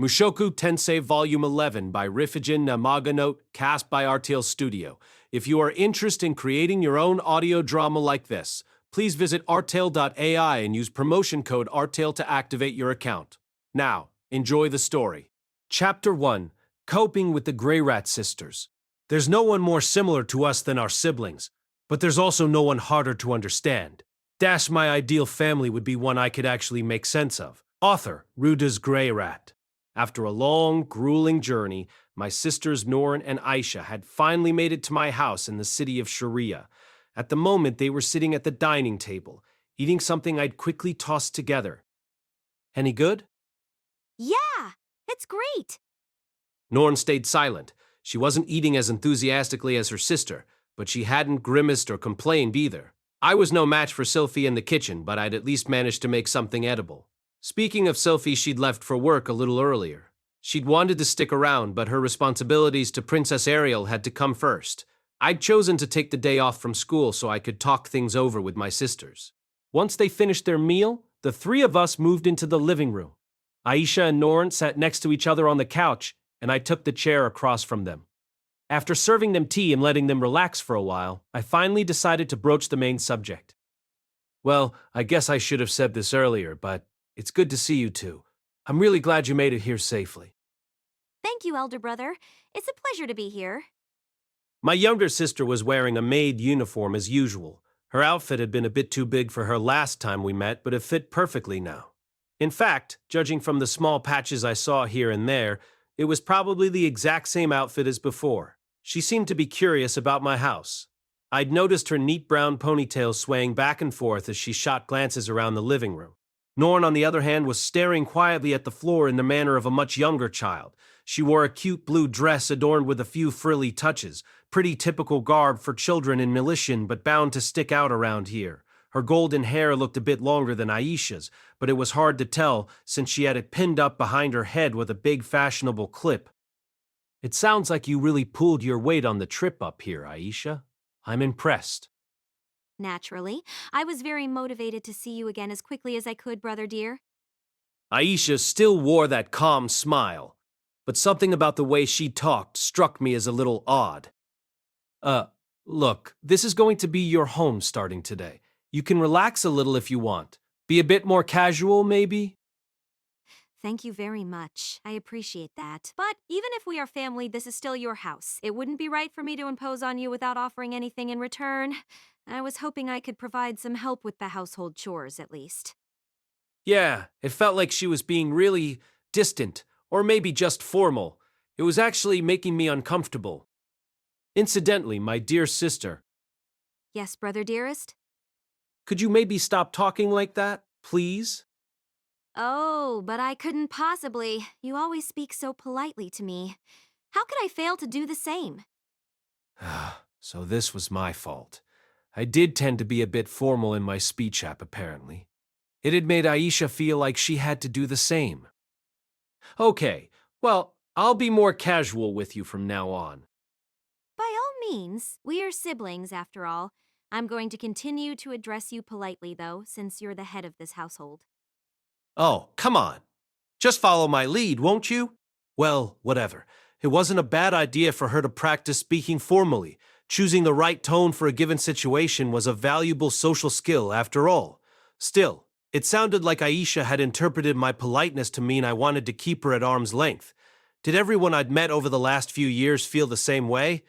Mushoku Tensei Vol11 by Rifujin Namagano, cast by RTL Studio. If you are interested in creating your own audio drama like this, please visit rtl.ai and use promotion code RTL to activate your account. Now, enjoy the story. Chapter 1. Coping with the Greyrat Sisters. There's no one more similar to us than our siblings, but there's also no one harder to understand. My ideal family would be one I could actually make sense of. Author, Rudeus Greyrat. After a long, grueling journey, my sisters Norn and Aisha had finally made it to my house in the city of Sharia. At the moment, they were sitting at the dining table, eating something I'd quickly tossed together. Any good? Yeah, it's great. Norn stayed silent. She wasn't eating as enthusiastically as her sister, but she hadn't grimaced or complained either. I was no match for Sylphie in the kitchen, but I'd at least managed to make something edible. Speaking of Sylphie, she'd left for work a little earlier. She'd wanted to stick around, but her responsibilities to Princess Ariel had to come first. I'd chosen to take the day off from school so I could talk things over with my sisters. Once they finished their meal, the three of us moved into the living room. Aisha and Norn sat next to each other on the couch, and I took the chair across from them. After serving them tea and letting them relax for a while, I finally decided to broach the main subject. Well, I guess I should have said this earlier, but it's good to see you two. I'm really glad you made it here safely. Thank you, elder brother. It's a pleasure to be here. My younger sister was wearing a maid uniform as usual. Her outfit had been a bit too big for her last time we met, but it fit perfectly now. In fact, judging from the small patches I saw here and there, it was probably the exact same outfit as before. She seemed to be curious about my house. I'd noticed her neat brown ponytail swaying back and forth as she shot glances around the living room. Norn, on the other hand, was staring quietly at the floor in the manner of a much younger child. She wore a cute blue dress adorned with a few frilly touches, pretty typical garb for children in Militian, but bound to stick out around here. Her golden hair looked a bit longer than Aisha's, but it was hard to tell since she had it pinned up behind her head with a big fashionable clip. It sounds like you really pulled your weight on the trip up here, Aisha. I'm impressed. Naturally, I was very motivated to see you again as quickly as I could, brother dear. Aisha still wore that calm smile, but something about the way she talked struck me as a little odd. Look, this is going to be your home starting today. You can relax a little if you want. Be a bit more casual, maybe? Thank you very much. I appreciate that. But even if we are family, this is still your house. It wouldn't be right for me to impose on you without offering anything in return. I was hoping I could provide some help with the household chores, at least. Yeah, it felt like she was being really distant, or maybe just formal. It was actually making me uncomfortable. Incidentally, my dear sister. Yes, brother dearest? Could you maybe stop talking like that, please? Oh, but I couldn't possibly. You always speak so politely to me. How could I fail to do the same? So this was my fault. I did tend to be a bit formal in my speech app, apparently. It had made Aisha feel like she had to do the same. Okay, well, I'll be more casual with you from now on. By all means, we are siblings, after all. I'm going to continue to address you politely, though, since you're the head of this household. Oh, come on. Just follow my lead, won't you? Well, whatever. It wasn't a bad idea for her to practice speaking formally. Choosing the right tone for a given situation was a valuable social skill, after all. Still, it sounded like Aisha had interpreted my politeness to mean I wanted to keep her at arm's length. Did everyone I'd met over the last few years feel the same way?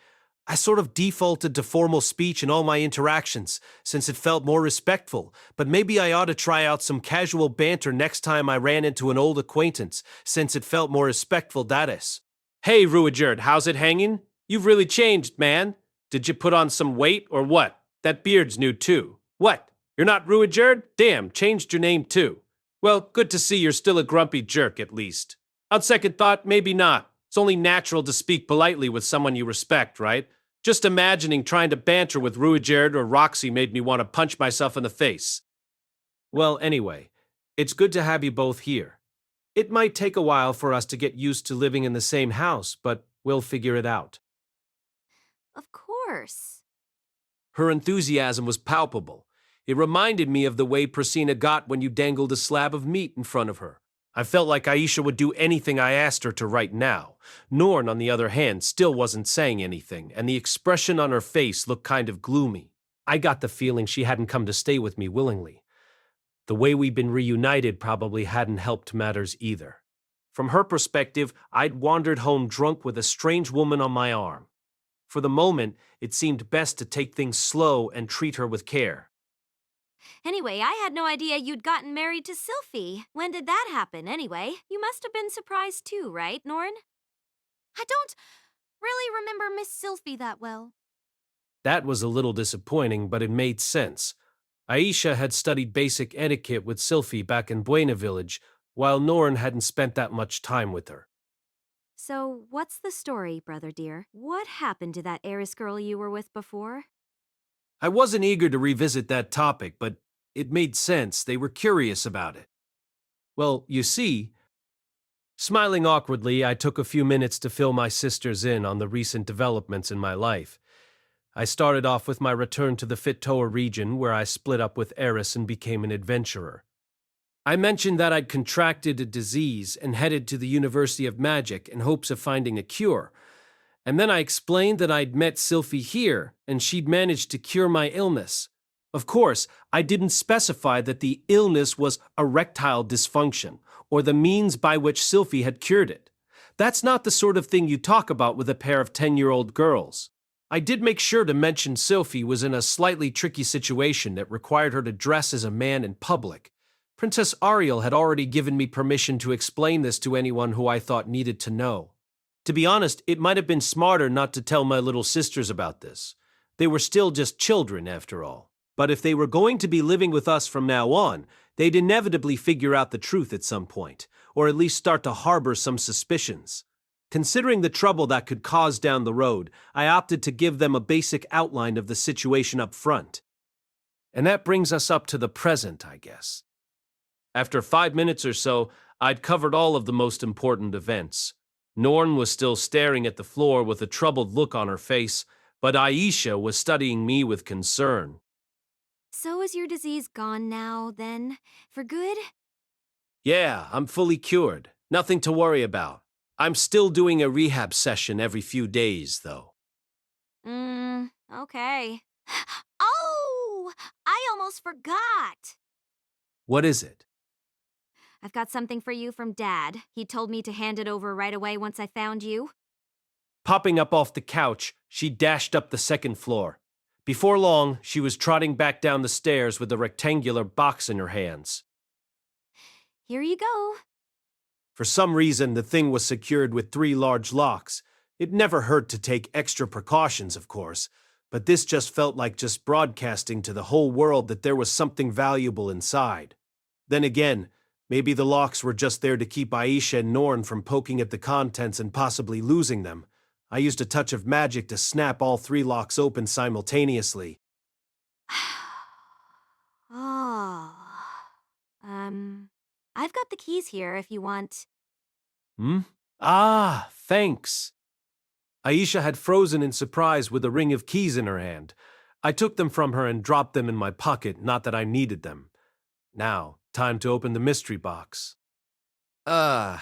I sort of defaulted to formal speech in all my interactions, since it felt more respectful, but maybe I ought to try out some casual banter next time I ran into an old acquaintance, since it felt more respectful, that is. Hey, Rudeus, how's it hanging? You've really changed, man. Did you put on some weight, or what? That beard's new, too. What? You're not Rudeus? Damn, changed your name, too. Well, good to see you're still a grumpy jerk, at least. On second thought, maybe not. It's only natural to speak politely with someone you respect, right? Just imagining trying to banter with Rudeus or Roxy made me want to punch myself in the face. Well, anyway, it's good to have you both here. It might take a while for us to get used to living in the same house, but we'll figure it out. Of course. Her enthusiasm was palpable. It reminded me of the way Priscilla got when you dangled a slab of meat in front of her. I felt like Aisha would do anything I asked her to right now. Norn, on the other hand, still wasn't saying anything, and the expression on her face looked kind of gloomy. I got the feeling she hadn't come to stay with me willingly. The way we'd been reunited probably hadn't helped matters either. From her perspective, I'd wandered home drunk with a strange woman on my arm. For the moment, it seemed best to take things slow and treat her with care. Anyway, I had no idea you'd gotten married to Sylphie. When did that happen, anyway? You must have been surprised too, right, Norn? I don't really remember Miss Sylphie that well. That was a little disappointing, but it made sense. Aisha had studied basic etiquette with Sylphie back in Buena Village, while Norn hadn't spent that much time with her. So, what's the story, brother dear? What happened to that heiress girl you were with before? I wasn't eager to revisit that topic, but it made sense. They were curious about it. Well, you see, smiling awkwardly, I took a few minutes to fill my sisters in on the recent developments in my life. I started off with my return to the Fitoa region, where I split up with Eris and became an adventurer. I mentioned that I'd contracted a disease and headed to the University of Magic in hopes of finding a cure. And then I explained that I'd met Sylphie here, and she'd managed to cure my illness. Of course, I didn't specify that the illness was erectile dysfunction, or the means by which Sylphie had cured it. That's not the sort of thing you talk about with a pair of 10-year-old girls. I did make sure to mention Sylphie was in a slightly tricky situation that required her to dress as a man in public. Princess Ariel had already given me permission to explain this to anyone who I thought needed to know. To be honest, it might have been smarter not to tell my little sisters about this. They were still just children, after all. But if they were going to be living with us from now on, they'd inevitably figure out the truth at some point, or at least start to harbor some suspicions. Considering the trouble that could cause down the road, I opted to give them a basic outline of the situation up front. And that brings us up to the present, I guess. After 5 minutes or so, I'd covered all of the most important events. Norn was still staring at the floor with a troubled look on her face, but Aisha was studying me with concern. So is your disease gone now, then? For good? Yeah, I'm fully cured. Nothing to worry about. I'm still doing a rehab session every few days, though. Okay. Oh! I almost forgot! What is it? I've got something for you from Dad. He told me to hand it over right away once I found you. Popping up off the couch, she dashed up the second floor. Before long, she was trotting back down the stairs with a rectangular box in her hands. Here you go. For some reason, the thing was secured with 3 large locks. It never hurt to take extra precautions, of course, but this just felt like just broadcasting to the whole world that there was something valuable inside. Then again, maybe the locks were just there to keep Aisha and Norn from poking at the contents and possibly losing them. I used a touch of magic to snap all 3 locks open simultaneously. Oh. I've got the keys here if you want. Ah, thanks. Aisha had frozen in surprise with a ring of keys in her hand. I took them from her and dropped them in my pocket, not that I needed them. Now, time to open the mystery box. Wow.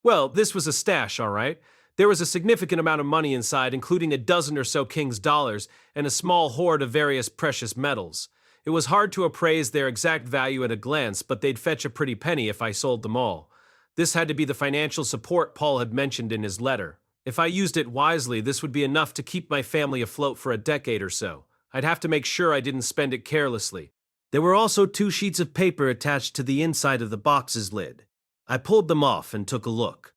Well, this was a stash, all right. There was a significant amount of money inside, including a dozen or so king's dollars and a small hoard of various precious metals. It was hard to appraise their exact value at a glance, but they'd fetch a pretty penny if I sold them all. This had to be the financial support Paul had mentioned in his letter. If I used it wisely, this would be enough to keep my family afloat for a decade or so. I'd have to make sure I didn't spend it carelessly. There were also 2 sheets of paper attached to the inside of the box's lid. I pulled them off and took a look.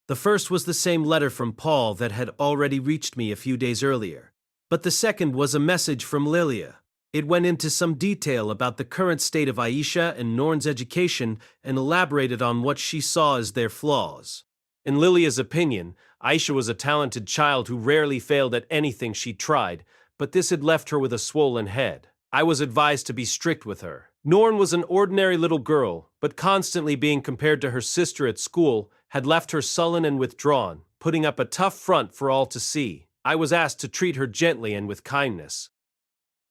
The first was the same letter from Paul that had already reached me a few days earlier, but the second was a message from Lilia. It went into some detail about the current state of Aisha and Norn's education and elaborated on what she saw as their flaws. In Lilia's opinion, Aisha was a talented child who rarely failed at anything she tried, but this had left her with a swollen head. I was advised to be strict with her. Norn was an ordinary little girl, but constantly being compared to her sister at school had left her sullen and withdrawn, putting up a tough front for all to see. I was asked to treat her gently and with kindness.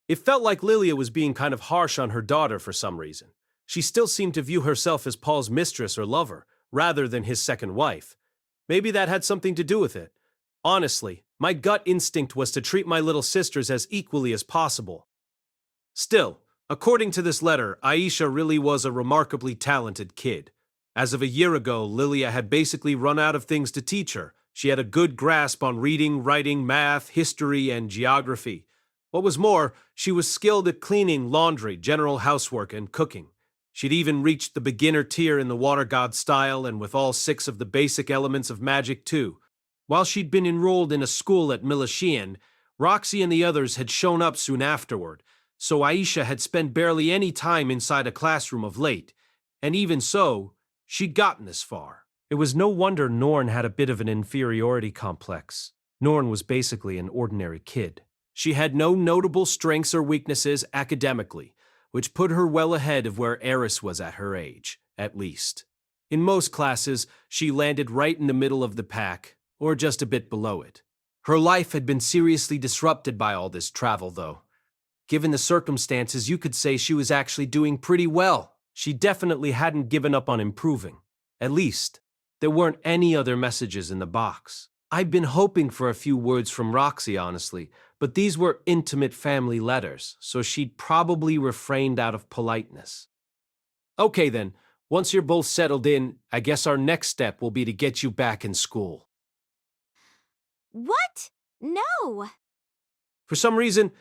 It felt like Lilia was being kind of harsh on her daughter for some reason. She still seemed to view herself as Paul's mistress or lover, rather than his second wife. Maybe that had something to do with it. Honestly, my gut instinct was to treat my little sisters as equally as possible. Still, according to this letter, Aisha really was a remarkably talented kid. As of a year ago, Lilia had basically run out of things to teach her. She had a good grasp on reading, writing, math, history, and geography. What was more, she was skilled at cleaning, laundry, general housework, and cooking. She'd even reached the beginner tier in the water god style and with all 6 of the basic elements of magic too. While she'd been enrolled in a school at Militian, Roxy and the others had shown up soon afterward, so Aisha had spent barely any time inside a classroom of late, and even so, she'd gotten this far. It was no wonder Norn had a bit of an inferiority complex. Norn was basically an ordinary kid. She had no notable strengths or weaknesses academically, which put her well ahead of where Eris was at her age, at least. In most classes, she landed right in the middle of the pack, or just a bit below it. Her life had been seriously disrupted by all this travel, though. Given the circumstances, you could say she was actually doing pretty well. She definitely hadn't given up on improving. At least, there weren't any other messages in the box. I'd been hoping for a few words from Roxy, honestly, but these were intimate family letters, so she'd probably refrained out of politeness. Okay then, once you're both settled in, I guess our next step will be to get you back in school. What? No! For some reason,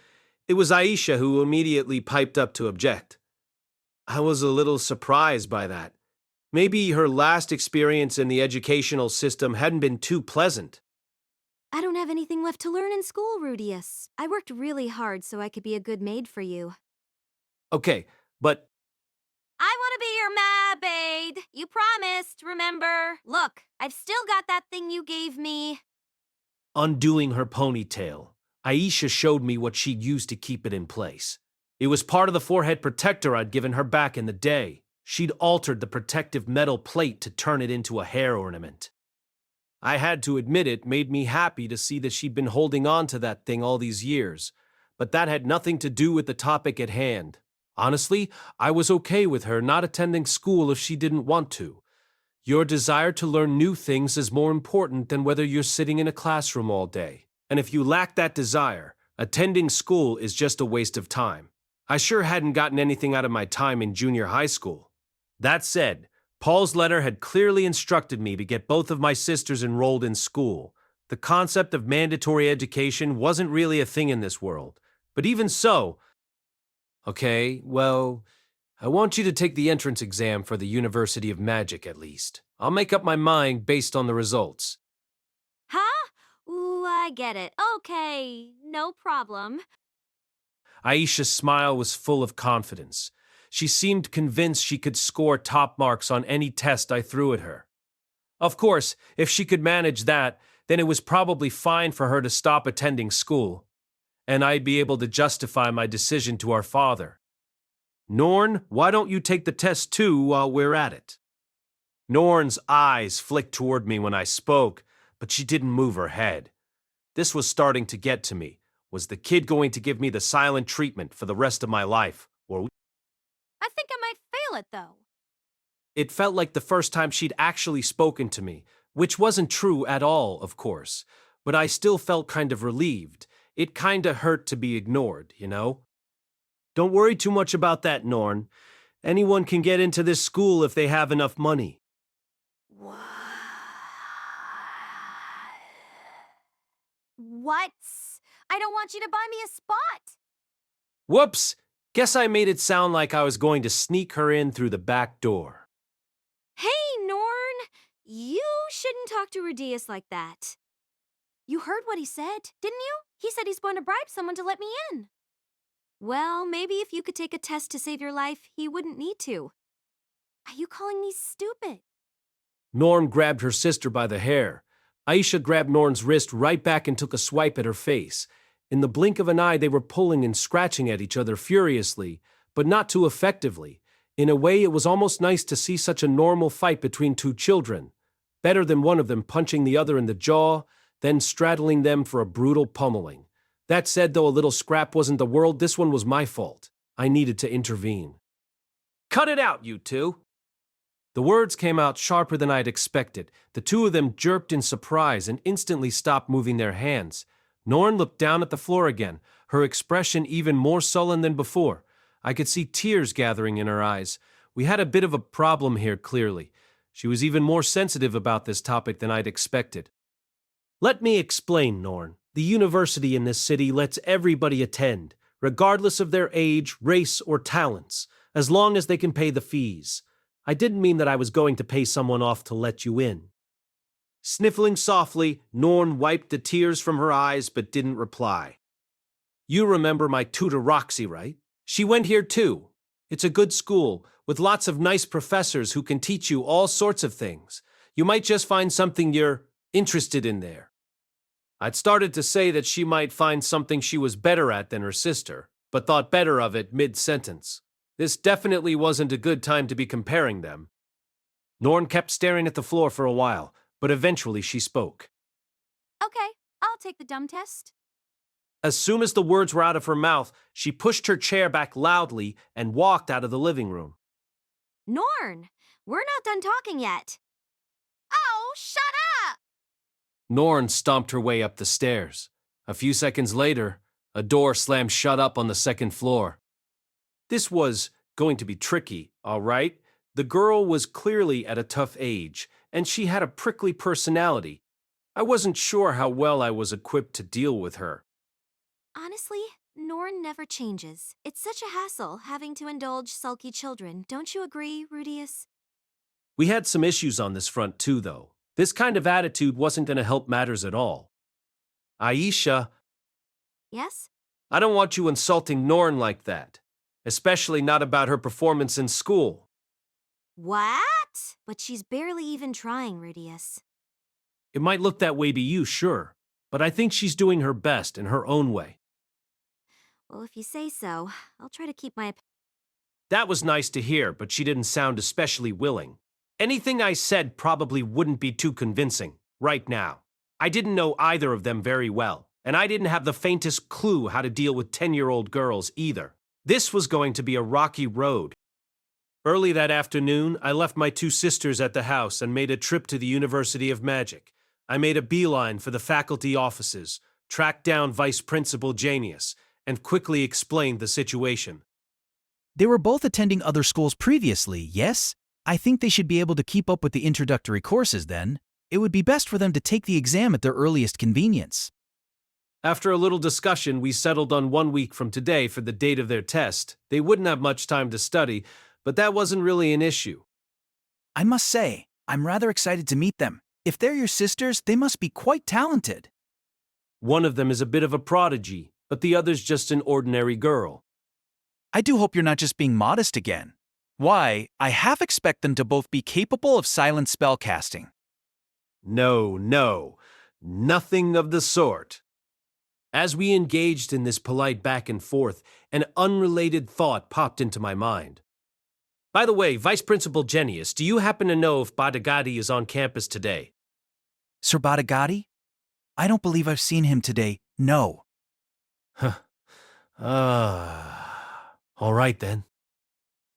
it was Aisha who immediately piped up to object. I was a little surprised by that. Maybe her last experience in the educational system hadn't been too pleasant. I don't have anything left to learn in school, Rudeus. I worked really hard so I could be a good maid for you. Okay, but I want to be your maid. You promised, remember? Look, I've still got that thing you gave me. undoing her ponytail, Aisha showed me what she'd used to keep it in place. It was part of the forehead protector I'd given her back in the day. She'd altered the protective metal plate to turn it into a hair ornament. I had to admit it made me happy to see that she'd been holding on to that thing all these years, but that had nothing to do with the topic at hand. Honestly, I was okay with her not attending school if she didn't want to. Your desire to learn new things is more important than whether you're sitting in a classroom all day. And if you lack that desire, attending school is just a waste of time. I sure hadn't gotten anything out of my time in junior high school. That said, Paul's letter had clearly instructed me to get both of my sisters enrolled in school. The concept of mandatory education wasn't really a thing in this world. But even so, okay, well, I want you to take the entrance exam for the University of Magic at least. I'll make up my mind based on the results. Huh? Ooh, I get it. Okay, no problem. Aisha's smile was full of confidence. She seemed convinced she could score top marks on any test I threw at her. Of course, if she could manage that, then it was probably fine for her to stop attending school, and I'd be able to justify my decision to our father. Norn, why don't you take the test too while we're at it? Norn's eyes flicked toward me when I spoke, but she didn't move her head. This was starting to get to me. Was the kid going to give me the silent treatment for the rest of my life, or I think I might fail it, though. It felt like the first time she'd actually spoken to me, which wasn't true at all, of course, but I still felt kind of relieved. It kinda hurt to be ignored, you know? Don't worry too much about that, Norn. Anyone can get into this school if they have enough money. What? I don't want you to buy me a spot. Whoops! Guess I made it sound like I was going to sneak her in through the back door. Hey, Norn! You shouldn't talk to Rudeus like that. You heard what he said, didn't you? He said he's going to bribe someone to let me in. Well, maybe if you could take a test to save your life, he wouldn't need to. Are you calling me stupid? Norn grabbed her sister by the hair. Aisha grabbed Norn's wrist right back and took a swipe at her face. In the blink of an eye, they were pulling and scratching at each other furiously, but not too effectively. In a way, it was almost nice to see such a normal fight between two children. Better than one of them punching the other in the jaw, then straddling them for a brutal pummeling. That said, though a little scrap wasn't the world, this one was my fault. I needed to intervene. Cut it out, you two! The words came out sharper than I'd expected. The two of them jerked in surprise and instantly stopped moving their hands. Norn looked down at the floor again, her expression even more sullen than before. I could see tears gathering in her eyes. We had a bit of a problem here, clearly. She was even more sensitive about this topic than I'd expected. Let me explain, Norn. The university in this city lets everybody attend, regardless of their age, race, or talents, as long as they can pay the fees. I didn't mean that I was going to pay someone off to let you in. Sniffling softly, Norn wiped the tears from her eyes but didn't reply. You remember my tutor Roxy, right? She went here too. It's a good school, with lots of nice professors who can teach you all sorts of things. You might just find something you're interested in there. I'd started to say that she might find something she was better at than her sister, but thought better of it mid-sentence. This definitely wasn't a good time to be comparing them. Norn kept staring at the floor for a while, but eventually she spoke. Okay, I'll take the dumb test. As soon as the words were out of her mouth, she pushed her chair back loudly and walked out of the living room. Norn, we're not done talking yet. Oh, shut up! Norn stomped her way up the stairs. A few seconds later, a door slammed shut up on the second floor. This was going to be tricky, all right? The girl was clearly at a tough age, and she had a prickly personality. I wasn't sure how well I was equipped to deal with her. Honestly, Norn never changes. It's such a hassle having to indulge sulky children. Don't you agree, Rudeus? We had some issues on this front too, though. This kind of attitude wasn't going to help matters at all. Aisha, Yes? I don't want you insulting Norn like that, especially not about her performance in school. What? But she's barely even trying, Rudeus. It might look that way to you, sure, but I think she's doing her best in her own way. Well, if you say so, I'll try to keep my... That was nice to hear, but she didn't sound especially willing. Anything I said probably wouldn't be too convincing, right now. I didn't know either of them very well, and I didn't have the faintest clue how to deal with 10-year-old girls either. This was going to be a rocky road. Early that afternoon, I left my two sisters at the house and made a trip to the University of Magic. I made a beeline for the faculty offices, tracked down Vice Principal Janius, and quickly explained the situation. They were both attending other schools previously, yes? I think they should be able to keep up with the introductory courses then. It would be best for them to take the exam at their earliest convenience. After a little discussion, we settled on 1 week from today for the date of their test. They wouldn't have much time to study, but that wasn't really an issue. I must say, I'm rather excited to meet them. If they're your sisters, they must be quite talented. One of them is a bit of a prodigy, but the other's just an ordinary girl. I do hope you're not just being modest again. Why, I half expect them to both be capable of silent spellcasting. No, nothing of the sort. As we engaged in this polite back and forth, an unrelated thought popped into my mind. By the way, Vice Principal Janius, do you happen to know if Badagati is on campus today? Sir Badagati? I don't believe I've seen him today, no. All right then.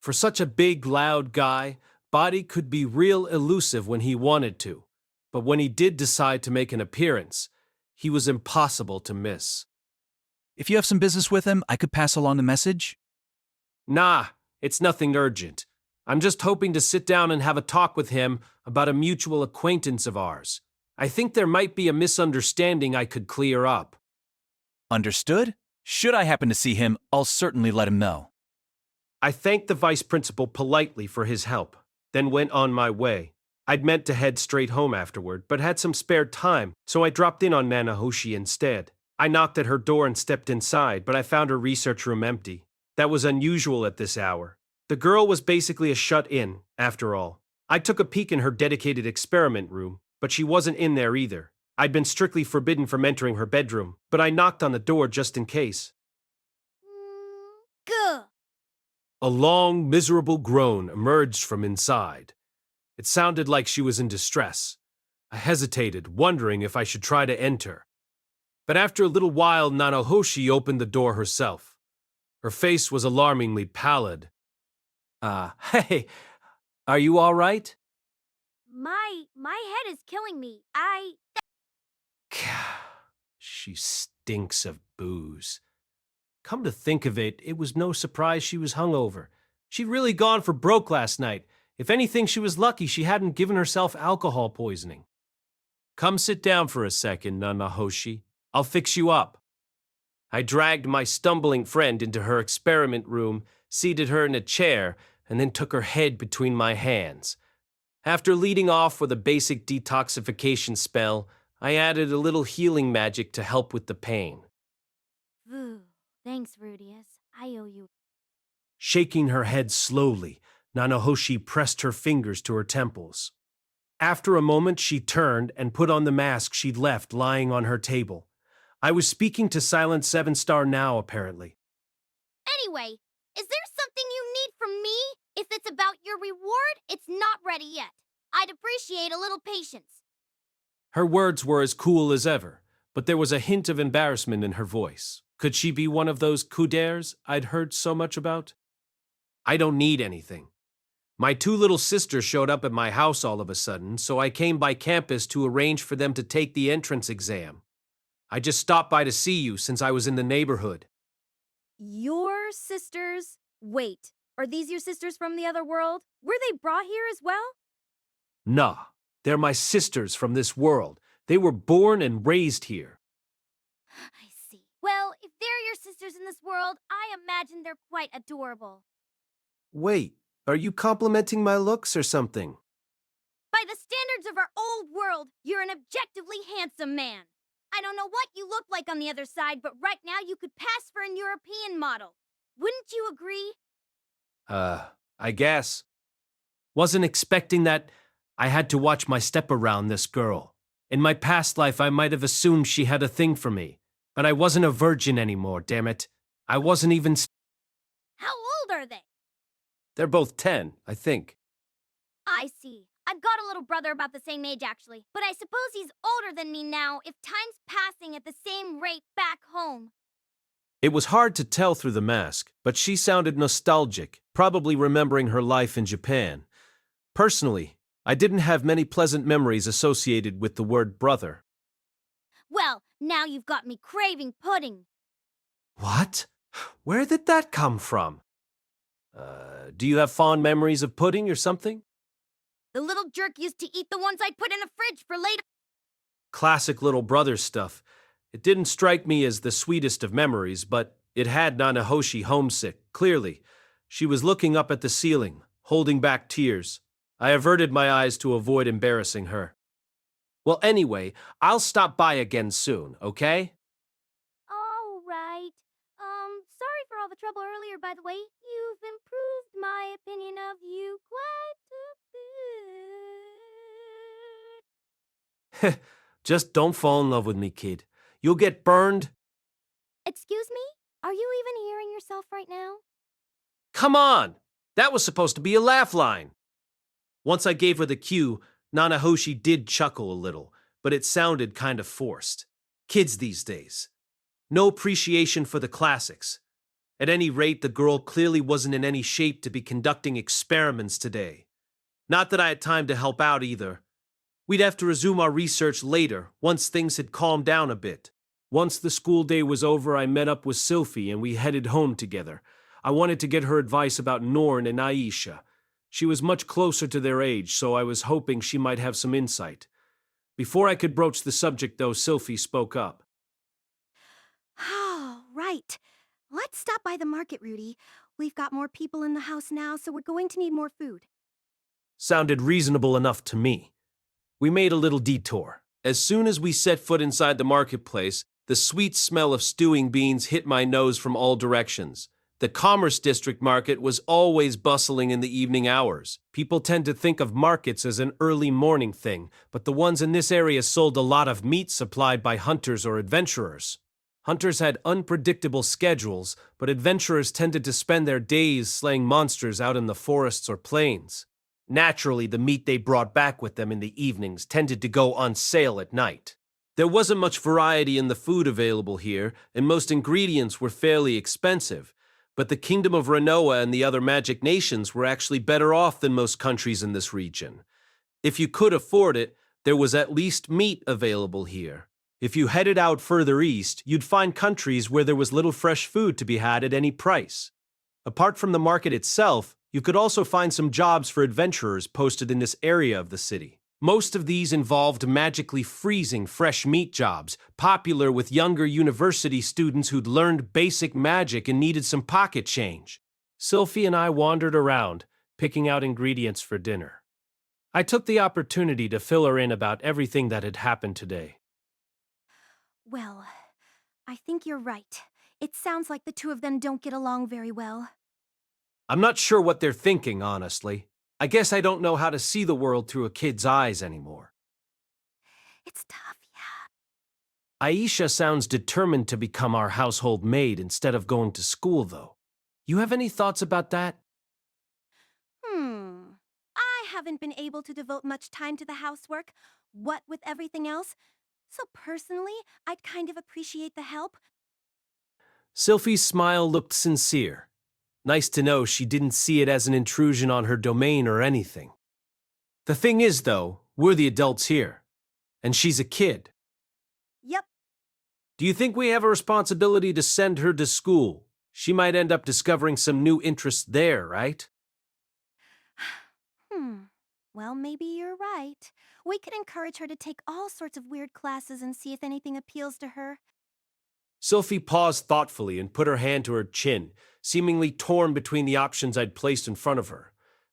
For such a big, loud guy, Body could be real elusive when he wanted to, but when he did decide to make an appearance, he was impossible to miss. If you have some business with him, I could pass along the message. Nah, it's nothing urgent. I'm just hoping to sit down and have a talk with him about a mutual acquaintance of ours. I think there might be a misunderstanding I could clear up. Understood? Should I happen to see him, I'll certainly let him know. I thanked the vice principal politely for his help, then went on my way. I'd meant to head straight home afterward, but had some spare time, so I dropped in on Nanahoshi instead. I knocked at her door and stepped inside, but I found her research room empty. That was unusual at this hour. The girl was basically a shut-in, after all. I took a peek in her dedicated experiment room, but she wasn't in there either. I'd been strictly forbidden from entering her bedroom, but I knocked on the door just in case. Gah! A long, miserable groan emerged from inside. It sounded like she was in distress. I hesitated, wondering if I should try to enter. But after a little while, Nanahoshi opened the door herself. Her face was alarmingly pallid. Hey, are you all right? My head is killing me. She stinks of booze. Come to think of it, it was no surprise she was hungover. She'd really gone for broke last night. If anything, she was lucky she hadn't given herself alcohol poisoning. Come sit down for a second, Nanahoshi. I'll fix you up. I dragged my stumbling friend into her experiment room, seated her in a chair, and then took her head between my hands. After leading off with a basic detoxification spell, I added a little healing magic to help with the pain. Thanks, Rudeus. I owe you. Shaking her head slowly, Nanahoshi pressed her fingers to her temples. After a moment, she turned and put on the mask she'd left lying on her table. I was speaking to Silent 7-Star now, apparently. Anyway, is there something you need from me? If it's about your reward, it's not ready yet. I'd appreciate a little patience. Her words were as cool as ever, but there was a hint of embarrassment in her voice. Could she be one of those kuderes I'd heard so much about? I don't need anything. My 2 little sisters showed up at my house all of a sudden, so I came by campus to arrange for them to take the entrance exam. I just stopped by to see you since I was in the neighborhood. Your sisters? Wait, are these your sisters from the other world? Were they brought here as well? Nah, they're my sisters from this world. They were born and raised here. I see. Well, if they're your sisters in this world, I imagine they're quite adorable. Wait, are you complimenting my looks or something? By the standards of our old world, you're an objectively handsome man. I don't know what you look like on the other side, but right now you could pass for an European model. Wouldn't you agree? I guess. Wasn't expecting that. I had to watch my step around this girl. In my past life, I might have assumed she had a thing for me. But I wasn't a virgin anymore, damn it. I wasn't even... How old are they? They're both 10, I think. I see. I've got a little brother about the same age, actually. But I suppose he's older than me now if time's passing at the same rate back home. It was hard to tell through the mask, but she sounded nostalgic, probably remembering her life in Japan. Personally, I didn't have many pleasant memories associated with the word brother. Well, now you've got me craving pudding. What? Where did that come from? Do you have fond memories of pudding or something? The little jerk used to eat the ones I'd put in the fridge for later. Classic little brother stuff. It didn't strike me as the sweetest of memories, but it had Nanahoshi homesick, clearly. She was looking up at the ceiling, holding back tears. I averted my eyes to avoid embarrassing her. Well, anyway, I'll stop by again soon, okay? All right. Sorry for all the trouble earlier, by the way. You've improved my opinion of you quite a bit. Just don't fall in love with me, kid. You'll get burned. Excuse me? Are you even hearing yourself right now? Come on! That was supposed to be a laugh line. Once I gave her the cue, Nanahoshi did chuckle a little, but it sounded kind of forced. Kids these days. No appreciation for the classics. At any rate, the girl clearly wasn't in any shape to be conducting experiments today. Not that I had time to help out either. We'd have to resume our research later, once things had calmed down a bit. Once the school day was over, I met up with Sylphie and we headed home together. I wanted to get her advice about Norn and Aisha. She was much closer to their age, so I was hoping she might have some insight. Before I could broach the subject, though, Sylphie spoke up. Oh, right. Let's stop by the market, Rudy. We've got more people in the house now, so we're going to need more food. Sounded reasonable enough to me. We made a little detour. As soon as we set foot inside the marketplace, the sweet smell of stewing beans hit my nose from all directions. The Commerce District market was always bustling in the evening hours. People tend to think of markets as an early morning thing, but the ones in this area sold a lot of meat supplied by hunters or adventurers. Hunters had unpredictable schedules, but adventurers tended to spend their days slaying monsters out in the forests or plains. Naturally, the meat they brought back with them in the evenings tended to go on sale at night. There wasn't much variety in the food available here, and most ingredients were fairly expensive. but the Kingdom of Renoa and the other magic nations were actually better off than most countries in this region. If you could afford it, there was at least meat available here. If you headed out further east, you'd find countries where there was little fresh food to be had at any price. Apart from the market itself, you could also find some jobs for adventurers posted in this area of the city. Most of these involved magically freezing fresh meat jobs, popular with younger university students who'd learned basic magic and needed some pocket change. Sylphie and I wandered around, picking out ingredients for dinner. I took the opportunity to fill her in about everything that had happened today. Well, I think you're right. It sounds like the two of them don't get along very well. I'm not sure what they're thinking, honestly. I guess I don't know how to see the world through a kid's eyes anymore. It's tough, yeah. Aisha sounds determined to become our household maid instead of going to school, though. You have any thoughts about that? I haven't been able to devote much time to the housework, what with everything else. So personally, I'd kind of appreciate the help. Sylphie's smile looked sincere. Nice to know she didn't see it as an intrusion on her domain or anything. The thing is, though, we're the adults here, and she's a kid. Yep. Do you think we have a responsibility to send her to school? She might end up discovering some new interests there, right? Well, maybe you're right. We could encourage her to take all sorts of weird classes and see if anything appeals to her. Sylphie paused thoughtfully and put her hand to her chin, seemingly torn between the options I'd placed in front of her.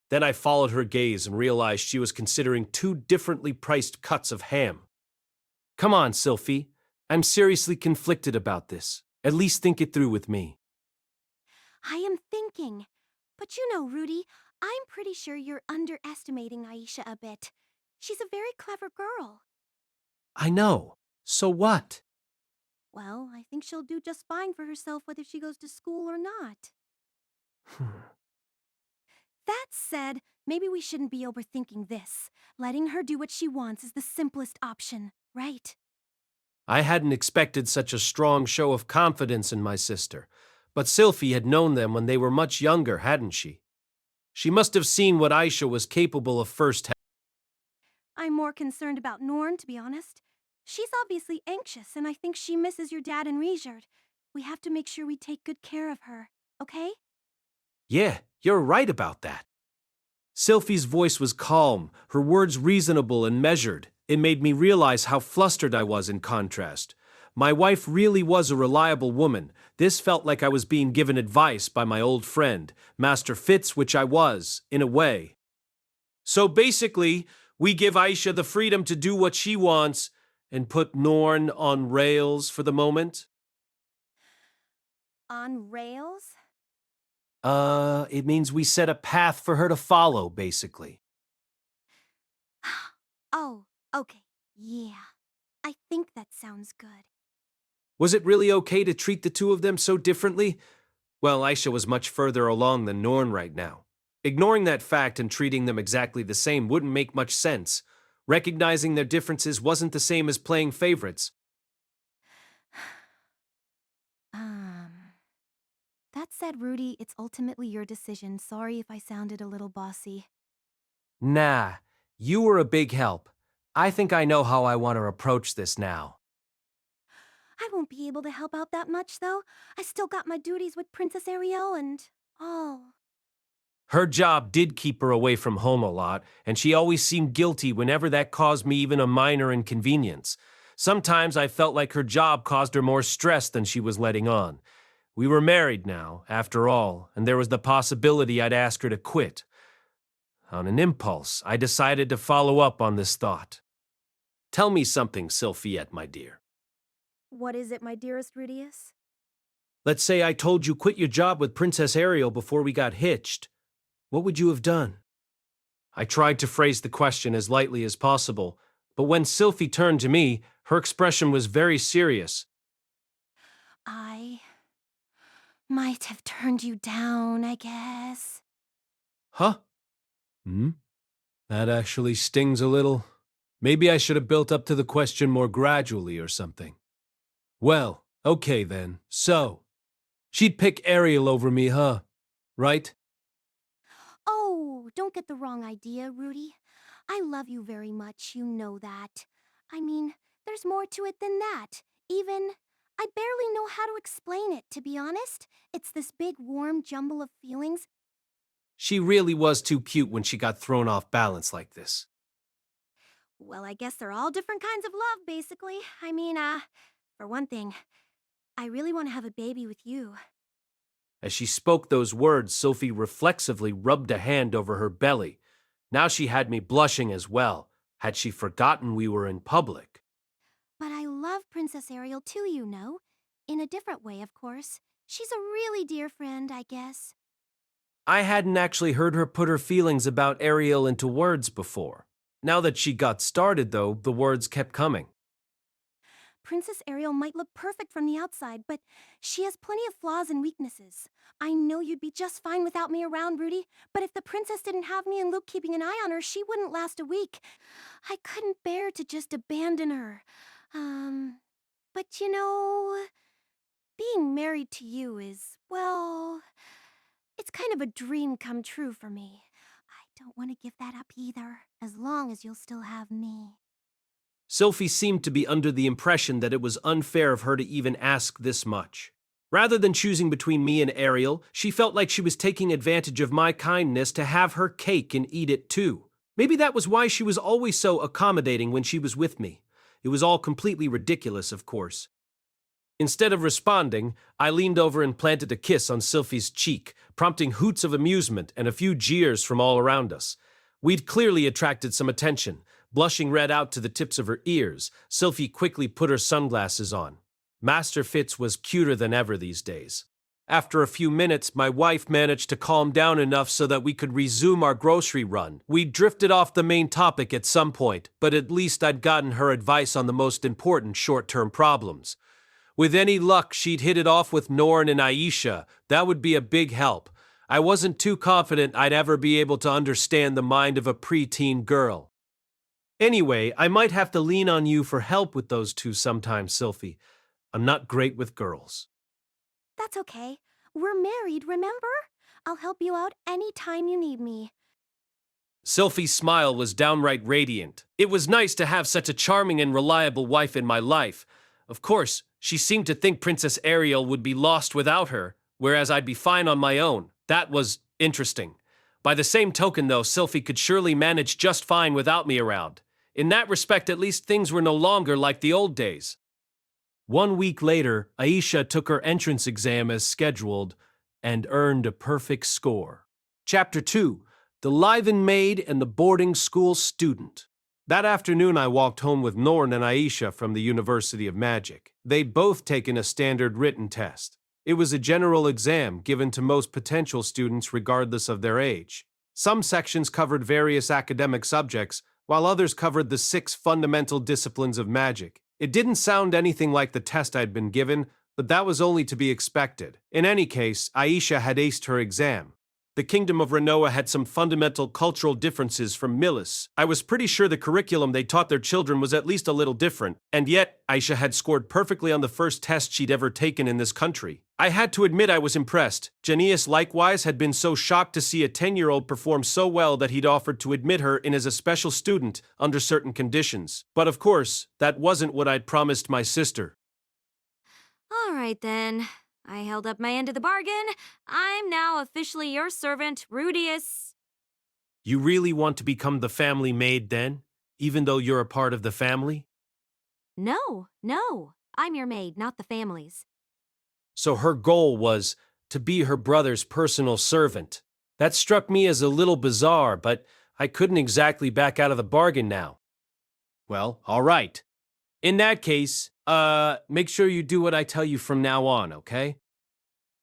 Then I followed her gaze and realized she was considering two differently priced cuts of ham. Come on, Sylphie. I'm seriously conflicted about this. At least think it through with me. I am thinking. But you know, Rudy, I'm pretty sure you're underestimating Aisha a bit. She's a very clever girl. I know. So what? Well, I think she'll do just fine for herself whether she goes to school or not. That said, maybe we shouldn't be overthinking this. Letting her do what she wants is the simplest option, right? I hadn't expected such a strong show of confidence in my sister, but Sylphie had known them when they were much younger, hadn't she? She must have seen what Aisha was capable of firsthand. I'm more concerned about Norn, to be honest. She's obviously anxious, and I think she misses your dad and Richard. We have to make sure we take good care of her, okay? Yeah, you're right about that. Sylphie's voice was calm, her words reasonable and measured. It made me realize how flustered I was in contrast. My wife really was a reliable woman. This felt like I was being given advice by my old friend, Master Fitz, which I was, in a way. So basically, we give Aisha the freedom to do what she wants and put Norn on rails for the moment? On rails? It means we set a path for her to follow, basically. Oh, okay, yeah. I think that sounds good. Was it really okay to treat the two of them so differently? Well, Aisha was much further along than Norn right now. Ignoring that fact and treating them exactly the same wouldn't make much sense. Recognizing their differences wasn't the same as playing favorites. That said, Rudy, it's ultimately your decision. Sorry if I sounded a little bossy. Nah, you were a big help. I think I know how I want to approach this now. I won't be able to help out that much, though. I still got my duties with Princess Ariel and all. Her job did keep her away from home a lot, and she always seemed guilty whenever that caused me even a minor inconvenience. Sometimes I felt like her job caused her more stress than she was letting on. We were married now, after all, and there was the possibility I'd ask her to quit. On an impulse, I decided to follow up on this thought. Tell me something, Sylphiette, my dear. What is it, my dearest Rudeus? Let's say I told you quit your job with Princess Ariel before we got hitched. What would you have done? I tried to phrase the question as lightly as possible, but when Sylphie turned to me, her expression was very serious. I might have turned you down, I guess. Huh? That actually stings a little. Maybe I should have built up to the question more gradually or something. Well, okay then, so, She'd pick Ariel over me, huh? Right? Oh, don't get the wrong idea, Rudy. I love you very much, you know that. I mean, there's more to it than that. Even, I barely know how to explain it, to be honest. It's this big, warm jumble of feelings. She really was too cute when she got thrown off balance like this. Well, I guess they're all different kinds of love, basically. I mean, for one thing, I really want to have a baby with you. As she spoke those words, Sophie reflexively rubbed a hand over her belly. Now she had me blushing as well. Had she forgotten we were in public? But I love Princess Ariel too, you know. In a different way, of course. She's a really dear friend, I guess. I hadn't actually heard her put her feelings about Ariel into words before. Now that she got started, though, the words kept coming. Princess Ariel might look perfect from the outside, but she has plenty of flaws and weaknesses. I know you'd be just fine without me around, Rudy, but if the princess didn't have me and Luke keeping an eye on her, she wouldn't last a week. I couldn't bear to just abandon her. But you know, being married to you is, well, it's kind of a dream come true for me. I don't want to give that up either, as long as you'll still have me. Sophie seemed to be under the impression that it was unfair of her to even ask this much. Rather than choosing between me and Ariel, she felt like she was taking advantage of my kindness to have her cake and eat it too. Maybe that was why she was always so accommodating when she was with me. It was all completely ridiculous, of course. Instead of responding, I leaned over and planted a kiss on Sophie's cheek, prompting hoots of amusement and a few jeers from all around us. We'd clearly attracted some attention. Blushing red out to the tips of her ears, Sophie quickly put her sunglasses on. Master Fitz was cuter than ever these days. After a few minutes, my wife managed to calm down enough so that we could resume our grocery run. We drifted off the main topic at some point, but at least I'd gotten her advice on the most important short-term problems. With any luck, she'd hit it off with Norn and Aisha. That would be a big help. I wasn't too confident I'd ever be able to understand the mind of a preteen girl. Anyway, I might have to lean on you for help with those two sometimes, Sophie. I'm not great with girls. That's okay. We're married, remember? I'll help you out any time you need me. Sophie's smile was downright radiant. It was nice to have such a charming and reliable wife in my life. Of course, she seemed to think Princess Ariel would be lost without her, whereas I'd be fine on my own. That was interesting. By the same token, though, Sophie could surely manage just fine without me around. In that respect, at least things were no longer like the old days. 1 week later, Aisha took her entrance exam as scheduled and earned a perfect score. Chapter 2, The Liven Maid and the Boarding School Student. That afternoon, I walked home with Norn and Aisha from the University of Magic. They'd both taken a standard written test. It was a general exam given to most potential students regardless of their age. Some sections covered various academic subjects, while others covered the 6 fundamental disciplines of magic. It didn't sound anything like the test I'd been given, but that was only to be expected. In any case, Aisha had aced her exam. The Kingdom of Renoa had some fundamental cultural differences from Milis. I was pretty sure the curriculum they taught their children was at least a little different, and yet Aisha had scored perfectly on the first test she'd ever taken in this country. I had to admit I was impressed. Janius likewise had been so shocked to see a 10-year-old perform so well that he'd offered to admit her in as a special student under certain conditions. But of course, that wasn't what I'd promised my sister. All right, then. I held up my end of the bargain. I'm now officially your servant, Rudeus. You really want to become the family maid then, even though you're a part of the family? No. I'm your maid, not the family's. So her goal was to be her brother's personal servant. That struck me as a little bizarre, but I couldn't exactly back out of the bargain now. Well, all right. In that case, make sure you do what I tell you from now on, okay?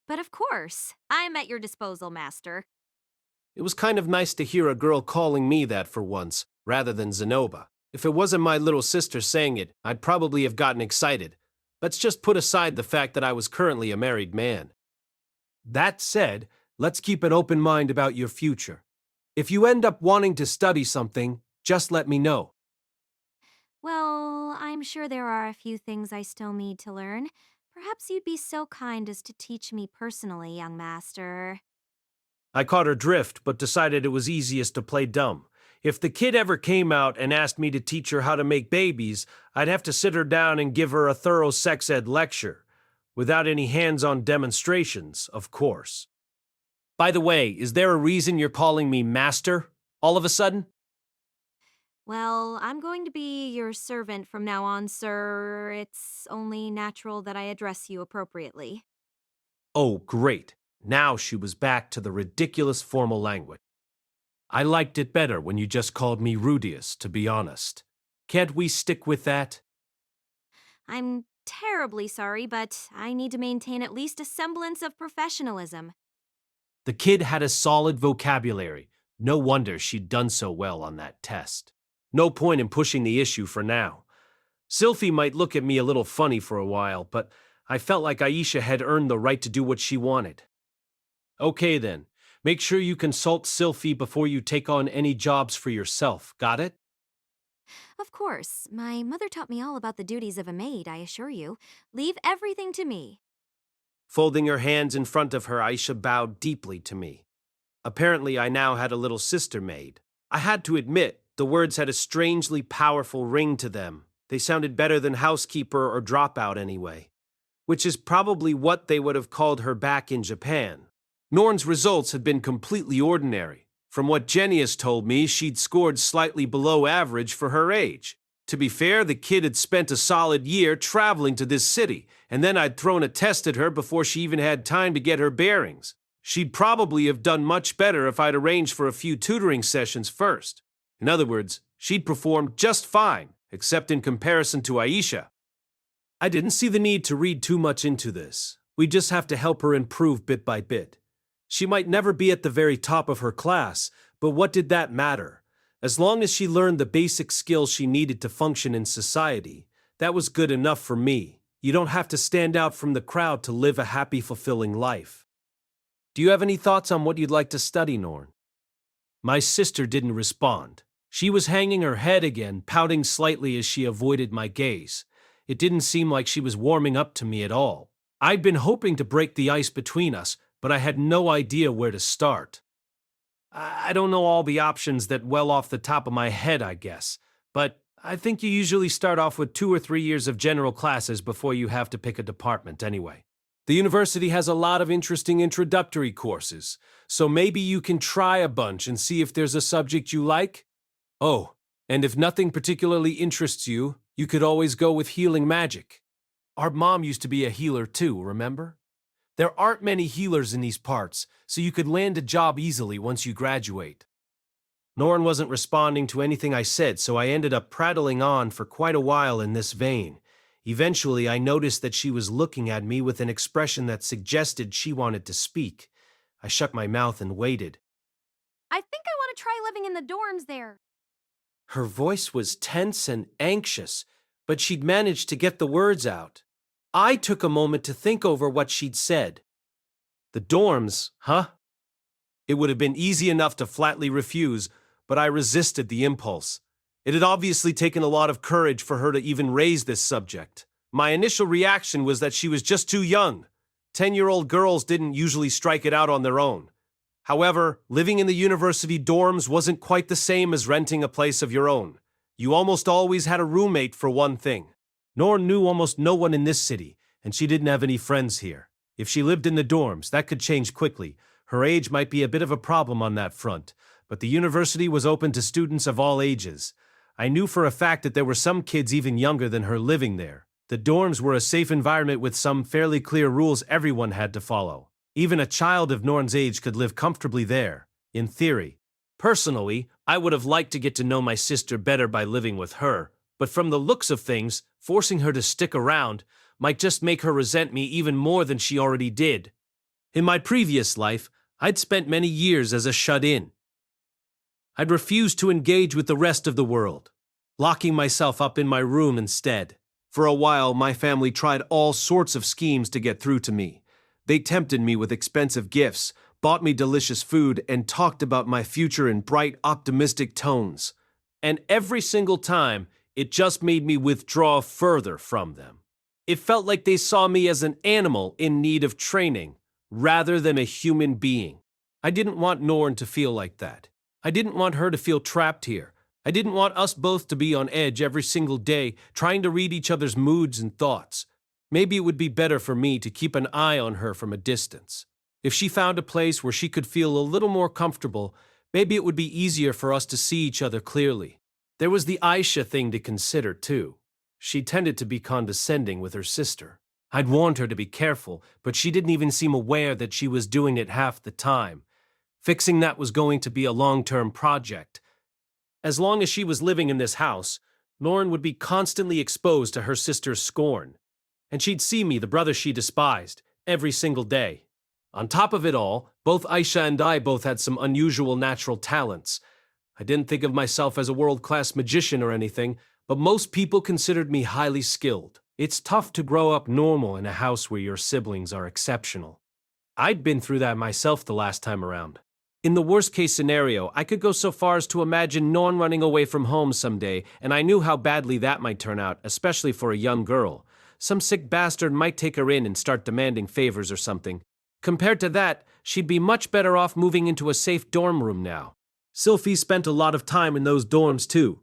But of course, I'm at your disposal, Master. It was kind of nice to hear a girl calling me that for once, rather than Zenoba. If it wasn't my little sister saying it, I'd probably have gotten excited. Let's just put aside the fact that I was currently a married man. That said, let's keep an open mind about your future. If you end up wanting to study something, just let me know. Well, I'm sure there are a few things I still need to learn. Perhaps you'd be so kind as to teach me personally, young master. I caught her drift, but decided it was easiest to play dumb. If the kid ever came out and asked me to teach her how to make babies, I'd have to sit her down and give her a thorough sex ed lecture. Without any hands-on demonstrations, of course. By the way, is there a reason you're calling me master, all of a sudden? Well, I'm going to be your servant from now on, sir. It's only natural that I address you appropriately. Oh, great. Now she was back to the ridiculous formal language. I liked it better when you just called me Rudeus, to be honest. Can't we stick with that? I'm terribly sorry, but I need to maintain at least a semblance of professionalism. The kid had a solid vocabulary. No wonder she'd done so well on that test. No point in pushing the issue for now. Sylphie might look at me a little funny for a while, but I felt like Aisha had earned the right to do what she wanted. Okay then, make sure you consult Sylphie before you take on any jobs for yourself, got it? Of course, my mother taught me all about the duties of a maid, I assure you. Leave everything to me. Folding her hands in front of her, Aisha bowed deeply to me. Apparently, I now had a little sister maid. I had to admit, the words had a strangely powerful ring to them. They sounded better than housekeeper or dropout anyway, which is probably what they would have called her back in Japan. Norn's results had been completely ordinary. From what Jenny has told me, she'd scored slightly below average for her age. To be fair, the kid had spent a solid year traveling to this city, and then I'd thrown a test at her before she even had time to get her bearings. She'd probably have done much better if I'd arranged for a few tutoring sessions first. In other words, she'd performed just fine, except in comparison to Aisha. I didn't see the need to read too much into this. We just have to help her improve bit by bit. She might never be at the very top of her class, but what did that matter? As long as she learned the basic skills she needed to function in society, that was good enough for me. You don't have to stand out from the crowd to live a happy, fulfilling life. Do you have any thoughts on what you'd like to study, Norn? My sister didn't respond. She was hanging her head again, pouting slightly as she avoided my gaze. It didn't seem like she was warming up to me at all. I'd been hoping to break the ice between us, but I had no idea where to start. I don't know all the options that well off the top of my head, I guess, but I think you usually start off with 2 or 3 years of general classes before you have to pick a department anyway. The university has a lot of interesting introductory courses, so maybe you can try a bunch and see if there's a subject you like. Oh, and if nothing particularly interests you, you could always go with healing magic. Our mom used to be a healer too, remember? There aren't many healers in these parts, so you could land a job easily once you graduate. Norn wasn't responding to anything I said, so I ended up prattling on for quite a while in this vein. Eventually, I noticed that she was looking at me with an expression that suggested she wanted to speak. I shut my mouth and waited. I think I want to try living in the dorms there. Her voice was tense and anxious, but she'd managed to get the words out. I took a moment to think over what she'd said. The dorms, huh? It would have been easy enough to flatly refuse, but I resisted the impulse. It had obviously taken a lot of courage for her to even raise this subject. My initial reaction was that she was just too young. 10-year-old girls didn't usually strike it out on their own. However, living in the university dorms wasn't quite the same as renting a place of your own. You almost always had a roommate for one thing. Norn knew almost no one in this city, and she didn't have any friends here. If she lived in the dorms, that could change quickly. Her age might be a bit of a problem on that front, but the university was open to students of all ages. I knew for a fact that there were some kids even younger than her living there. The dorms were a safe environment with some fairly clear rules everyone had to follow. Even a child of Norn's age could live comfortably there, in theory. Personally, I would have liked to get to know my sister better by living with her, but from the looks of things, forcing her to stick around might just make her resent me even more than she already did. In my previous life, I'd spent many years as a shut-in. I'd refused to engage with the rest of the world, locking myself up in my room instead. For a while, my family tried all sorts of schemes to get through to me. They tempted me with expensive gifts, bought me delicious food, and talked about my future in bright, optimistic tones. And every single time, it just made me withdraw further from them. It felt like they saw me as an animal in need of training, rather than a human being. I didn't want Norn to feel like that. I didn't want her to feel trapped here. I didn't want us both to be on edge every single day, trying to read each other's moods and thoughts. Maybe it would be better for me to keep an eye on her from a distance. If she found a place where she could feel a little more comfortable, maybe it would be easier for us to see each other clearly. There was the Aisha thing to consider, too. She tended to be condescending with her sister. I'd warned her to be careful, but she didn't even seem aware that she was doing it half the time. Fixing that was going to be a long-term project. As long as she was living in this house, Norn would be constantly exposed to her sister's scorn. And she'd see me, the brother she despised, every single day. On top of it all, both Aisha and I both had some unusual natural talents. I didn't think of myself as a world-class magician or anything, but most people considered me highly skilled. It's tough to grow up normal in a house where your siblings are exceptional. I'd been through that myself the last time around. In the worst-case scenario, I could go so far as to imagine Norn running away from home someday, and I knew how badly that might turn out, especially for a young girl. Some sick bastard might take her in and start demanding favors or something. Compared to that, she'd be much better off moving into a safe dorm room now. Sylphie spent a lot of time in those dorms too.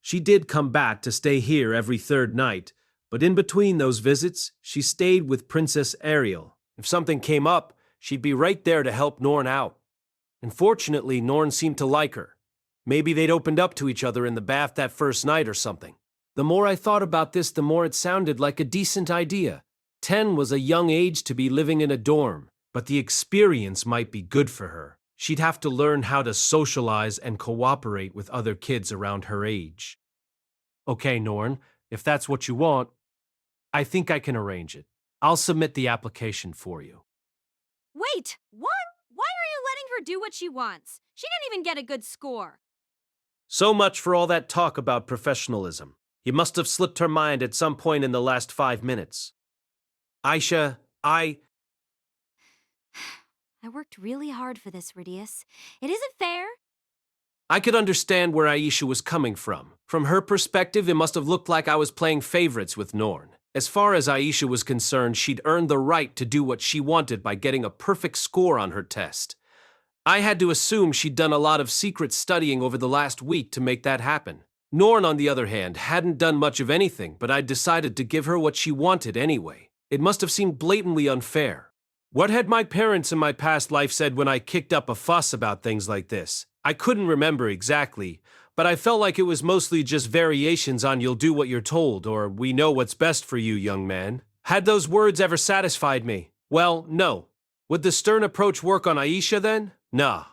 She did come back to stay here every third night, but in between those visits, she stayed with Princess Ariel. If something came up, she'd be right there to help Norn out. And fortunately, Norn seemed to like her. Maybe they'd opened up to each other in the bath that first night or something. The more I thought about this, the more it sounded like a decent idea. 10 was a young age to be living in a dorm, but the experience might be good for her. She'd have to learn how to socialize and cooperate with other kids around her age. Okay, Norn, if that's what you want, I think I can arrange it. I'll submit the application for you. Wait, what? Why are you letting her do what she wants? She didn't even get a good score. So much for all that talk about professionalism. You must have slipped her mind at some point in the last 5 minutes. Aisha, I worked really hard for this, Rudeus. It isn't fair. I could understand where Aisha was coming from. From her perspective, it must have looked like I was playing favorites with Norn. As far as Aisha was concerned, she'd earned the right to do what she wanted by getting a perfect score on her test. I had to assume she'd done a lot of secret studying over the last week to make that happen. Norn, on the other hand, hadn't done much of anything, but I'd decided to give her what she wanted anyway. It must have seemed blatantly unfair. What had my parents in my past life said when I kicked up a fuss about things like this? I couldn't remember exactly, but I felt like it was mostly just variations on "you'll do what you're told" or "we know what's best for you, young man." Had those words ever satisfied me? Well, no. Would the stern approach work on Aisha then? Nah,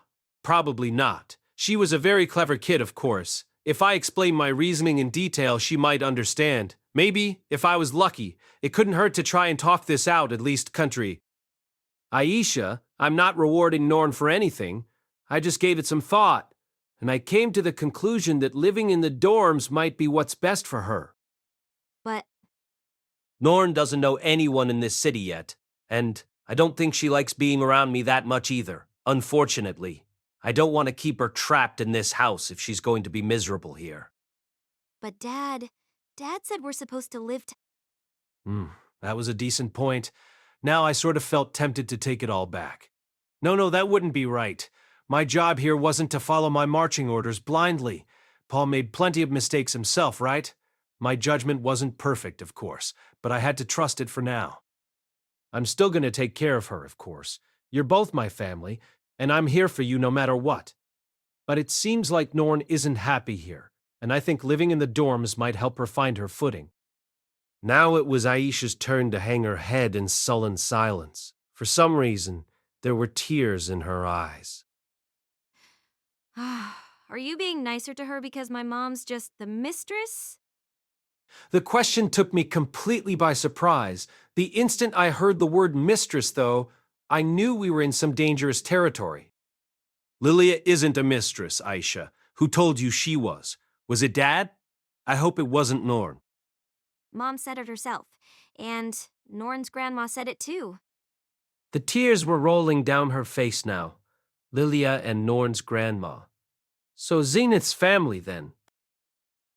probably not. She was a very clever kid, of course. If I explained my reasoning in detail, she might understand. Maybe, if I was lucky, it couldn't hurt to try and talk this out, at least country. Aisha, I'm not rewarding Norn for anything. I just gave it some thought, and I came to the conclusion that living in the dorms might be what's best for her. But Norn doesn't know anyone in this city yet, and I don't think she likes being around me that much either, unfortunately. I don't want to keep her trapped in this house if she's going to be miserable here. But Dad said we're supposed to live That was a decent point. Now I sort of felt tempted to take it all back. No, that wouldn't be right. My job here wasn't to follow my marching orders blindly. Paul made plenty of mistakes himself, right? My judgment wasn't perfect, of course, but I had to trust it for now. I'm still going to take care of her, of course. You're both my family, and I'm here for you no matter what. But it seems like Norn isn't happy here, and I think living in the dorms might help her find her footing. Now it was Aisha's turn to hang her head in sullen silence. For some reason, there were tears in her eyes. Are you being nicer to her because my mom's just the mistress? The question took me completely by surprise. The instant I heard the word mistress, though, I knew we were in some dangerous territory. Lilia isn't a mistress, Aisha. Who told you she was? Was it Dad? I hope it wasn't Norn. Mom said it herself, and Norn's grandma said it too. The tears were rolling down her face now. Lilia and Norn's grandma. So Zenith's family, then.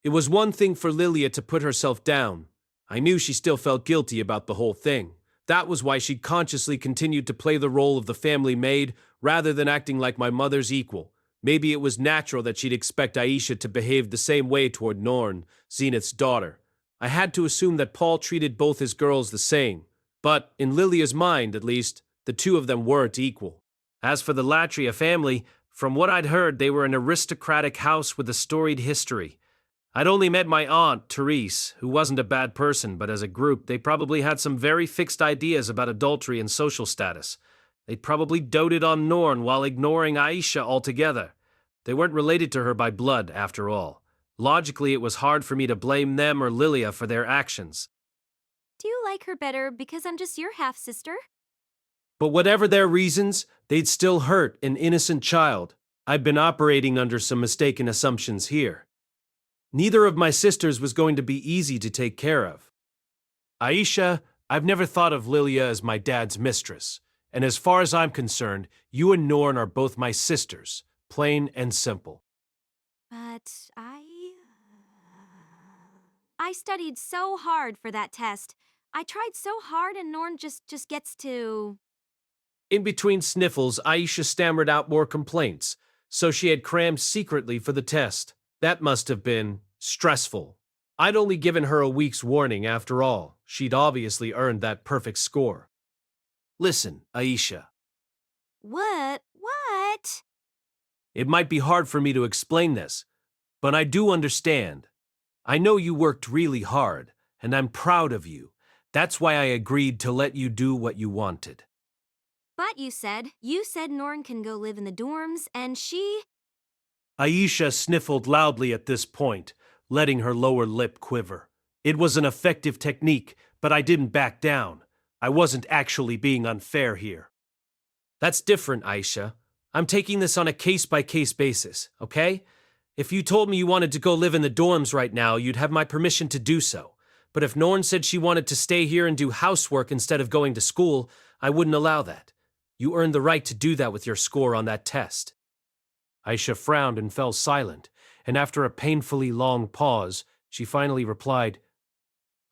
It was one thing for Lilia to put herself down. I knew she still felt guilty about the whole thing. That was why she consciously continued to play the role of the family maid rather than acting like my mother's equal. Maybe it was natural that she'd expect Aisha to behave the same way toward Norn, Zenith's daughter. I had to assume that Paul treated both his girls the same. But, in Lilia's mind at least, the two of them weren't equal. As for the Latria family, from what I'd heard, they were an aristocratic house with a storied history. I'd only met my aunt, Therese, who wasn't a bad person, but as a group, they probably had some very fixed ideas about adultery and social status. They'd probably doted on Norn while ignoring Aisha altogether. They weren't related to her by blood, after all. Logically, it was hard for me to blame them or Lilia for their actions. Do you like her better because I'm just your half-sister? But whatever their reasons, they'd still hurt an innocent child. I'd been operating under some mistaken assumptions here. Neither of my sisters was going to be easy to take care of. Aisha, I've never thought of Lilia as my dad's mistress. And as far as I'm concerned, you and Norn are both my sisters, plain and simple. But I studied so hard for that test. I tried so hard and Norn just gets to... In between sniffles, Aisha stammered out more complaints, so she had crammed secretly for the test. That must have been stressful. I'd only given her a week's warning after all. She'd obviously earned that perfect score. Listen, Aisha. What? It might be hard for me to explain this, but I do understand. I know you worked really hard, and I'm proud of you. That's why I agreed to let you do what you wanted. But you said Norn can go live in the dorms, and she... Aisha sniffled loudly at this point, letting her lower lip quiver. It was an effective technique, but I didn't back down. I wasn't actually being unfair here. That's different, Aisha. I'm taking this on a case-by-case basis, okay? If you told me you wanted to go live in the dorms right now, you'd have my permission to do so. But if Norn said she wanted to stay here and do housework instead of going to school, I wouldn't allow that. You earned the right to do that with your score on that test. Aisha frowned and fell silent, and after a painfully long pause, she finally replied,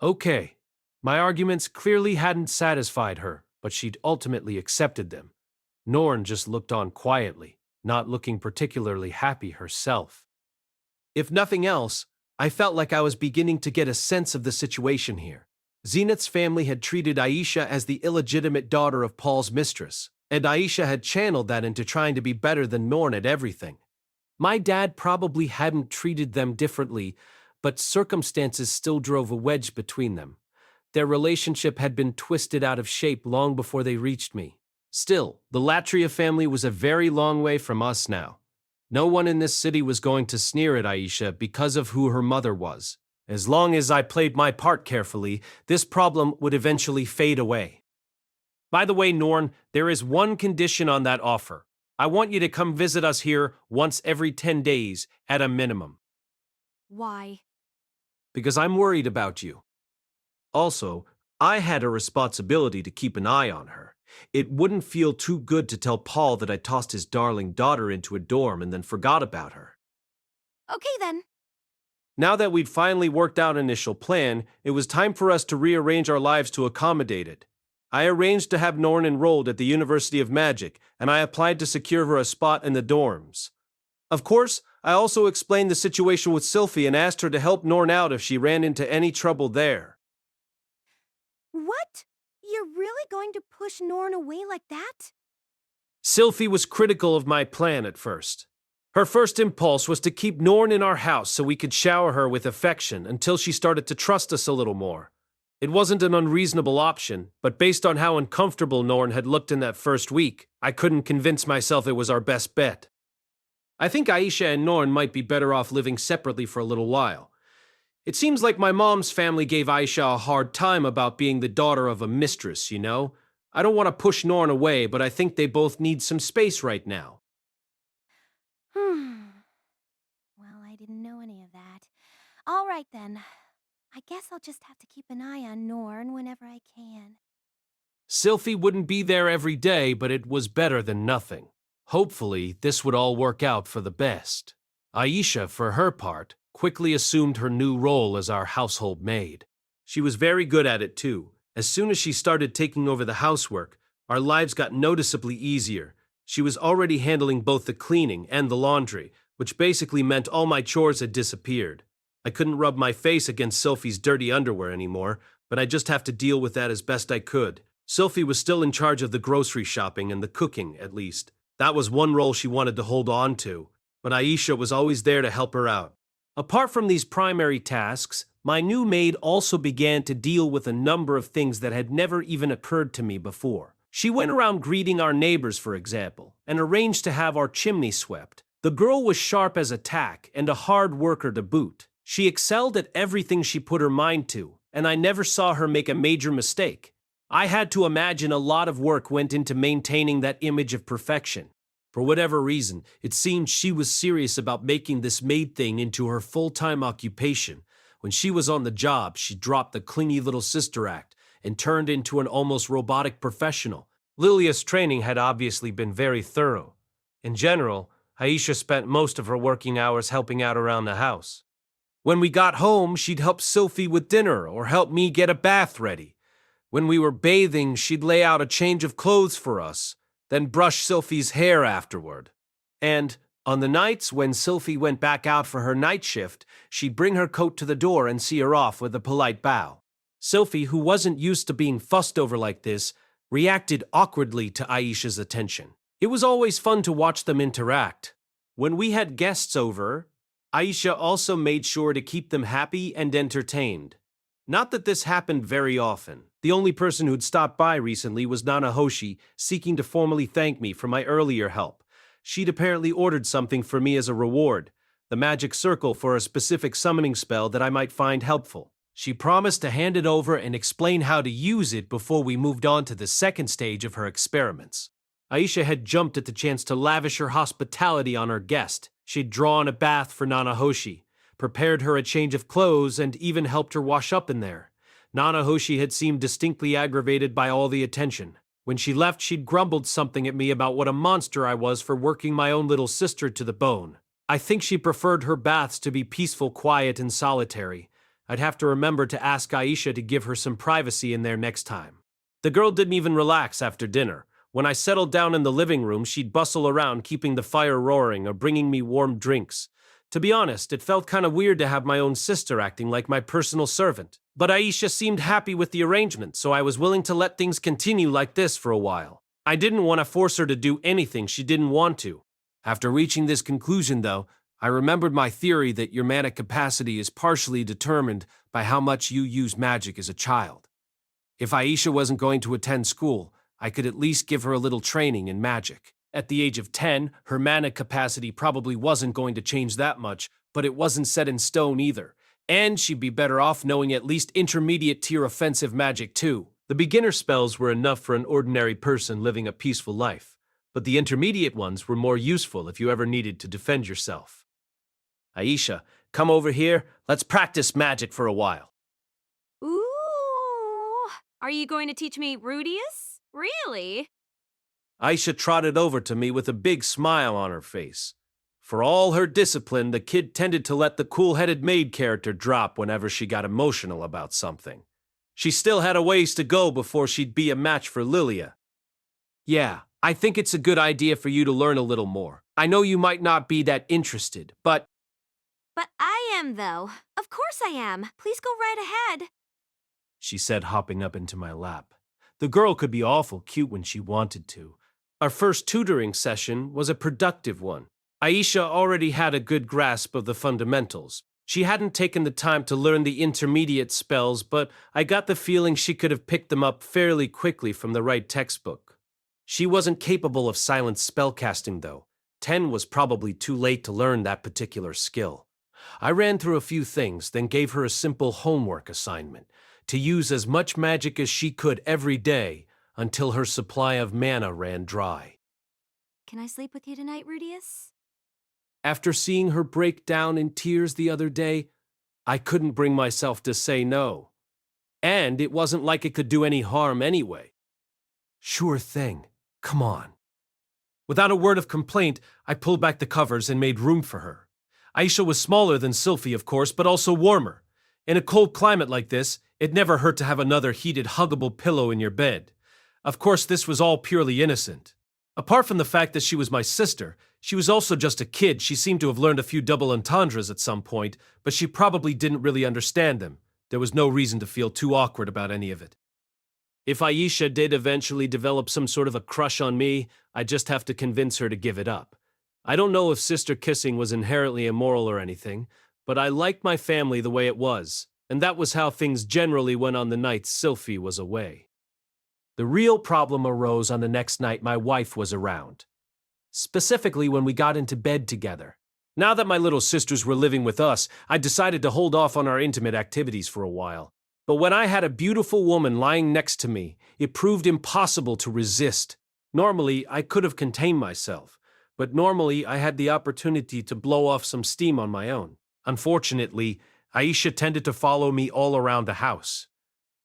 Okay. My arguments clearly hadn't satisfied her, but she'd ultimately accepted them. Norn just looked on quietly, not looking particularly happy herself. If nothing else, I felt like I was beginning to get a sense of the situation here. Zenith's family had treated Aisha as the illegitimate daughter of Paul's mistress, and Aisha had channeled that into trying to be better than Norn at everything. My dad probably hadn't treated them differently, but circumstances still drove a wedge between them. Their relationship had been twisted out of shape long before they reached me. Still, the Latria family was a very long way from us now. No one in this city was going to sneer at Aisha because of who her mother was. As long as I played my part carefully, this problem would eventually fade away. By the way, Norn, there is one condition on that offer. I want you to come visit us here once every 10 days, at a minimum. Why? Because I'm worried about you. Also, I had a responsibility to keep an eye on her. It wouldn't feel too good to tell Paul that I tossed his darling daughter into a dorm and then forgot about her. Okay then. Now that we'd finally worked out an initial plan, it was time for us to rearrange our lives to accommodate it. I arranged to have Norn enrolled at the University of Magic, and I applied to secure her a spot in the dorms. Of course, I also explained the situation with Sylphie and asked her to help Norn out if she ran into any trouble there. What? You're really going to push Norn away like that? Sylphie was critical of my plan at first. Her first impulse was to keep Norn in our house so we could shower her with affection until she started to trust us a little more. It wasn't an unreasonable option, but based on how uncomfortable Norn had looked in that first week, I couldn't convince myself it was our best bet. I think Aisha and Norn might be better off living separately for a little while. It seems like my mom's family gave Aisha a hard time about being the daughter of a mistress, you know? I don't want to push Norn away, but I think they both need some space right now. Well, I didn't know any of that. All right then. I guess I'll just have to keep an eye on Norn whenever I can. Sylphie wouldn't be there every day, but it was better than nothing. Hopefully, this would all work out for the best. Aisha, for her part, quickly assumed her new role as our household maid. She was very good at it too. As soon as she started taking over the housework, our lives got noticeably easier. She was already handling both the cleaning and the laundry, which basically meant all my chores had disappeared. I couldn't rub my face against Sophie's dirty underwear anymore, but I just have to deal with that as best I could. Sophie was still in charge of the grocery shopping and the cooking, at least. That was one role she wanted to hold on to, but Aisha was always there to help her out. Apart from these primary tasks, my new maid also began to deal with a number of things that had never even occurred to me before. She went around greeting our neighbors, for example, and arranged to have our chimney swept. The girl was sharp as a tack and a hard worker to boot. She excelled at everything she put her mind to, and I never saw her make a major mistake. I had to imagine a lot of work went into maintaining that image of perfection. For whatever reason, it seemed she was serious about making this maid thing into her full-time occupation. When she was on the job, she dropped the clingy little sister act and turned into an almost robotic professional. Lilia's training had obviously been very thorough. In general, Aisha spent most of her working hours helping out around the house. When we got home, she'd help Sophie with dinner or help me get a bath ready. When we were bathing, she'd lay out a change of clothes for us, then brush Sophie's hair afterward. And on the nights when Sophie went back out for her night shift, she'd bring her coat to the door and see her off with a polite bow. Sophie, who wasn't used to being fussed over like this, reacted awkwardly to Aisha's attention. It was always fun to watch them interact. When we had guests over, Aisha also made sure to keep them happy and entertained. Not that this happened very often. The only person who'd stopped by recently was Nanahoshi, seeking to formally thank me for my earlier help. She'd apparently ordered something for me as a reward, the magic circle for a specific summoning spell that I might find helpful. She promised to hand it over and explain how to use it before we moved on to the second stage of her experiments. Aisha had jumped at the chance to lavish her hospitality on her guest. She'd drawn a bath for Nanahoshi, prepared her a change of clothes, and even helped her wash up in there. Nanahoshi had seemed distinctly aggravated by all the attention. When she left, she'd grumbled something at me about what a monster I was for working my own little sister to the bone. I think she preferred her baths to be peaceful, quiet, and solitary. I'd have to remember to ask Aisha to give her some privacy in there next time. The girl didn't even relax after dinner. When I settled down in the living room, she'd bustle around keeping the fire roaring or bringing me warm drinks. To be honest, it felt kind of weird to have my own sister acting like my personal servant. But Aisha seemed happy with the arrangement, so I was willing to let things continue like this for a while. I didn't want to force her to do anything she didn't want to. After reaching this conclusion, though, I remembered my theory that your mana capacity is partially determined by how much you use magic as a child. If Aisha wasn't going to attend school, I could at least give her a little training in magic. At the age of 10, her mana capacity probably wasn't going to change that much, but it wasn't set in stone either. And she'd be better off knowing at least intermediate tier offensive magic too. The beginner spells were enough for an ordinary person living a peaceful life, but the intermediate ones were more useful if you ever needed to defend yourself. Aisha, come over here. Let's practice magic for a while. Ooh, are you going to teach me Rudeus? Really? Aisha trotted over to me with a big smile on her face. For all her discipline, the kid tended to let the cool-headed maid character drop whenever she got emotional about something. She still had a ways to go before she'd be a match for Lilia. Yeah, I think it's a good idea for you to learn a little more. I know you might not be that interested, but I am, though. Of course I am. Please go right ahead. she said, hopping up into my lap. The girl could be awful cute when she wanted to. Our first tutoring session was a productive one. Aisha already had a good grasp of the fundamentals. She hadn't taken the time to learn the intermediate spells, but I got the feeling she could have picked them up fairly quickly from the right textbook. She wasn't capable of silent spellcasting, though. 10 was probably too late to learn that particular skill. I ran through a few things, then gave her a simple homework assignment, to use as much magic as she could every day until her supply of mana ran dry. Can I sleep with you tonight, Rudeus? After seeing her break down in tears the other day, I couldn't bring myself to say no. And it wasn't like it could do any harm anyway. Sure thing. Come on. Without a word of complaint, I pulled back the covers and made room for her. Aisha was smaller than Sylphie, of course, but also warmer. In a cold climate like this, It never hurt to have another heated, huggable pillow in your bed. Of course, this was all purely innocent. Apart from the fact that she was my sister, she was also just a kid. She seemed to have learned a few double entendres at some point, but she probably didn't really understand them. There was no reason to feel too awkward about any of it. If Aisha did eventually develop some sort of a crush on me, I'd just have to convince her to give it up. I don't know if sister kissing was inherently immoral or anything, but I liked my family the way it was, and that was how things generally went on the nights Sylphie was away. The real problem arose on the next night my wife was around. Specifically when we got into bed together. Now that my little sisters were living with us, I decided to hold off on our intimate activities for a while. But when I had a beautiful woman lying next to me, it proved impossible to resist. Normally, I could have contained myself, but normally I had the opportunity to blow off some steam on my own. Unfortunately, Aisha tended to follow me all around the house.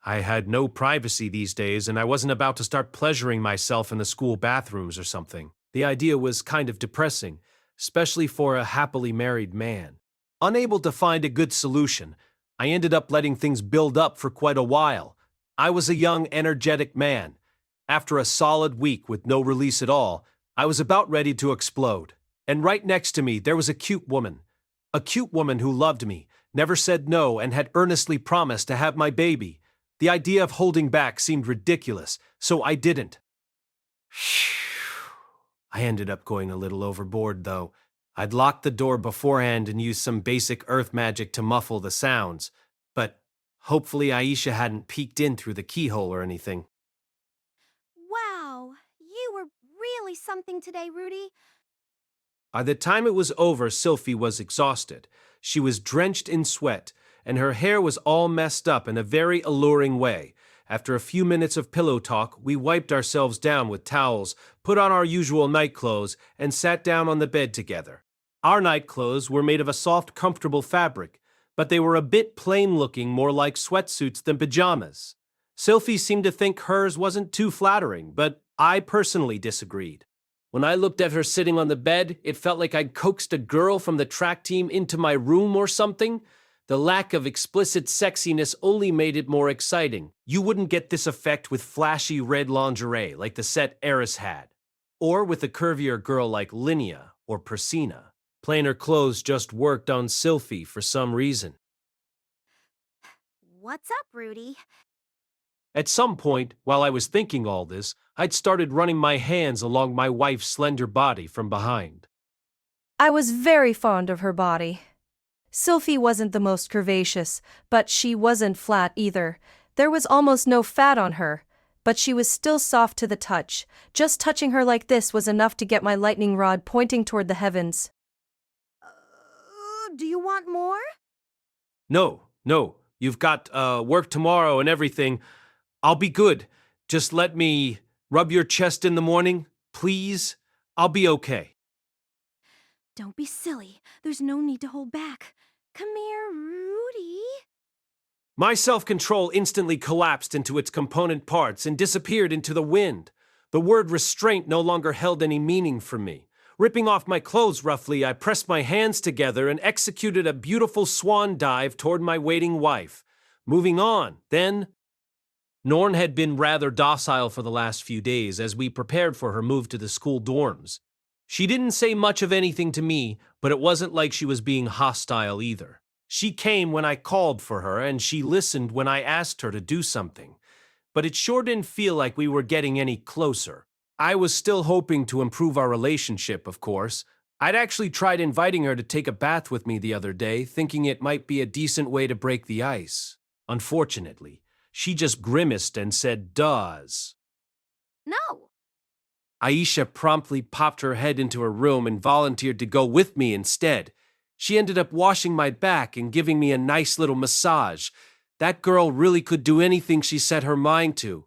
I had no privacy these days, and I wasn't about to start pleasuring myself in the school bathrooms or something. The idea was kind of depressing, especially for a happily married man. Unable to find a good solution, I ended up letting things build up for quite a while. I was a young, energetic man. After a solid week with no release at all, I was about ready to explode. And right next to me, there was a cute woman. A cute woman who loved me, never said no, and had earnestly promised to have my baby. The idea of holding back seemed ridiculous, so I didn't. I ended up going a little overboard, though. I'd locked the door beforehand and used some basic earth magic to muffle the sounds, but hopefully Aisha hadn't peeked in through the keyhole or anything. Wow, you were really something today, Rudy. By the time it was over, Sylphie was exhausted. She was drenched in sweat, and her hair was all messed up in a very alluring way. After a few minutes of pillow talk, we wiped ourselves down with towels, put on our usual night clothes, and sat down on the bed together. Our night clothes were made of a soft, comfortable fabric, but they were a bit plain-looking, more like sweatsuits than pajamas. Sylphie seemed to think hers wasn't too flattering, but I personally disagreed. When I looked at her sitting on the bed, it felt like I'd coaxed a girl from the track team into my room or something. The lack of explicit sexiness only made it more exciting. You wouldn't get this effect with flashy red lingerie like the set Eris had, or with a curvier girl like Linnea or Persina. Plainer clothes just worked on Sylphie for some reason. What's up, Rudy? At some point, while I was thinking all this, I'd started running my hands along my wife's slender body from behind. I was very fond of her body. Sylphie wasn't the most curvaceous, but she wasn't flat either. There was almost no fat on her, but she was still soft to the touch. Just touching her like this was enough to get my lightning rod pointing toward the heavens. Do you want more? No, you've got work tomorrow and everything. I'll be good. Just let me rub your chest in the morning, please. I'll be okay. Don't be silly. There's no need to hold back. Come here, Rudy. My self-control instantly collapsed into its component parts and disappeared into the wind. The word restraint no longer held any meaning for me. Ripping off my clothes roughly, I pressed my hands together and executed a beautiful swan dive toward my waiting wife. Moving on, then... Norn had been rather docile for the last few days as we prepared for her move to the school dorms. She didn't say much of anything to me, but it wasn't like she was being hostile either. She came when I called for her, and she listened when I asked her to do something. But it sure didn't feel like we were getting any closer. I was still hoping to improve our relationship, of course. I'd actually tried inviting her to take a bath with me the other day, thinking it might be a decent way to break the ice. Unfortunately, she just grimaced and said, "Does." No. Aisha promptly popped her head into her room and volunteered to go with me instead. She ended up washing my back and giving me a nice little massage. That girl really could do anything she set her mind to.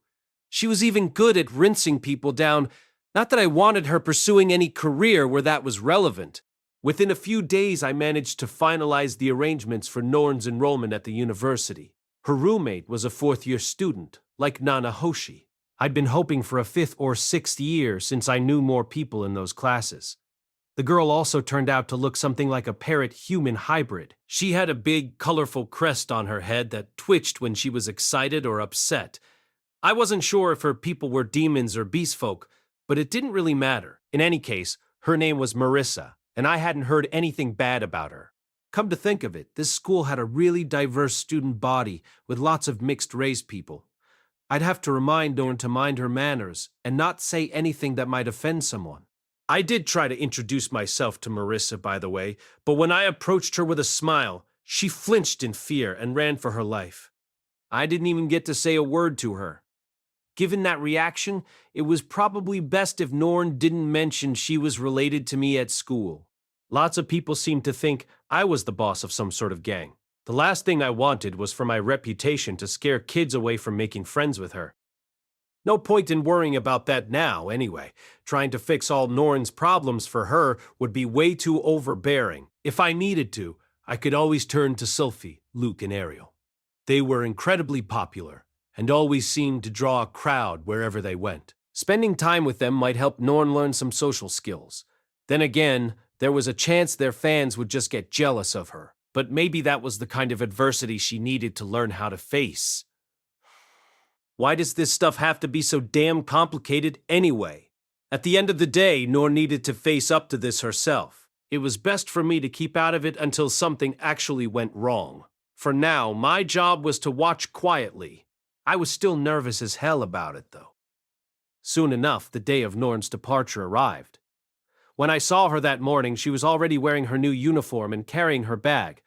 She was even good at rinsing people down. Not that I wanted her pursuing any career where that was relevant. Within a few days, I managed to finalize the arrangements for Norn's enrollment at the university. Her roommate was a fourth-year student, like Nana Hoshi. I'd been hoping for a 5th or 6th year since I knew more people in those classes. The girl also turned out to look something like a parrot-human hybrid. She had a big, colorful crest on her head that twitched when she was excited or upset. I wasn't sure if her people were demons or beast folk, but it didn't really matter. In any case, her name was Marissa, and I hadn't heard anything bad about her. Come to think of it, this school had a really diverse student body with lots of mixed-race people. I'd have to remind Norn to mind her manners and not say anything that might offend someone. I did try to introduce myself to Marissa, by the way, but when I approached her with a smile, she flinched in fear and ran for her life. I didn't even get to say a word to her. Given that reaction, it was probably best if Norn didn't mention she was related to me at school. Lots of people seemed to think I was the boss of some sort of gang. The last thing I wanted was for my reputation to scare kids away from making friends with her. No point in worrying about that now, anyway. Trying to fix all Norn's problems for her would be way too overbearing. If I needed to, I could always turn to Sylphie, Luke, and Ariel. They were incredibly popular, and always seemed to draw a crowd wherever they went. Spending time with them might help Norn learn some social skills. Then again, there was a chance their fans would just get jealous of her. But maybe that was the kind of adversity she needed to learn how to face. Why does this stuff have to be so damn complicated anyway? At the end of the day, Norn needed to face up to this herself. It was best for me to keep out of it until something actually went wrong. For now, my job was to watch quietly. I was still nervous as hell about it, though. Soon enough, the day of Norn's departure arrived. When I saw her that morning, she was already wearing her new uniform and carrying her bag.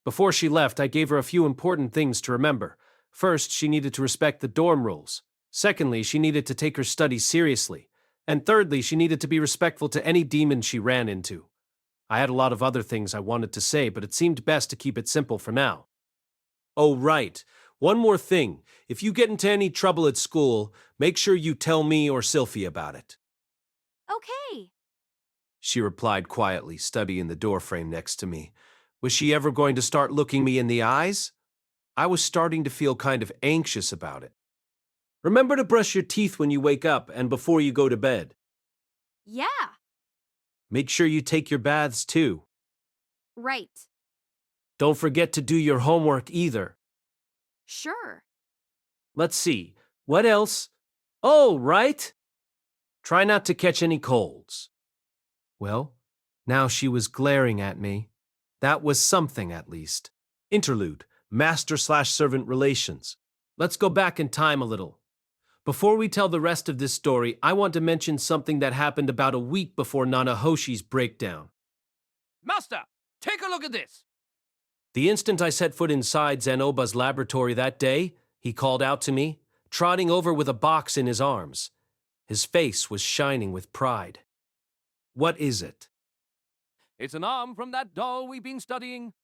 Before she left, I gave her a few important things to remember. First, she needed to respect the dorm rules. Secondly, she needed to take her studies seriously. And thirdly, she needed to be respectful to any demon she ran into. I had a lot of other things I wanted to say, but it seemed best to keep it simple for now. Oh, right. One more thing. If you get into any trouble at school, make sure you tell me or Sylphie about it. Okay. She replied quietly, studying the doorframe next to me. Was she ever going to start looking me in the eyes? I was starting to feel kind of anxious about it. Remember to brush your teeth when you wake up and before you go to bed. Yeah. Make sure you take your baths too. Right. Don't forget to do your homework either. Sure. Let's see. What else? Oh, right. Try not to catch any colds. Well, now she was glaring at me. That was something, at least. Interlude, master/servant relations. Let's go back in time a little. Before we tell the rest of this story, I want to mention something that happened about a week before Nanahoshi's breakdown. Master, take a look at this. The instant I set foot inside Zenoba's laboratory that day, he called out to me, trotting over with a box in his arms. His face was shining with pride. What is it? It's an arm from that doll we've been studying.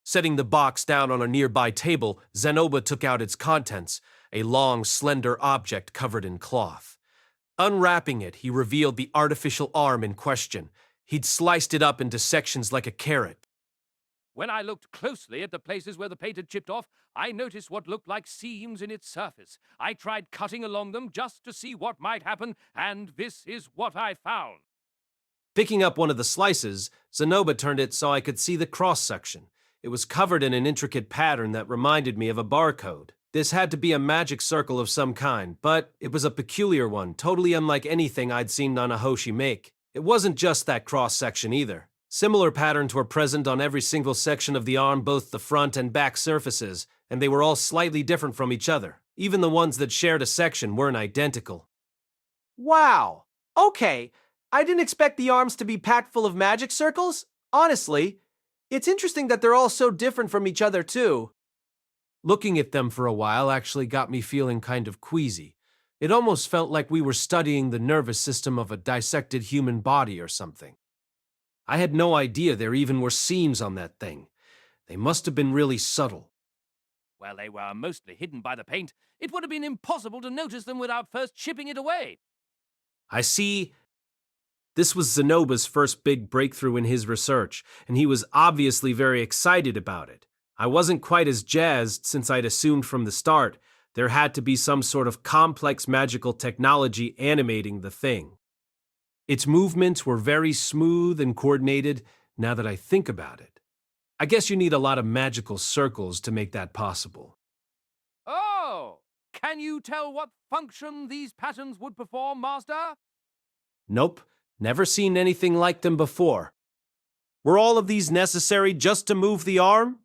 Setting the box down on a nearby table, Zenoba took out its contents, a long, slender object covered in cloth. Unwrapping it, he revealed the artificial arm in question. He'd sliced it up into sections like a carrot. When I looked closely at the places where the paint had chipped off, I noticed what looked like seams in its surface. I tried cutting along them just to see what might happen, and this is what I found. Picking up one of the slices, Zenoba turned it so I could see the cross-section. It was covered in an intricate pattern that reminded me of a barcode. This had to be a magic circle of some kind, but it was a peculiar one, totally unlike anything I'd seen Nanahoshi make. It wasn't just that cross-section either. Similar patterns were present on every single section of the arm, both the front and back surfaces, and they were all slightly different from each other. Even the ones that shared a section weren't identical. Wow! Okay, I didn't expect the arms to be packed full of magic circles. Honestly, it's interesting that they're all so different from each other, too. Looking at them for a while actually got me feeling kind of queasy. It almost felt like we were studying the nervous system of a dissected human body or something. I had no idea there even were seams on that thing. They must have been really subtle. Well, they were mostly hidden by the paint. It would have been impossible to notice them without first chipping it away. I see. This was Zenoba's first big breakthrough in his research, and he was obviously very excited about it. I wasn't quite as jazzed since I'd assumed from the start there had to be some sort of complex magical technology animating the thing. Its movements were very smooth and coordinated, now that I think about it. I guess you need a lot of magical circles to make that possible. Oh! Can you tell what function these patterns would perform, Master? Nope, never seen anything like them before. Were all of these necessary just to move the arm?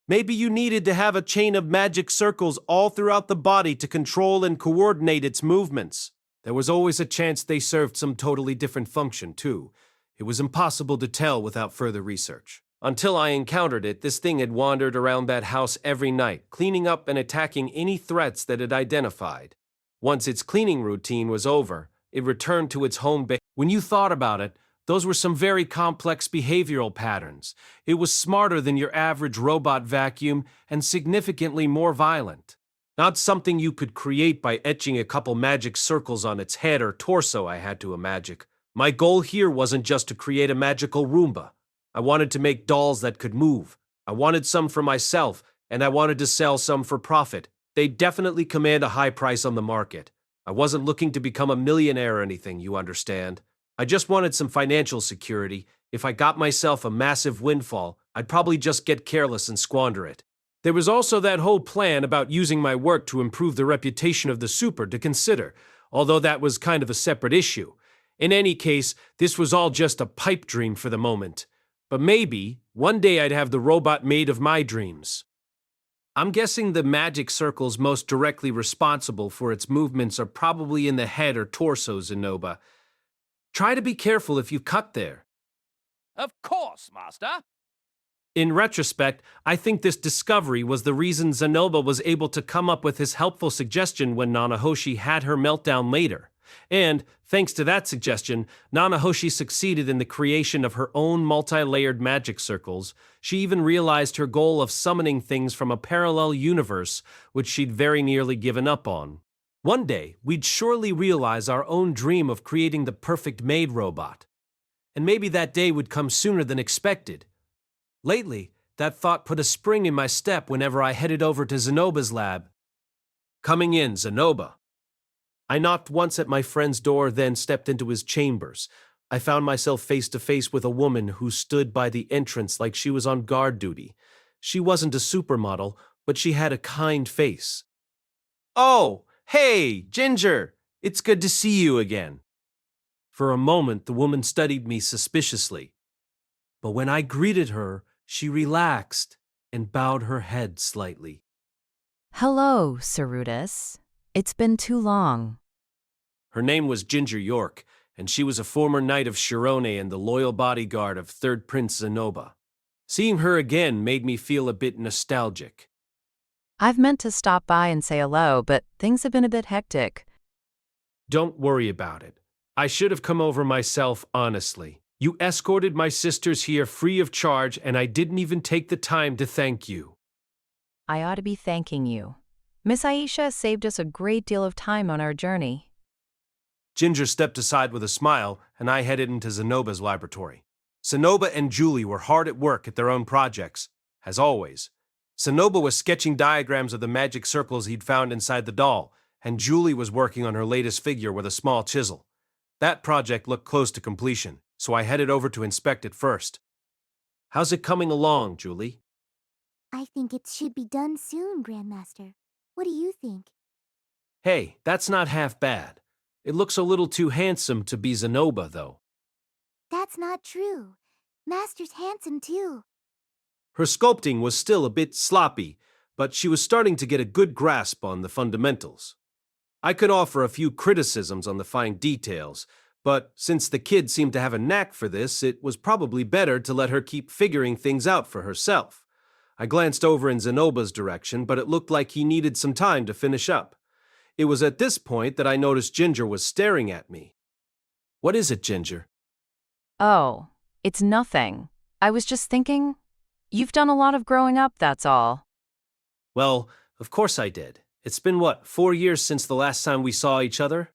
Maybe you needed to have a chain of magic circles all throughout the body to control and coordinate its movements. There was always a chance they served some totally different function, too. It was impossible to tell without further research. Until I encountered it, this thing had wandered around that house every night, cleaning up and attacking any threats that it identified. Once its cleaning routine was over, it returned to its home base. When you thought about it, those were some very complex behavioral patterns. It was smarter than your average robot vacuum and significantly more violent. Not something you could create by etching a couple magic circles on its head or torso, I had to imagine. My goal here wasn't just to create a magical Roomba. I wanted to make dolls that could move. I wanted some for myself, and I wanted to sell some for profit. They definitely command a high price on the market. I wasn't looking to become a millionaire or anything, you understand. I just wanted some financial security. If I got myself a massive windfall, I'd probably just get careless and squander it. There was also that whole plan about using my work to improve the reputation of the super to consider, although that was kind of a separate issue. In any case, this was all just a pipe dream for the moment. But maybe, one day I'd have the robot made of my dreams. I'm guessing the magic circles most directly responsible for its movements are probably in the head or torso, Zenoba. Try to be careful if you cut there. Of course, Master. In retrospect, I think this discovery was the reason Zenoba was able to come up with his helpful suggestion when Nanahoshi had her meltdown later. And, thanks to that suggestion, Nanahoshi succeeded in the creation of her own multi-layered magic circles. She even realized her goal of summoning things from a parallel universe, which she'd very nearly given up on. One day, we'd surely realize our own dream of creating the perfect maid robot. And maybe that day would come sooner than expected. Lately, that thought put a spring in my step whenever I headed over to Zenoba's lab. Coming in, Zenoba. I knocked once at my friend's door, then stepped into his chambers. I found myself face to face with a woman who stood by the entrance like she was on guard duty. She wasn't a supermodel, but she had a kind face. "Oh, hey, Ginger! It's good to see you again." For a moment, the woman studied me suspiciously. But when I greeted her, she relaxed and bowed her head slightly. Hello, Sir Rudeus. It's been too long. Her name was Ginger York, and she was a former knight of Shirone and the loyal bodyguard of Third Prince Zenoba. Seeing her again made me feel a bit nostalgic. I've meant to stop by and say hello, but things have been a bit hectic. Don't worry about it. I should have come over myself, honestly. You escorted my sisters here free of charge, and I didn't even take the time to thank you. I ought to be thanking you. Miss Aisha saved us a great deal of time on our journey. Ginger stepped aside with a smile, and I headed into Zenoba's laboratory. Zenoba and Julie were hard at work at their own projects, as always. Zenoba was sketching diagrams of the magic circles he'd found inside the doll, and Julie was working on her latest figure with a small chisel. That project looked close to completion, so I headed over to inspect it first. How's it coming along, Julie? I think it should be done soon, Grandmaster. What do you think? Hey, that's not half bad. It looks a little too handsome to be Zenoba, though. That's not true. Master's handsome, too. Her sculpting was still a bit sloppy, but she was starting to get a good grasp on the fundamentals. I could offer a few criticisms on the fine details, but since the kid seemed to have a knack for this, it was probably better to let her keep figuring things out for herself. I glanced over in Zenoba's direction, but it looked like he needed some time to finish up. It was at this point that I noticed Ginger was staring at me. What is it, Ginger? Oh, it's nothing. I was just thinking, you've done a lot of growing up, that's all. Well, of course I did. It's been, 4 years since the last time we saw each other?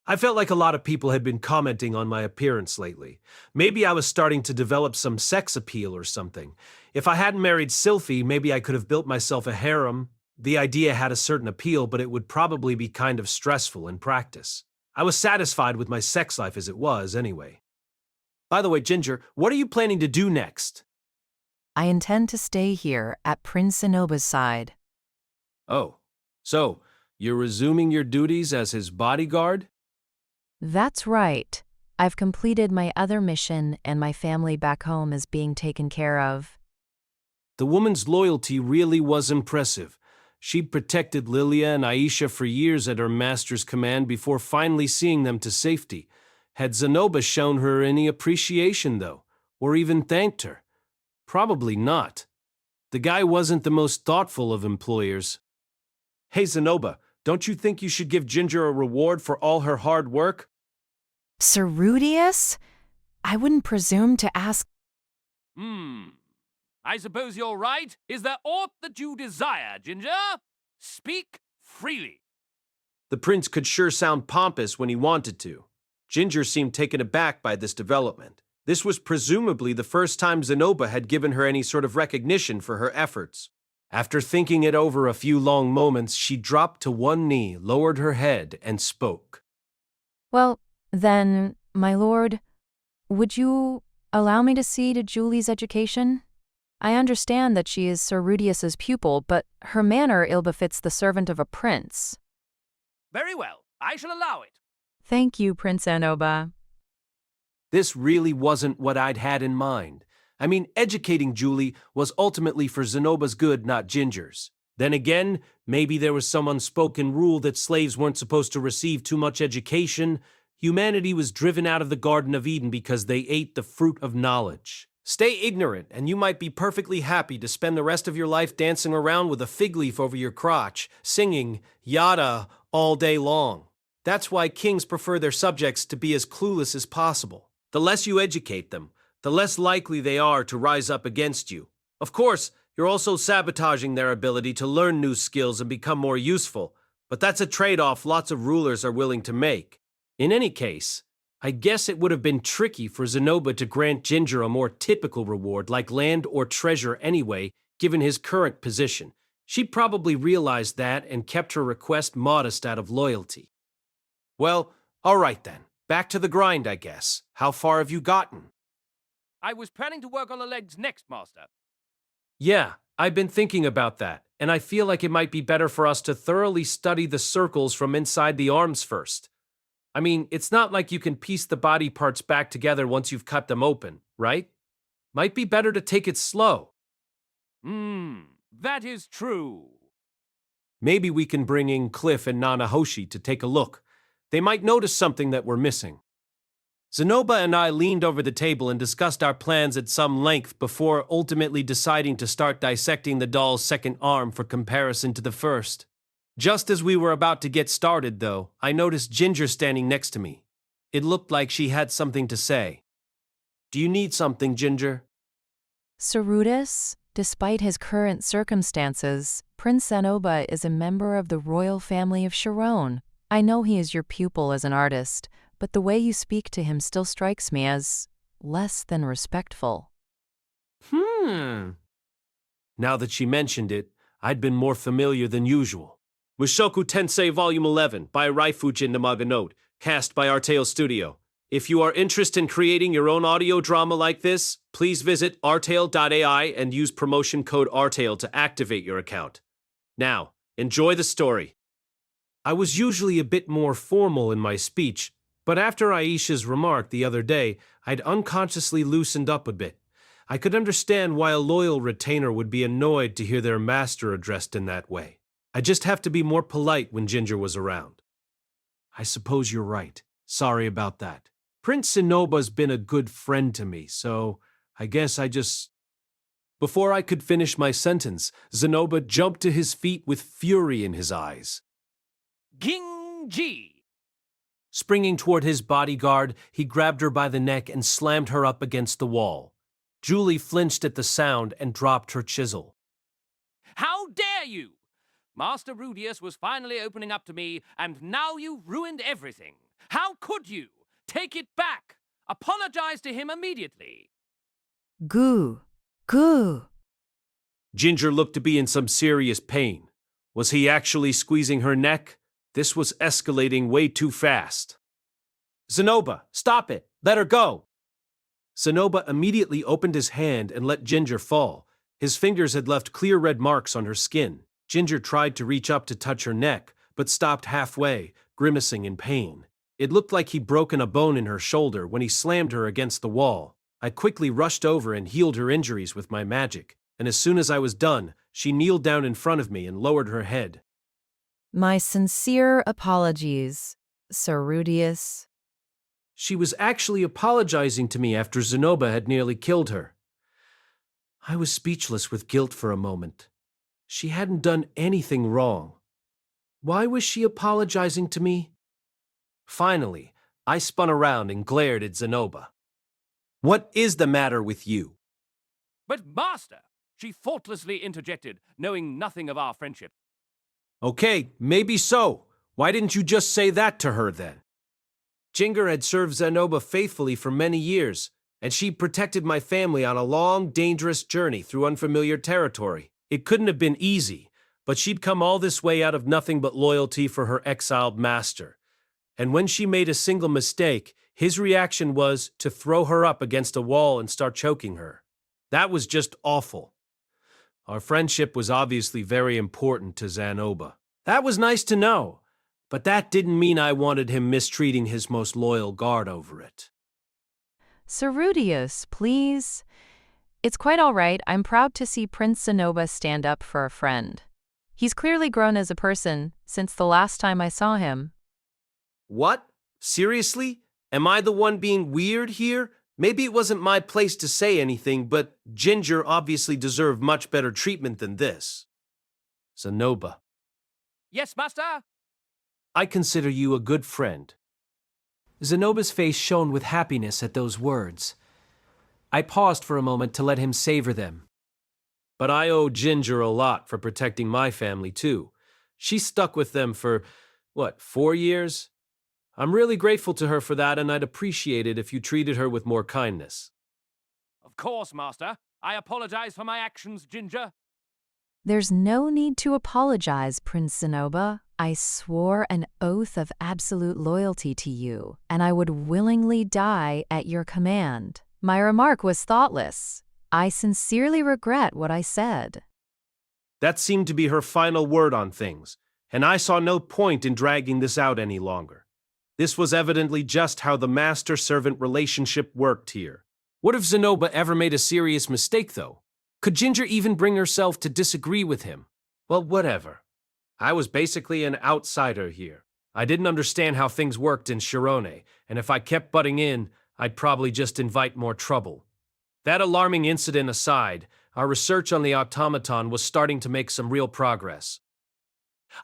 I felt like a lot of people had been commenting on my appearance lately. Maybe I was starting to develop some sex appeal or something. If I hadn't married Sylphie, maybe I could have built myself a harem. The idea had a certain appeal, but it would probably be kind of stressful in practice. I was satisfied with my sex life as it was, anyway. By the way, Ginger, what are you planning to do next? I intend to stay here at Prince Zenoba's side. Oh, so you're resuming your duties as his bodyguard? That's right. I've completed my other mission and my family back home is being taken care of. The woman's loyalty really was impressive. She protected Lilia and Aisha for years at her master's command before finally seeing them to safety. Had Zenoba shown her any appreciation, though, or even thanked her? Probably not. The guy wasn't the most thoughtful of employers. Hey, Zenoba, don't you think you should give Ginger a reward for all her hard work? Sir Rudeus? I wouldn't presume to ask. I suppose you're right. Is there aught that you desire, Ginger? Speak freely. The prince could sure sound pompous when he wanted to. Ginger seemed taken aback by this development. This was presumably the first time Zenoba had given her any sort of recognition for her efforts. After thinking it over a few long moments, she dropped to one knee, lowered her head, and spoke. Well, then, my lord, would you allow me to see to Julie's education? I understand that she is Sir Rudeus's pupil, but her manner ill befits the servant of a prince. Very well. I shall allow it. Thank you, Prince Zenoba. This really wasn't what I'd had in mind. I mean, educating Julie was ultimately for Zenoba's good, not Ginger's. Then again, maybe there was some unspoken rule that slaves weren't supposed to receive too much education. Humanity was driven out of the Garden of Eden because they ate the fruit of knowledge. Stay ignorant, and you might be perfectly happy to spend the rest of your life dancing around with a fig leaf over your crotch, singing yada all day long. That's why kings prefer their subjects to be as clueless as possible. The less you educate them, the less likely they are to rise up against you. Of course, you're also sabotaging their ability to learn new skills and become more useful, but that's a trade-off lots of rulers are willing to make. In any case, I guess it would have been tricky for Zenoba to grant Ginger a more typical reward like land or treasure anyway, given his current position. She probably realized that and kept her request modest out of loyalty. Well, all right then. Back to the grind, I guess. How far have you gotten? I was planning to work on the legs next, Master. Yeah, I've been thinking about that, and I feel like it might be better for us to thoroughly study the circles from inside the arms first. I mean, it's not like you can piece the body parts back together once you've cut them open, right? Might be better to take it slow. That is true. Maybe we can bring in Cliff and Nanahoshi to take a look. They might notice something that we're missing. Zenoba and I leaned over the table and discussed our plans at some length before ultimately deciding to start dissecting the doll's second arm for comparison to the first. Just as we were about to get started, though, I noticed Ginger standing next to me. It looked like she had something to say. Do you need something, Ginger? Sir Rudeus, despite his current circumstances, Prince Zenoba is a member of the royal family of Sharon. I know he is your pupil as an artist, but the way you speak to him still strikes me as less than respectful. Now that she mentioned it, I'd been more familiar than usual. Mushoku Tensei Vol11 by Raifujin Namaganote, cast by Artale Studio. If you are interested in creating your own audio drama like this, please visit artale.ai and use promotion code ARTALE to activate your account. Now, enjoy the story. I was usually a bit more formal in my speech, but after Aisha's remark the other day, I'd unconsciously loosened up a bit. I could understand why a loyal retainer would be annoyed to hear their master addressed in that way. I just have to be more polite when Ginger was around. I suppose you're right. Sorry about that. Prince Zenoba's been a good friend to me, so I guess I just... Before I could finish my sentence, Zenoba jumped to his feet with fury in his eyes. Gingy! Springing toward his bodyguard, he grabbed her by the neck and slammed her up against the wall. Julie flinched at the sound and dropped her chisel. How dare you! Master Rudeus was finally opening up to me, and now you've ruined everything. How could you? Take it back! Apologize to him immediately! Goo! Goo! Ginger looked to be in some serious pain. Was he actually squeezing her neck? This was escalating way too fast. Zenoba, stop it! Let her go! Zenoba immediately opened his hand and let Ginger fall. His fingers had left clear red marks on her skin. Ginger tried to reach up to touch her neck, but stopped halfway, grimacing in pain. It looked like he'd broken a bone in her shoulder when he slammed her against the wall. I quickly rushed over and healed her injuries with my magic, and as soon as I was done, she kneeled down in front of me and lowered her head. My sincere apologies, Sir Rudeus. She was actually apologizing to me after Zenoba had nearly killed her. I was speechless with guilt for a moment. She hadn't done anything wrong. Why was she apologizing to me? Finally, I spun around and glared at Zenoba. What is the matter with you? But, Master, she thoughtlessly interjected, knowing nothing of our friendship. Okay, maybe so. Why didn't you just say that to her then? Ginger had served Zenoba faithfully for many years, and she protected my family on a long, dangerous journey through unfamiliar territory. It couldn't have been easy, but she'd come all this way out of nothing but loyalty for her exiled master. And when she made a single mistake, his reaction was to throw her up against a wall and start choking her. That was just awful. Our friendship was obviously very important to Zenoba. That was nice to know, but that didn't mean I wanted him mistreating his most loyal guard over it. Sir Rudeus, please. It's quite all right. I'm proud to see Prince Zenoba stand up for a friend. He's clearly grown as a person since the last time I saw him. What? Seriously? Am I the one being weird here? Maybe it wasn't my place to say anything, but Ginger obviously deserved much better treatment than this. Zenoba, Yes, Master? I consider you a good friend. Zenoba's face shone with happiness at those words. I paused for a moment to let him savor them. But I owe Ginger a lot for protecting my family, too. She stuck with them for, 4 years? I'm really grateful to her for that, and I'd appreciate it if you treated her with more kindness. Of course, Master. I apologize for my actions, Ginger. There's no need to apologize, Prince Zenoba. I swore an oath of absolute loyalty to you, and I would willingly die at your command. My remark was thoughtless. I sincerely regret what I said. That seemed to be her final word on things, and I saw no point in dragging this out any longer. This was evidently just how the master-servant relationship worked here. What if Zenoba ever made a serious mistake, though? Could Ginger even bring herself to disagree with him? Well, whatever. I was basically an outsider here. I didn't understand how things worked in Shirone, and if I kept butting in, I'd probably just invite more trouble. That alarming incident aside, our research on the automaton was starting to make some real progress.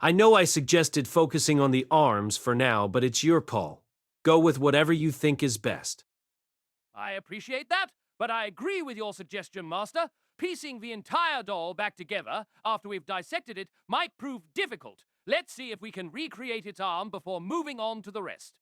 I know I suggested focusing on the arms for now, but it's your call. Go with whatever you think is best. I appreciate that, but I agree with your suggestion, Master. Piecing the entire doll back together after we've dissected it might prove difficult. Let's see if we can recreate its arm before moving on to the rest.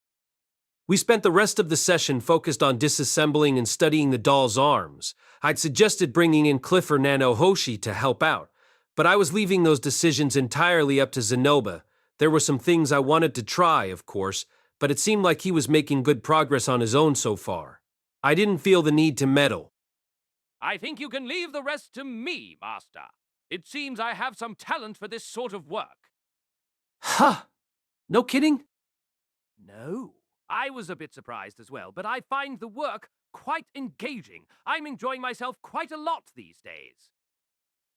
We spent the rest of the session focused on disassembling and studying the doll's arms. I'd suggested bringing in Cliff or Nanohoshi to help out, but I was leaving those decisions entirely up to Zenoba. There were some things I wanted to try, of course, but it seemed like he was making good progress on his own so far. I didn't feel the need to meddle. I think you can leave the rest to me, Master. It seems I have some talent for this sort of work. Huh? No kidding? No. I was a bit surprised as well, but I find the work quite engaging. I'm enjoying myself quite a lot these days.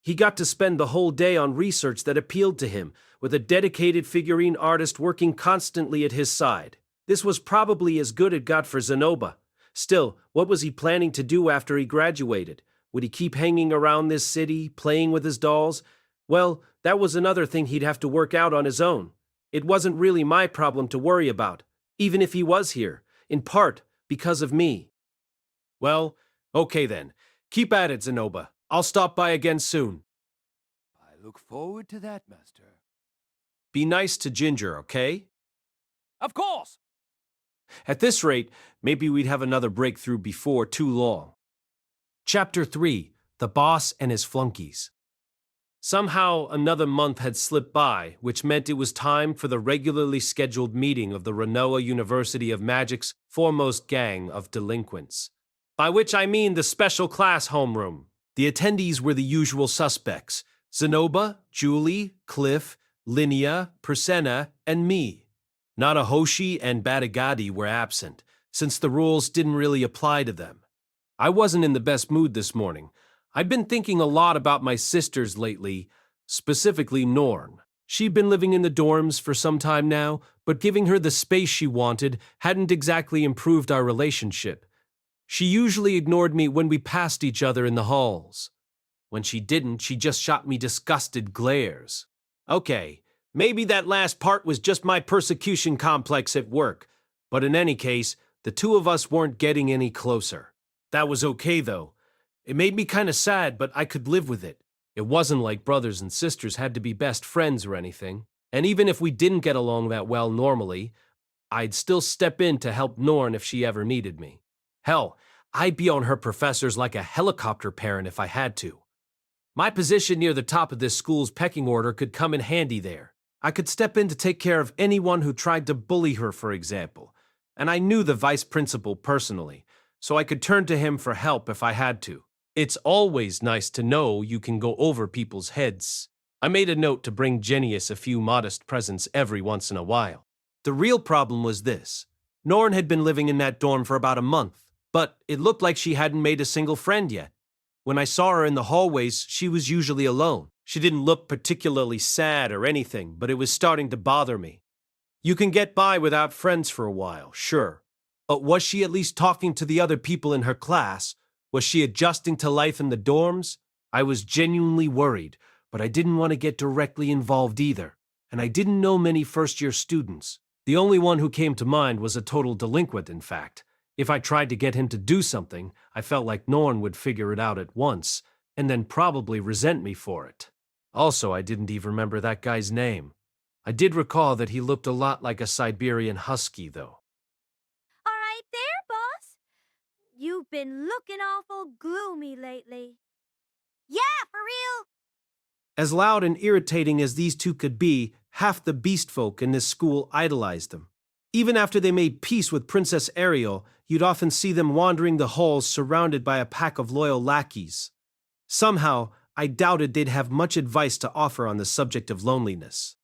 He got to spend the whole day on research that appealed to him, with a dedicated figurine artist working constantly at his side. This was probably as good as it got for Zenoba. Still, what was he planning to do after he graduated? Would he keep hanging around this city, playing with his dolls? Well, that was another thing he'd have to work out on his own. It wasn't really my problem to worry about, even if he was here, in part because of me. Well, okay then. Keep at it, Zenoba. I'll stop by again soon. I look forward to that, Master. Be nice to Ginger, okay? Of course! At this rate, maybe we'd have another breakthrough before too long. Chapter 3: The Boss and His Flunkies. Somehow, another month had slipped by, which meant it was time for the regularly scheduled meeting of the Renoa University of Magic's foremost gang of delinquents. By which I mean the special class homeroom. The attendees were the usual suspects: Zenoba, Julie, Cliff, Linnea, Persenna, and me. Nanahoshi and Batagadi were absent, since the rules didn't really apply to them. I wasn't in the best mood this morning. I'd been thinking a lot about my sisters lately, specifically Norn. She'd been living in the dorms for some time now, but giving her the space she wanted hadn't exactly improved our relationship. She usually ignored me when we passed each other in the halls. When she didn't, she just shot me disgusted glares. Okay, maybe that last part was just my persecution complex at work, but in any case, the two of us weren't getting any closer. That was okay, though. It made me kind of sad, but I could live with it. It wasn't like brothers and sisters had to be best friends or anything. And even if we didn't get along that well normally, I'd still step in to help Norn if she ever needed me. Hell, I'd be on her professors like a helicopter parent if I had to. My position near the top of this school's pecking order could come in handy there. I could step in to take care of anyone who tried to bully her, for example. And I knew the vice principal personally, so I could turn to him for help if I had to. It's always nice to know you can go over people's heads. I made a note to bring Genius a few modest presents every once in a while. The real problem was this. Norn had been living in that dorm for about a month, but it looked like she hadn't made a single friend yet. When I saw her in the hallways, she was usually alone. She didn't look particularly sad or anything, but it was starting to bother me. You can get by without friends for a while, sure. But was she at least talking to the other people in her class? Was she adjusting to life in the dorms? I was genuinely worried, but I didn't want to get directly involved either. And I didn't know many first-year students. The only one who came to mind was a total delinquent, in fact. If I tried to get him to do something, I felt like Norn would figure it out at once, and then probably resent me for it. Also, I didn't even remember that guy's name. I did recall that he looked a lot like a Siberian husky, though. All right there, boss. You've been looking awful gloomy lately. Yeah, for real. As loud and irritating as these two could be, half the beast folk in this school idolized them. Even after they made peace with Princess Ariel, you'd often see them wandering the halls surrounded by a pack of loyal lackeys. Somehow, I doubted they'd have much advice to offer on the subject of loneliness.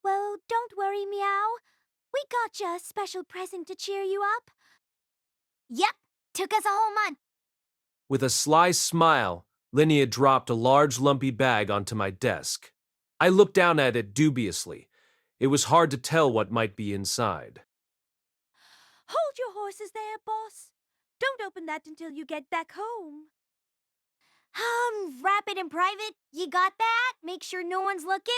Well, don't worry, Meow. We got you a special present to cheer you up. Yep, took us a whole month. With a sly smile, Linnea dropped a large lumpy bag onto my desk. I looked down at it dubiously. It was hard to tell what might be inside. Hold your horses there, boss. Don't open that until you get back home. Wrap it in private. You got that? Make sure no one's looking.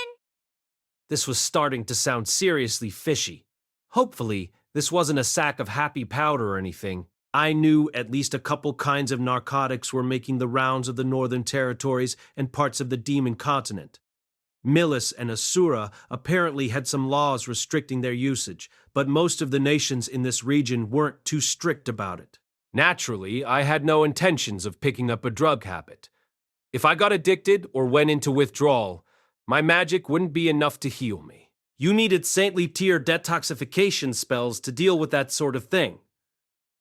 This was starting to sound seriously fishy. Hopefully, this wasn't a sack of happy powder or anything. I knew at least a couple kinds of narcotics were making the rounds of the northern territories and parts of the Demon Continent. Milis and Asura apparently had some laws restricting their usage, but most of the nations in this region weren't too strict about it. Naturally, I had no intentions of picking up a drug habit. If I got addicted or went into withdrawal, my magic wouldn't be enough to heal me. You needed saintly tier detoxification spells to deal with that sort of thing.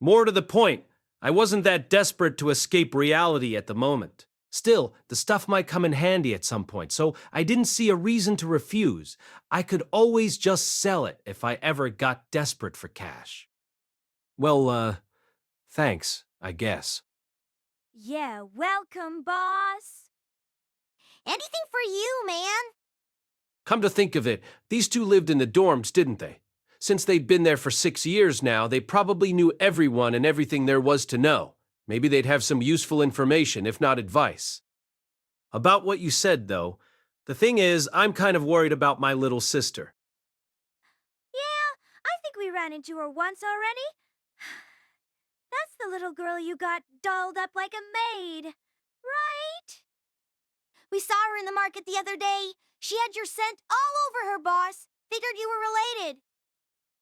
More to the point, I wasn't that desperate to escape reality at the moment. Still, the stuff might come in handy at some point, so I didn't see a reason to refuse. I could always just sell it if I ever got desperate for cash. Well, thanks, I guess. Yeah, welcome, boss. Anything for you, man. Come to think of it, these two lived in the dorms, didn't they? Since they'd been there for 6 years now, they probably knew everyone and everything there was to know. Maybe they'd have some useful information, if not advice. About what you said, though, the thing is, I'm kind of worried about my little sister. Yeah, I think we ran into her once already. That's the little girl you got dolled up like a maid, right? We saw her in the market the other day. She had your scent all over her, boss. Figured you were related.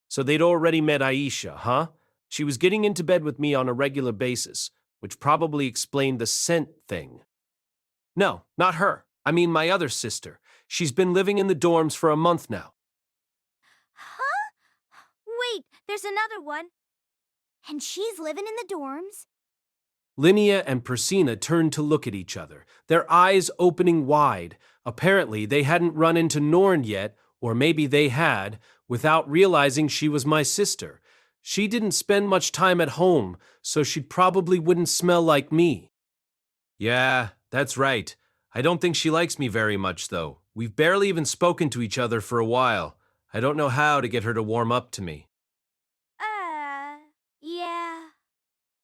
So they'd already met Aisha, huh? She was getting into bed with me on a regular basis, which probably explained the scent thing. No, not her. I mean my other sister. She's been living in the dorms for a month now. Huh? Wait, there's another one. And she's living in the dorms? Linnea and Persina turned to look at each other, their eyes opening wide. Apparently, they hadn't run into Norn yet, or maybe they had, without realizing she was my sister. She didn't spend much time at home, so she probably wouldn't smell like me. Yeah, that's right. I don't think she likes me very much, though. We've barely even spoken to each other for a while. I don't know how to get her to warm up to me. Yeah.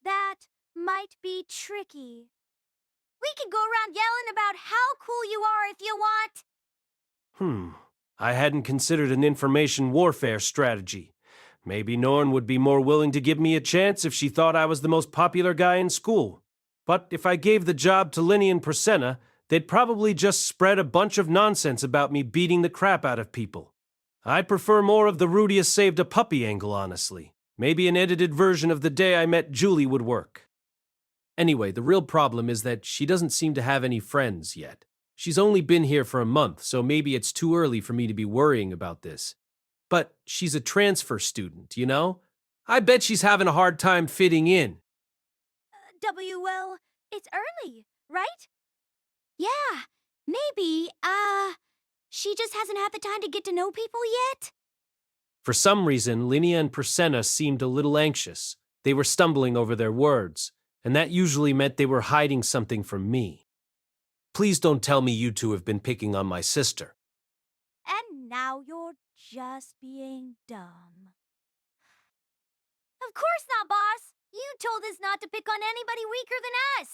That might be tricky. We could go around yelling about how cool you are if you want. I hadn't considered an information warfare strategy. Maybe Norn would be more willing to give me a chance if she thought I was the most popular guy in school. But if I gave the job to Linnea and Persena, they'd probably just spread a bunch of nonsense about me beating the crap out of people. I'd prefer more of the Rudeus saved a puppy angle, honestly. Maybe an edited version of the day I met Julie would work. Anyway, the real problem is that she doesn't seem to have any friends yet. She's only been here for a month, so maybe it's too early for me to be worrying about this. But she's a transfer student, you know? I bet she's having a hard time fitting in. Well, it's early, right? Yeah, maybe, she just hasn't had the time to get to know people yet? For some reason, Linnea and Persena seemed a little anxious. They were stumbling over their words, and that usually meant they were hiding something from me. Please don't tell me you two have been picking on my sister. And now you're just being dumb. Of course not, boss! You told us not to pick on anybody weaker than us!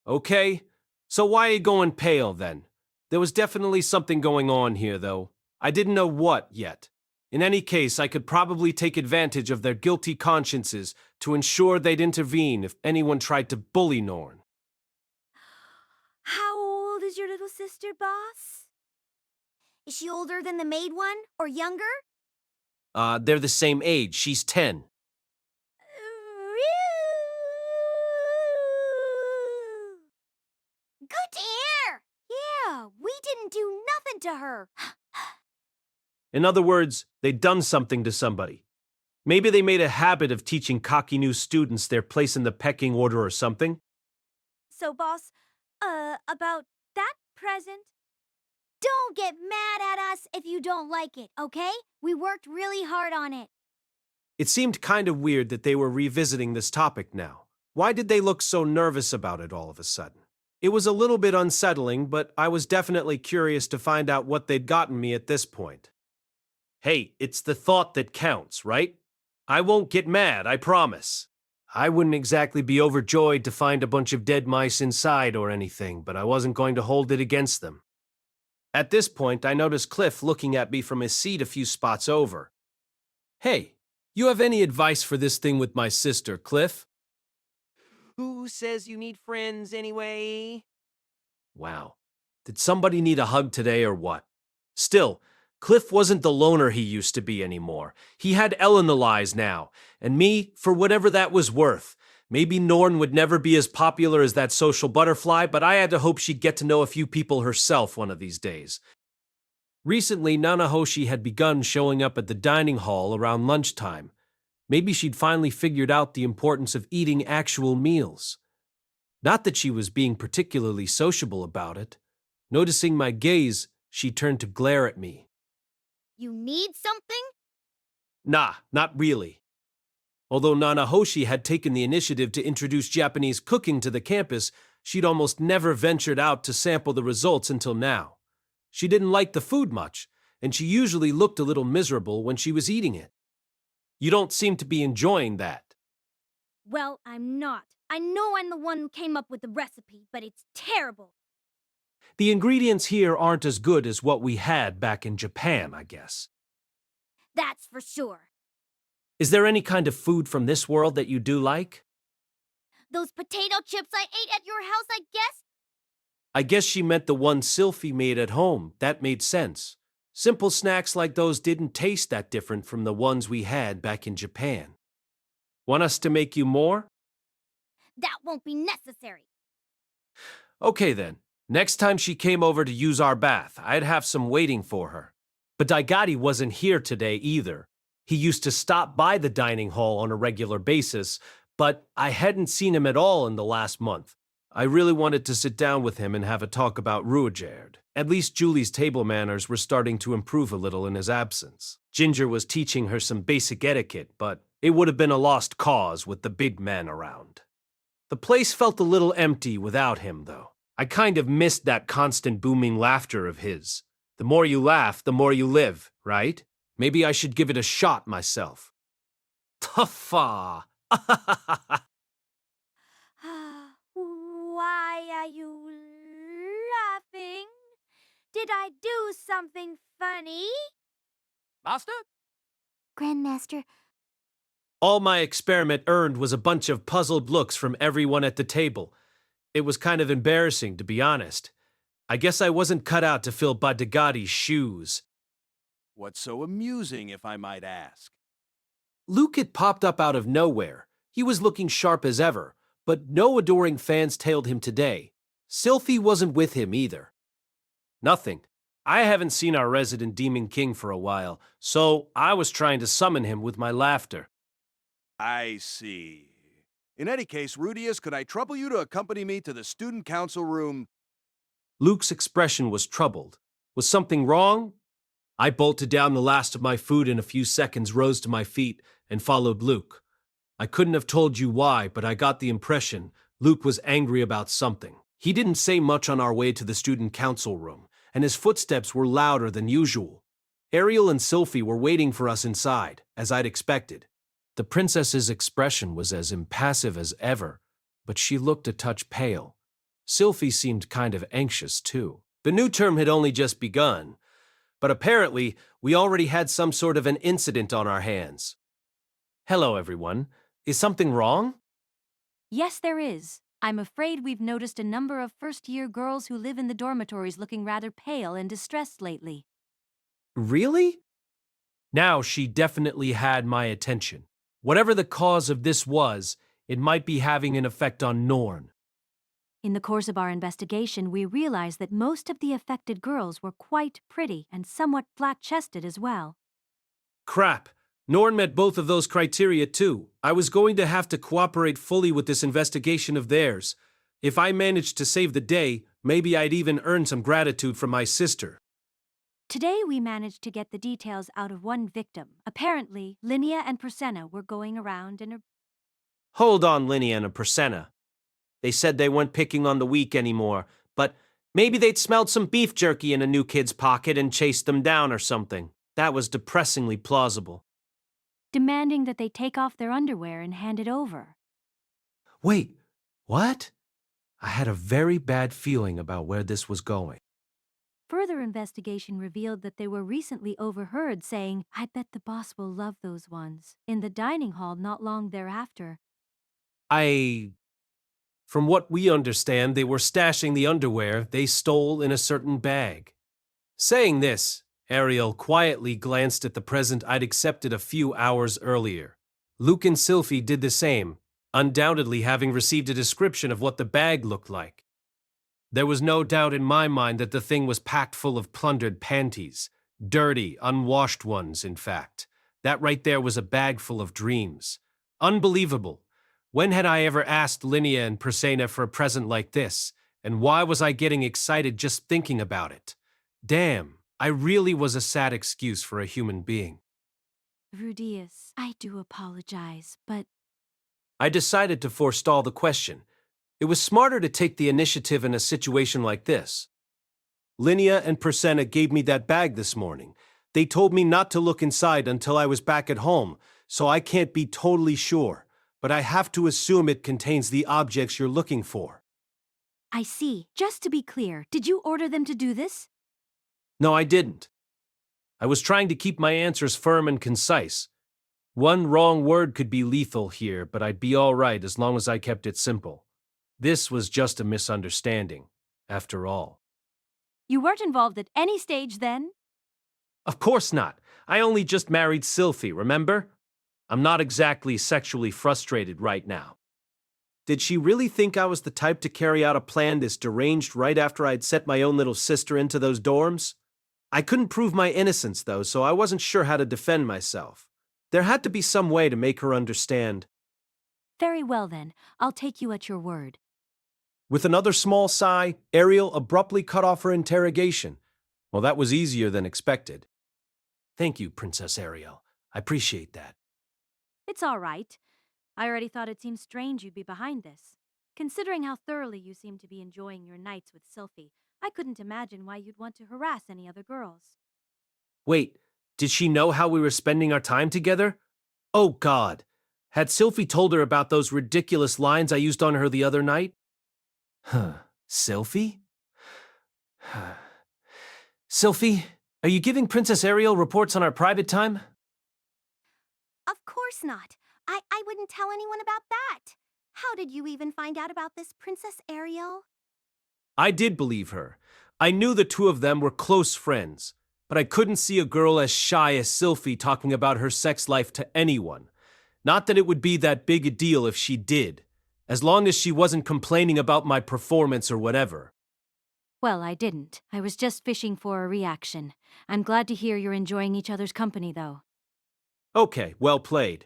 Okay, so why are you going pale then? There was definitely something going on here, though. I didn't know what yet. In any case, I could probably take advantage of their guilty consciences to ensure they'd intervene if anyone tried to bully Norn. How old is your little sister, boss? Is she older than the maid one, or younger? They're the same age. She's 10. Good to hear! Yeah, we didn't do nothing to her. In other words, they'd done something to somebody. Maybe they made a habit of teaching cocky new students their place in the pecking order or something. So, boss, about that present? Don't get mad at us if you don't like it, okay? We worked really hard on it. It seemed kind of weird that they were revisiting this topic now. Why did they look so nervous about it all of a sudden? It was a little bit unsettling, but I was definitely curious to find out what they'd gotten me at this point. Hey, it's the thought that counts, right? I won't get mad, I promise. I wouldn't exactly be overjoyed to find a bunch of dead mice inside or anything, but I wasn't going to hold it against them. At this point, I noticed Cliff looking at me from his seat a few spots over. Hey, you have any advice for this thing with my sister, Cliff? Who says you need friends anyway? Wow. Did somebody need a hug today or what? Still, Cliff wasn't the loner he used to be anymore. He had Ellen the lies now, and me for whatever that was worth. Maybe Norn would never be as popular as that social butterfly, but I had to hope she'd get to know a few people herself one of these days. Recently, Nanahoshi had begun showing up at the dining hall around lunchtime. Maybe she'd finally figured out the importance of eating actual meals. Not that she was being particularly sociable about it. Noticing my gaze, she turned to glare at me. You need something? Nah, not really. Although Nanahoshi had taken the initiative to introduce Japanese cooking to the campus, she'd almost never ventured out to sample the results until now. She didn't like the food much, and she usually looked a little miserable when she was eating it. You don't seem to be enjoying that. Well, I'm not. I know I'm the one who came up with the recipe, but it's terrible. The ingredients here aren't as good as what we had back in Japan, I guess. That's for sure. Is there any kind of food from this world that you do like? Those potato chips I ate at your house, I guess? I guess she meant the one Sylphie made at home. That made sense. Simple snacks like those didn't taste that different from the ones we had back in Japan. Want us to make you more? That won't be necessary. Okay then. Next time she came over to use our bath, I'd have some waiting for her. But Daigati wasn't here today either. He used to stop by the dining hall on a regular basis, but I hadn't seen him at all in the last month. I really wanted to sit down with him and have a talk about Rudeus. At least Julie's table manners were starting to improve a little in his absence. Ginger was teaching her some basic etiquette, but it would have been a lost cause with the big man around. The place felt a little empty without him, though. I kind of missed that constant booming laughter of his. The more you laugh, the more you live, right? Maybe I should give it a shot myself. Tuffa! Why are you laughing? Did I do something funny? Master? Grandmaster, All my experiment earned was a bunch of puzzled looks from everyone at the table. It was kind of embarrassing, to be honest. I guess I wasn't cut out to fill Daigati's shoes. What's so amusing, if I might ask? Luke had popped up out of nowhere. He was looking sharp as ever, but no adoring fans tailed him today. Sylphie wasn't with him either. Nothing. I haven't seen our resident Demon King for a while, so I was trying to summon him with my laughter. I see. In any case, Rudeus, could I trouble you to accompany me to the student council room? Luke's expression was troubled. Was something wrong? I bolted down the last of my food in a few seconds, rose to my feet, and followed Luke. I couldn't have told you why, but I got the impression Luke was angry about something. He didn't say much on our way to the student council room, and his footsteps were louder than usual. Ariel and Sylphie were waiting for us inside, as I'd expected. The princess's expression was as impassive as ever, but she looked a touch pale. Sylphie seemed kind of anxious, too. The new term had only just begun, but apparently we already had some sort of an incident on our hands. Hello, everyone. Is something wrong? Yes, there is. I'm afraid we've noticed a number of first-year girls who live in the dormitories looking rather pale and distressed lately. Really? Now she definitely had my attention. Whatever the cause of this was, it might be having an effect on Norn. In the course of our investigation, we realized that most of the affected girls were quite pretty and somewhat flat-chested as well. Crap. Norn met both of those criteria too. I was going to have to cooperate fully with this investigation of theirs. If I managed to save the day, maybe I'd even earn some gratitude from my sister. Today we managed to get the details out of one victim. Apparently, Linnea and Prasenna were going around in a... Hold on, Linnea and Prasenna. They said they weren't picking on the weak anymore, but maybe they'd smelled some beef jerky in a new kid's pocket and chased them down or something. That was depressingly plausible. demanding that they take off their underwear and hand it over. Wait, what? I had a very bad feeling about where this was going. Further investigation revealed that they were recently overheard saying, "I bet the boss will love those ones," in the dining hall not long thereafter. From what we understand, they were stashing the underwear they stole in a certain bag. Saying this, Ariel quietly glanced at the present I'd accepted a few hours earlier. Luke and Sylphie did the same, undoubtedly having received a description of what the bag looked like. There was no doubt in my mind that the thing was packed full of plundered panties. Dirty, unwashed ones, in fact. That right there was a bag full of dreams. Unbelievable. When had I ever asked Linnea and Prasenna for a present like this? And why was I getting excited just thinking about it? Damn, I really was a sad excuse for a human being. Rudeus, I do apologize, but... I decided to forestall the question. It was smarter to take the initiative in a situation like this. Linnea and Prasenna gave me that bag this morning. They told me not to look inside until I was back at home, so I can't be totally sure. But I have to assume it contains the objects you're looking for. I see. Just to be clear, did you order them to do this? No, I didn't. I was trying to keep my answers firm and concise. One wrong word could be lethal here, but I'd be all right as long as I kept it simple. This was just a misunderstanding, after all. You weren't involved at any stage then? Of course not. I only just married Sylphie, remember? I'm not exactly sexually frustrated right now. Did she really think I was the type to carry out a plan this deranged right after I'd set my own little sister into those dorms? I couldn't prove my innocence, though, so I wasn't sure how to defend myself. There had to be some way to make her understand. Very well then, I'll take you at your word. With another small sigh, Ariel abruptly cut off her interrogation. Well, that was easier than expected. Thank you, Princess Ariel. I appreciate that. It's all right. I already thought it seemed strange you'd be behind this. Considering how thoroughly you seem to be enjoying your nights with Sylphie, I couldn't imagine why you'd want to harass any other girls. Wait, did she know how we were spending our time together? Oh, God. Had Sylphie told her about those ridiculous lines I used on her the other night? Sylphie? Sylphie, are you giving Princess Ariel reports on our private time? Of course not. I wouldn't tell anyone about that. How did you even find out about this, Princess Ariel? I did believe her. I knew the two of them were close friends, but I couldn't see a girl as shy as Sylphie talking about her sex life to anyone. Not that it would be that big a deal if she did, as long as she wasn't complaining about my performance or whatever. Well, I didn't. I was just fishing for a reaction. I'm glad to hear you're enjoying each other's company, though. Okay, well played.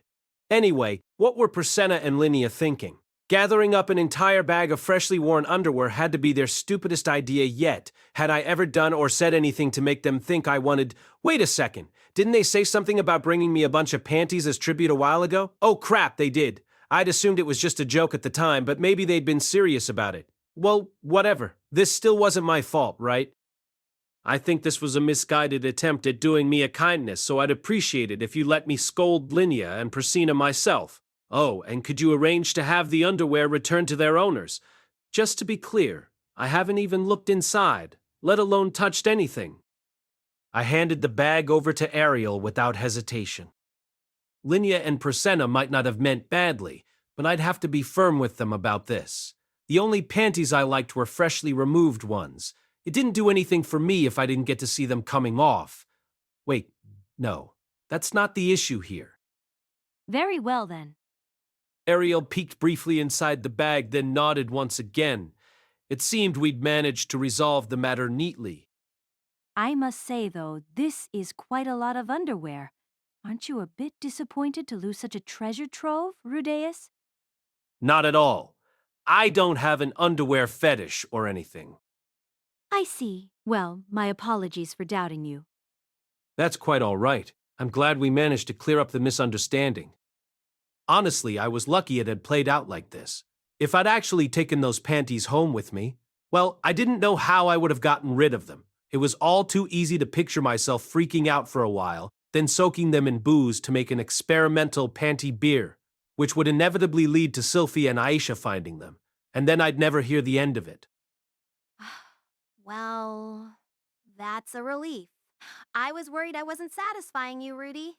Anyway, what were Prasenna and Linnea thinking? Gathering up an entire bag of freshly worn underwear had to be their stupidest idea yet. Had I ever done or said anything to make them think I wanted— Wait a second, didn't they say something about bringing me a bunch of panties as tribute a while ago? Oh crap, they did. I'd assumed it was just a joke at the time, but maybe they'd been serious about it. Well, whatever. This still wasn't my fault, right? I think this was a misguided attempt at doing me a kindness, so I'd appreciate it if you let me scold Linnea and Prasenna myself. Oh, and could you arrange to have the underwear returned to their owners? Just to be clear, I haven't even looked inside, let alone touched anything. I handed the bag over to Ariel without hesitation. Linnea and Prasenna might not have meant badly, but I'd have to be firm with them about this. The only panties I liked were freshly removed ones. It didn't do anything for me if I didn't get to see them coming off. Wait, no, that's not the issue here. Very well then. Ariel peeked briefly inside the bag, then nodded once again. It seemed we'd managed to resolve the matter neatly. I must say, though, this is quite a lot of underwear. Aren't you a bit disappointed to lose such a treasure trove, Rudeus? Not at all. I don't have an underwear fetish or anything. I see. Well, my apologies for doubting you. That's quite all right. I'm glad we managed to clear up the misunderstanding. Honestly, I was lucky it had played out like this. If I'd actually taken those panties home with me, well, I didn't know how I would have gotten rid of them. It was all too easy to picture myself freaking out for a while, then soaking them in booze to make an experimental panty beer, which would inevitably lead to Sylphie and Aisha finding them, and then I'd never hear the end of it. Well, that's a relief. I was worried I wasn't satisfying you, Rudy.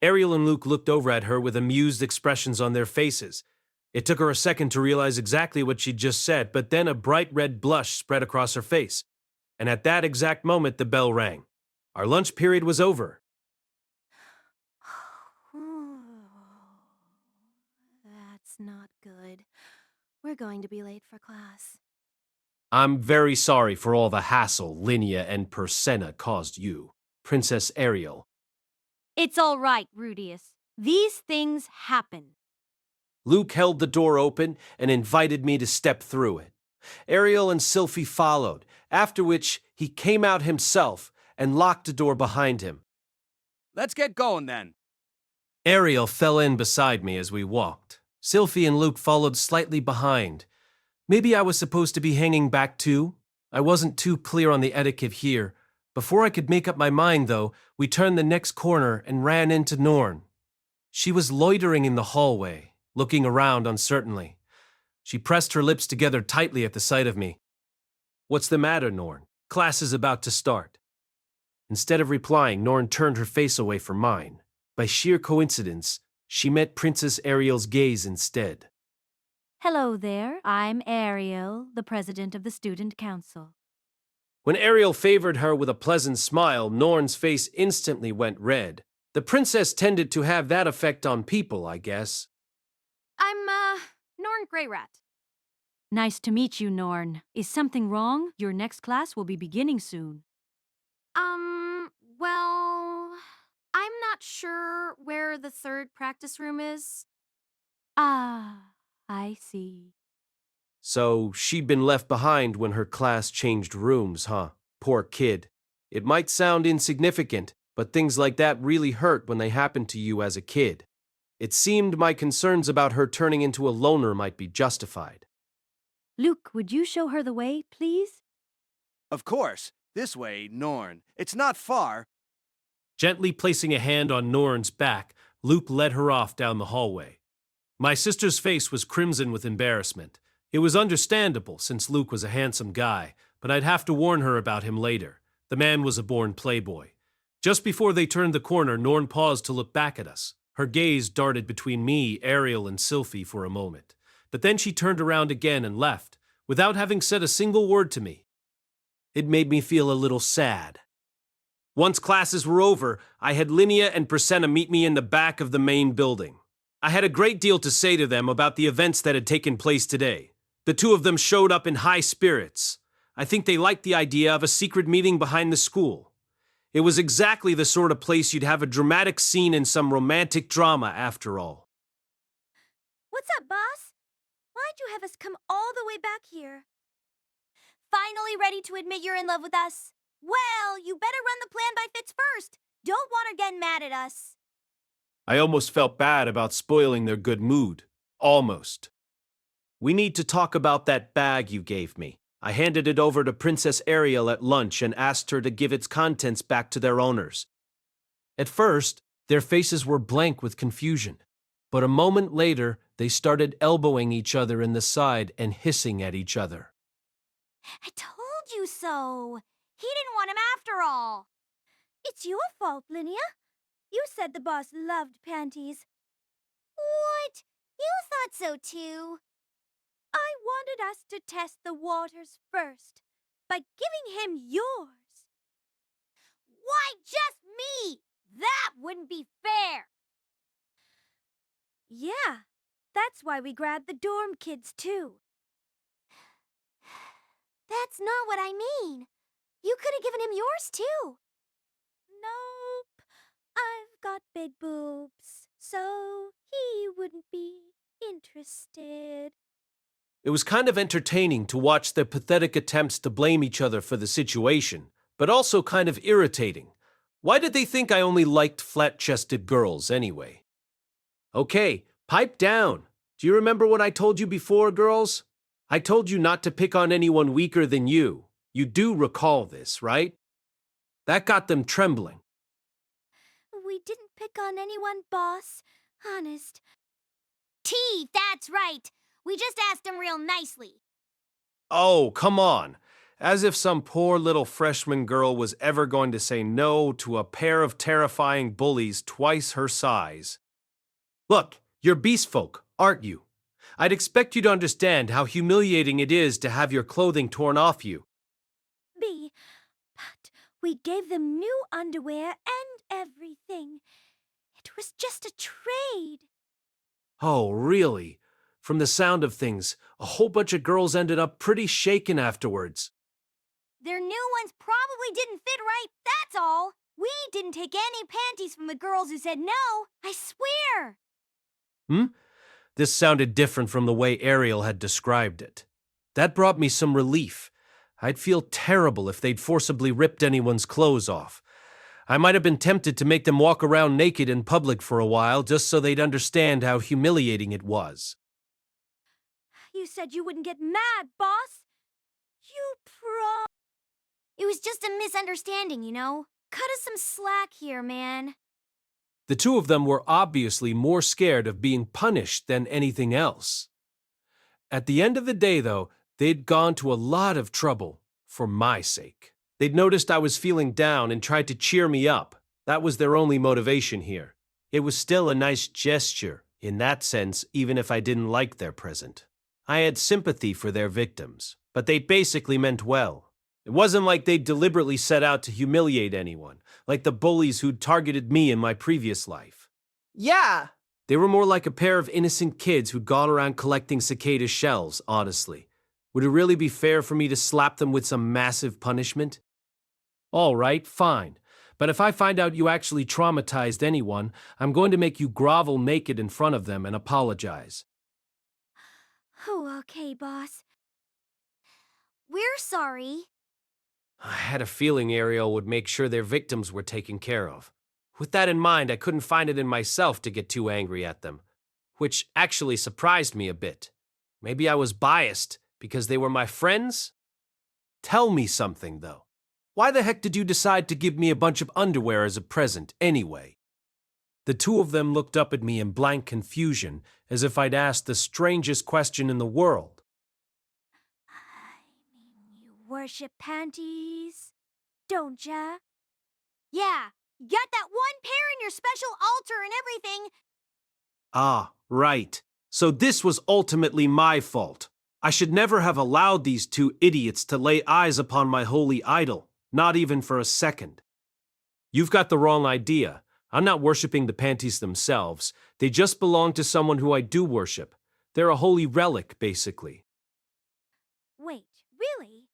Ariel and Luke looked over at her with amused expressions on their faces. It took her a second to realize exactly what she'd just said, but then a bright red blush spread across her face. And at that exact moment, the bell rang. Our lunch period was over. That's not good. We're going to be late for class. I'm very sorry for all the hassle Linnea and Prasenna caused you, Princess Ariel. It's all right, Rudeus. These things happen. Luke held the door open and invited me to step through it. Ariel and Sylphie followed, after which he came out himself and locked the door behind him. Let's get going then. Ariel fell in beside me as we walked. Sylphie and Luke followed slightly behind. Maybe I was supposed to be hanging back too? I wasn't too clear on the etiquette here. Before I could make up my mind, though, we turned the next corner and ran into Norn. She was loitering in the hallway, looking around uncertainly. She pressed her lips together tightly at the sight of me. What's the matter, Norn? Class is about to start. Instead of replying, Norn turned her face away from mine. By sheer coincidence, she met Princess Ariel's gaze instead. Hello there. I'm Ariel, the president of the student council. When Ariel favored her with a pleasant smile, Norn's face instantly went red. The princess tended to have that effect on people, I guess. I'm, Norn Norn Greyrat. Nice to meet you, Norn. Is something wrong? Your next class will be beginning soon. Well, I'm not sure where the third practice room is. Ah, I see. So she'd been left behind when her class changed rooms, huh? Poor kid. It might sound insignificant, but things like that really hurt when they happen to you as a kid. It seemed my concerns about her turning into a loner might be justified. Luke, would you show her the way, please? Of course. This way, Norn. It's not far. Gently placing a hand on Norn's back, Luke led her off down the hallway. My sister's face was crimson with embarrassment. It was understandable since Luke was a handsome guy, but I'd have to warn her about him later. The man was a born playboy. Just before they turned the corner, Norn paused to look back at us. Her gaze darted between me, Ariel, and Sylphie for a moment. But then she turned around again and left, without having said a single word to me. It made me feel a little sad. Once classes were over, I had Linnea and Presena meet me in the back of the main building. I had a great deal to say to them about the events that had taken place today. The two of them showed up in high spirits. I think they liked the idea of a secret meeting behind the school. It was exactly the sort of place you'd have a dramatic scene in some romantic drama, after all. What's up, boss? Why'd you have us come all the way back here? Finally ready to admit you're in love with us? Well, you better run the plan by Fitz first. Don't want her getting mad at us. I almost felt bad about spoiling their good mood. Almost. We need to talk about that bag you gave me. I handed it over to Princess Ariel at lunch and asked her to give its contents back to their owners. At first, their faces were blank with confusion, but a moment later, they started elbowing each other in the side and hissing at each other. I told you so. He didn't want him after all. It's your fault, Linnea. You said the boss loved panties. What? You thought so too? I wanted us to test the waters first, by giving him yours. Why just me? That wouldn't be fair. Yeah, that's why we grabbed the dorm kids too. That's not what I mean. You could have given him yours too. Nope. I've got big boobs, so he wouldn't be interested. It was kind of entertaining to watch their pathetic attempts to blame each other for the situation, but also kind of irritating. Why did they think I only liked flat-chested girls anyway? Okay, pipe down. Do you remember what I told you before, girls? I told you not to pick on anyone weaker than you. You do recall this, right? That got them trembling. We didn't pick on anyone, boss. Honest. T, that's right. We just asked him real nicely. Oh, come on. As if some poor little freshman girl was ever going to say no to a pair of terrifying bullies twice her size. Look, you're beast folk, aren't you? I'd expect you to understand how humiliating it is to have your clothing torn off you. B, but we gave them new underwear and everything. It was just a trade. Oh, really? From the sound of things, a whole bunch of girls ended up pretty shaken afterwards. Their new ones probably didn't fit right, that's all. We didn't take any panties from the girls who said no, I swear. This sounded different from the way Ariel had described it. That brought me some relief. I'd feel terrible if they'd forcibly ripped anyone's clothes off. I might have been tempted to make them walk around naked in public for a while just so they'd understand how humiliating it was. You said you wouldn't get mad, boss. It was just a misunderstanding, you know? Cut us some slack here, man. The two of them were obviously more scared of being punished than anything else. At the end of the day, though, they'd gone to a lot of trouble for my sake. They'd noticed I was feeling down and tried to cheer me up. That was their only motivation here. It was still a nice gesture, in that sense, even if I didn't like their present. I had sympathy for their victims, but they basically meant well. It wasn't like they'd deliberately set out to humiliate anyone, like the bullies who'd targeted me in my previous life. Yeah, They were more like a pair of innocent kids who'd gone around collecting cicada shells, honestly. Would it really be fair for me to slap them with some massive punishment? All right, fine. But if I find out you actually traumatized anyone, I'm going to make you grovel naked in front of them and apologize. Oh, okay, boss. We're sorry. I had a feeling Ariel would make sure their victims were taken care of. With that in mind, I couldn't find it in myself to get too angry at them, which actually surprised me a bit. Maybe I was biased because they were my friends? Tell me something, though. Why the heck did you decide to give me a bunch of underwear as a present, anyway? The two of them looked up at me in blank confusion, as if I'd asked the strangest question in the world. You worship panties, don't ya? Yeah, you got that one pair in your special altar and everything. Ah, right. So this was ultimately my fault. I should never have allowed these two idiots to lay eyes upon my holy idol, not even for a second. You've got the wrong idea. I'm not worshiping the panties themselves. They just belong to someone who I do worship. They're a holy relic, basically. Wait, really?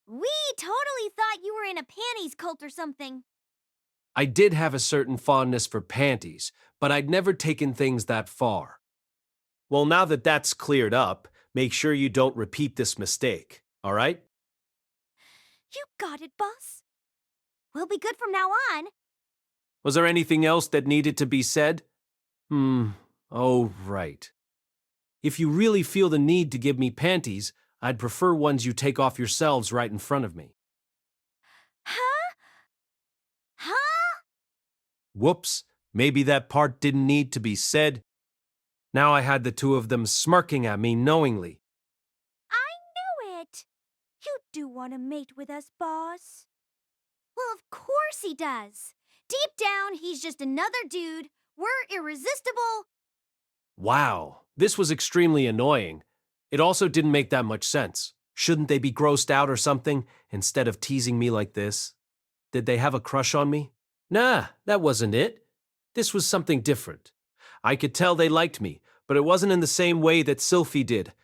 We totally thought you were in a panties cult or something. I did have a certain fondness for panties, but I'd never taken things that far. Well, now that that's cleared up, make sure you don't repeat this mistake, all right? You got it, boss. We'll be good from now on. Was there anything else that needed to be said? Oh, right. If you really feel the need to give me panties, I'd prefer ones you take off yourselves right in front of me. Huh? Huh? Whoops, maybe that part didn't need to be said. Now I had the two of them smirking at me knowingly. I knew it. You do want to mate with us, boss. Well, of course he does. Deep down, he's just another dude. We're irresistible. Wow, this was extremely annoying. It also didn't make that much sense. Shouldn't they be grossed out or something, instead of teasing me like this? Did they have a crush on me? Nah, that wasn't it. This was something different. I could tell they liked me, but it wasn't in the same way that Sylphie did.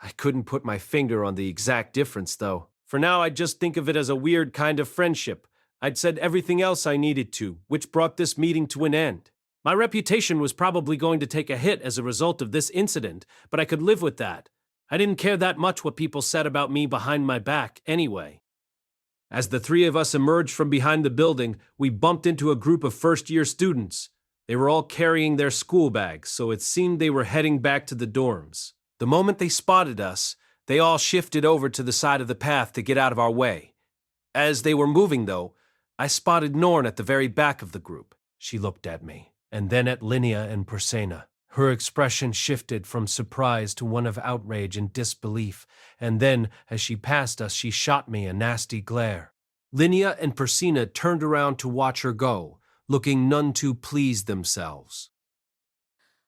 I couldn't put my finger on the exact difference, though. For now, I'd just think of it as a weird kind of friendship. I'd said everything else I needed to, which brought this meeting to an end. My reputation was probably going to take a hit as a result of this incident, but I could live with that. I didn't care that much what people said about me behind my back, anyway. As the three of us emerged from behind the building, we bumped into a group of first-year students. They were all carrying their school bags, so it seemed they were heading back to the dorms. The moment they spotted us, they all shifted over to the side of the path to get out of our way. As they were moving, though, I spotted Norn at the very back of the group. She looked at me, and then at Linnea and Persena. Her expression shifted from surprise to one of outrage and disbelief, and then, as she passed us, she shot me a nasty glare. Linnea and Persena turned around to watch her go, looking none too pleased themselves.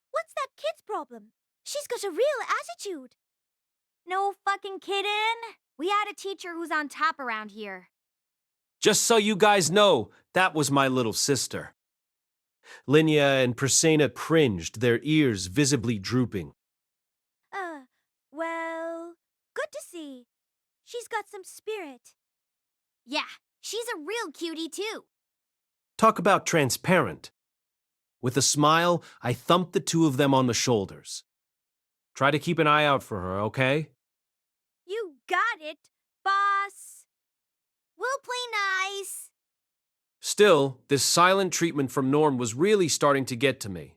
What's that kid's problem? She's got a real attitude. No fucking kidding. We had a teacher who's on top around here. Just so you guys know, that was my little sister. Linnea and Persena cringed, their ears visibly drooping. Well, good to see. She's got some spirit. Yeah, she's a real cutie, too. Talk about transparent. With a smile, I thumped the two of them on the shoulders. Try to keep an eye out for her, okay? You got it, boss. We'll play nice. Still, this silent treatment from Norm was really starting to get to me.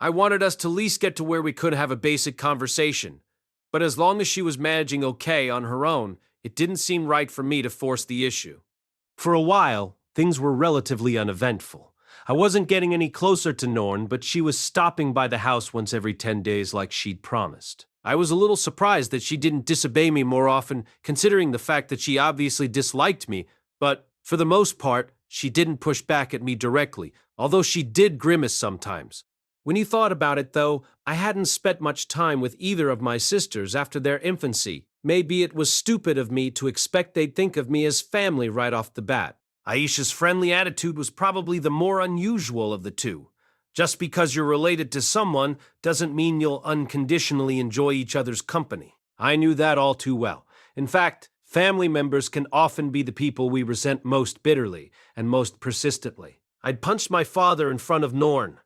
I wanted us to at least get to where we could have a basic conversation, but as long as she was managing okay on her own, it didn't seem right for me to force the issue. For a while, things were relatively uneventful. I wasn't getting any closer to Norn, but she was stopping by the house once every 10 days like she'd promised. I was a little surprised that she didn't disobey me more often, considering the fact that she obviously disliked me, but for the most part, she didn't push back at me directly, although she did grimace sometimes. When you thought about it, though, I hadn't spent much time with either of my sisters after their infancy. Maybe it was stupid of me to expect they'd think of me as family right off the bat. Aisha's friendly attitude was probably the more unusual of the two. Just because you're related to someone doesn't mean you'll unconditionally enjoy each other's company. I knew that all too well. In fact, family members can often be the people we resent most bitterly and most persistently. I'd punched my father in front of Norn.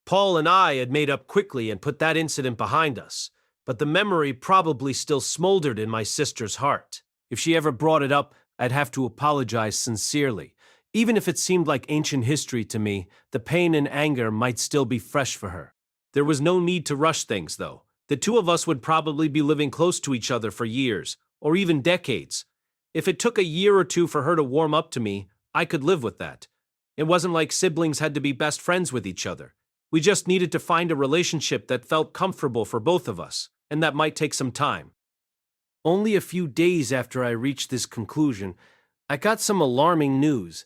Paul and I had made up quickly and put that incident behind us, but the memory probably still smoldered in my sister's heart. If she ever brought it up, I'd have to apologize sincerely. Even if it seemed like ancient history to me, the pain and anger might still be fresh for her. There was no need to rush things, though. The two of us would probably be living close to each other for years, or even decades. If it took a year or two for her to warm up to me, I could live with that. It wasn't like siblings had to be best friends with each other. We just needed to find a relationship that felt comfortable for both of us, and that might take some time. Only a few days after I reached this conclusion, I got some alarming news.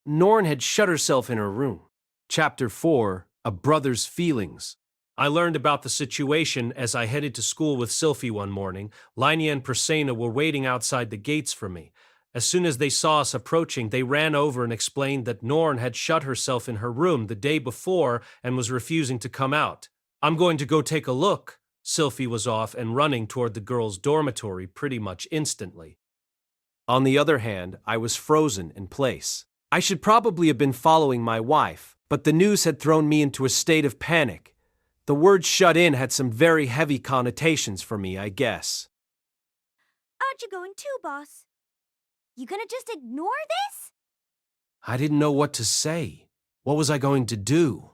Norn had shut herself in her room. Chapter 4, A Brother's Feelings. I learned about the situation as I headed to school with Sylphie one morning. Linia and Persena were waiting outside the gates for me. As soon as they saw us approaching, they ran over and explained that Norn had shut herself in her room the day before and was refusing to come out. I'm going to go take a look. Sylphie was off and running toward the girls' dormitory pretty much instantly. On the other hand, I was frozen in place. I should probably have been following my wife, but the news had thrown me into a state of panic. The word shut in had some very heavy connotations for me, I guess. Aren't you going too, boss? You gonna just ignore this? I didn't know what to say. What was I going to do?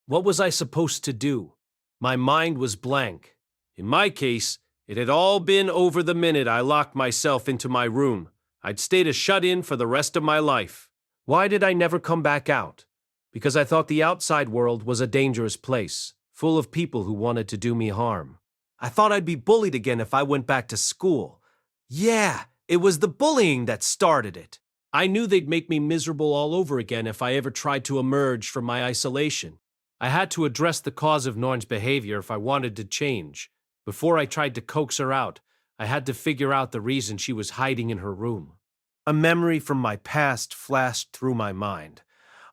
What was I supposed to do? My mind was blank. In my case, it had all been over the minute I locked myself into my room. I'd stayed a shut-in for the rest of my life. Why did I never come back out? Because I thought the outside world was a dangerous place, full of people who wanted to do me harm. I thought I'd be bullied again if I went back to school. Yeah, it was the bullying that started it. I knew they'd make me miserable all over again if I ever tried to emerge from my isolation. I had to address the cause of Norn's behavior if I wanted to change. Before I tried to coax her out, I had to figure out the reason she was hiding in her room. A memory from my past flashed through my mind.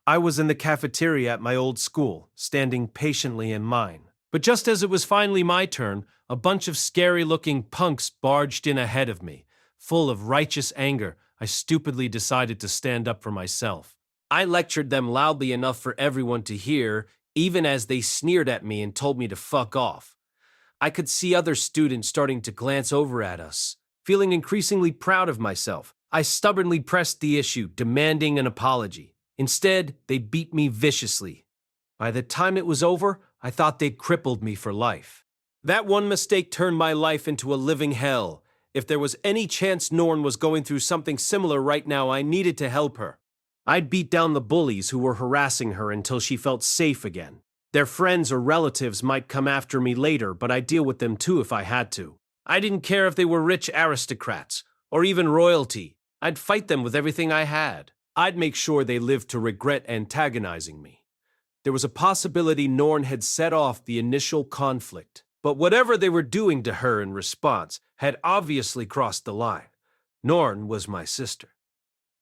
I was in the cafeteria at my old school, standing patiently in mine. But just as it was finally my turn, a bunch of scary-looking punks barged in ahead of me. Full of righteous anger, I stupidly decided to stand up for myself. I lectured them loudly enough for everyone to hear, even as they sneered at me and told me to fuck off. I could see other students starting to glance over at us. Feeling increasingly proud of myself, I stubbornly pressed the issue, demanding an apology. Instead, they beat me viciously. By the time it was over, I thought they'd crippled me for life. That one mistake turned my life into a living hell. If there was any chance Norn was going through something similar right now, I needed to help her. I'd beat down the bullies who were harassing her until she felt safe again. Their friends or relatives might come after me later, but I'd deal with them too if I had to. I didn't care if they were rich aristocrats or even royalty. I'd fight them with everything I had. I'd make sure they lived to regret antagonizing me. There was a possibility Norn had set off the initial conflict, but whatever they were doing to her in response had obviously crossed the line. Norn was my sister.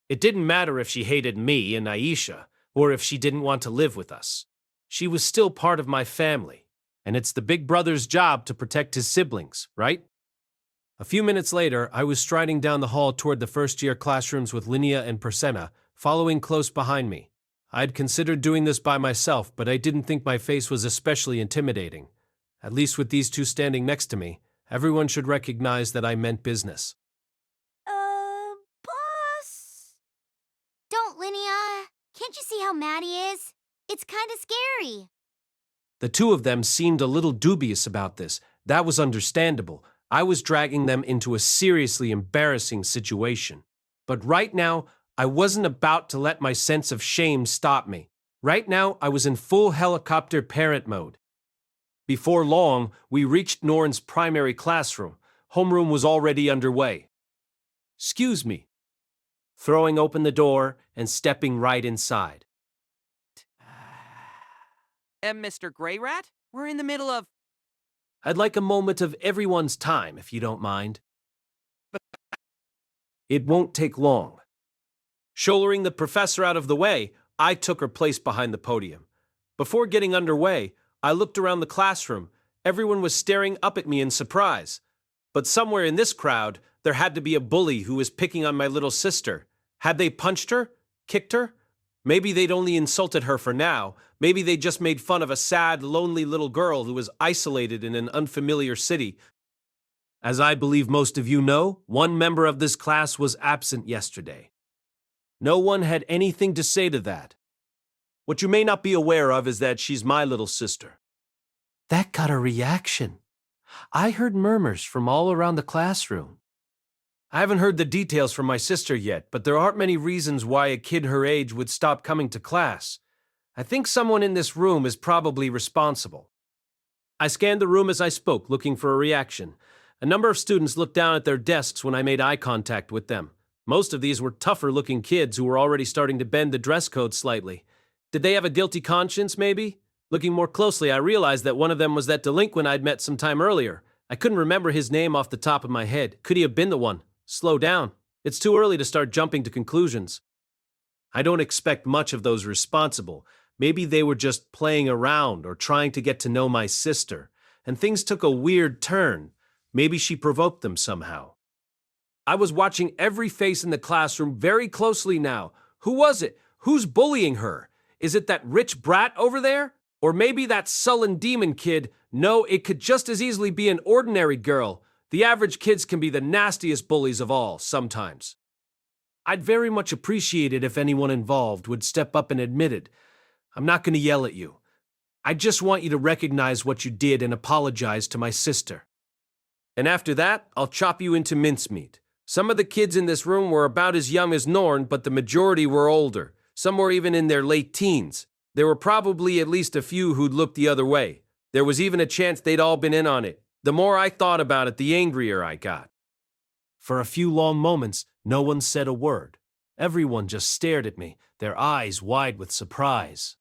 It didn't matter if she hated me and Aisha, or if she didn't want to live with us. She was still part of my family, and it's the big brother's job to protect his siblings, right? A few minutes later, I was striding down the hall toward the first-year classrooms with Linia and Persena, following close behind me. I'd considered doing this by myself, but I didn't think my face was especially intimidating. At least with these two standing next to me, everyone should recognize that I meant business. Boss? Don't, Linia. Can't you see how mad he is? It's kind of scary. The two of them seemed a little dubious about this. That was understandable. I was dragging them into a seriously embarrassing situation. But right now, I wasn't about to let my sense of shame stop me. Right now, I was in full helicopter parent mode. Before long, we reached Norn's primary classroom. Homeroom was already underway. "Excuse me." Throwing open the door and stepping right inside. Mr. Greyrat? We're in the middle of... I'd like a moment of everyone's time, if you don't mind. It won't take long. Shouldering the professor out of the way, I took her place behind the podium. Before getting underway, I looked around the classroom. Everyone was staring up at me in surprise. But somewhere in this crowd, there had to be a bully who was picking on my little sister. Had they punched her? Kicked her? Maybe they'd only insulted her for now. Maybe they just made fun of a sad, lonely little girl who was isolated in an unfamiliar city. As I believe most of you know, one member of this class was absent yesterday. No one had anything to say to that. What you may not be aware of is that she's my little sister. That got a reaction. I heard murmurs from all around the classroom. I haven't heard the details from my sister yet, but there aren't many reasons why a kid her age would stop coming to class. I think someone in this room is probably responsible. I scanned the room as I spoke, looking for a reaction. A number of students looked down at their desks when I made eye contact with them. Most of these were tougher-looking kids who were already starting to bend the dress code slightly. Did they have a guilty conscience, maybe? Looking more closely, I realized that one of them was that delinquent I'd met some time earlier. I couldn't remember his name off the top of my head. Could he have been the one? Slow down. It's too early to start jumping to conclusions. I don't expect much of those responsible. Maybe they were just playing around or trying to get to know my sister, and things took a weird turn. Maybe she provoked them somehow. I was watching every face in the classroom very closely now. Who was it? Who's bullying her? Is it that rich brat over there? Or maybe that sullen demon kid? No, it could just as easily be an ordinary girl. The average kids can be the nastiest bullies of all, sometimes. I'd very much appreciate it if anyone involved would step up and admit it. I'm not going to yell at you. I just want you to recognize what you did and apologize to my sister. And after that, I'll chop you into mincemeat. Some of the kids in this room were about as young as Norn, but the majority were older. Some were even in their late teens. There were probably at least a few who'd looked the other way. There was even a chance they'd all been in on it. The more I thought about it, the angrier I got. For a few long moments, no one said a word. Everyone just stared at me, their eyes wide with surprise.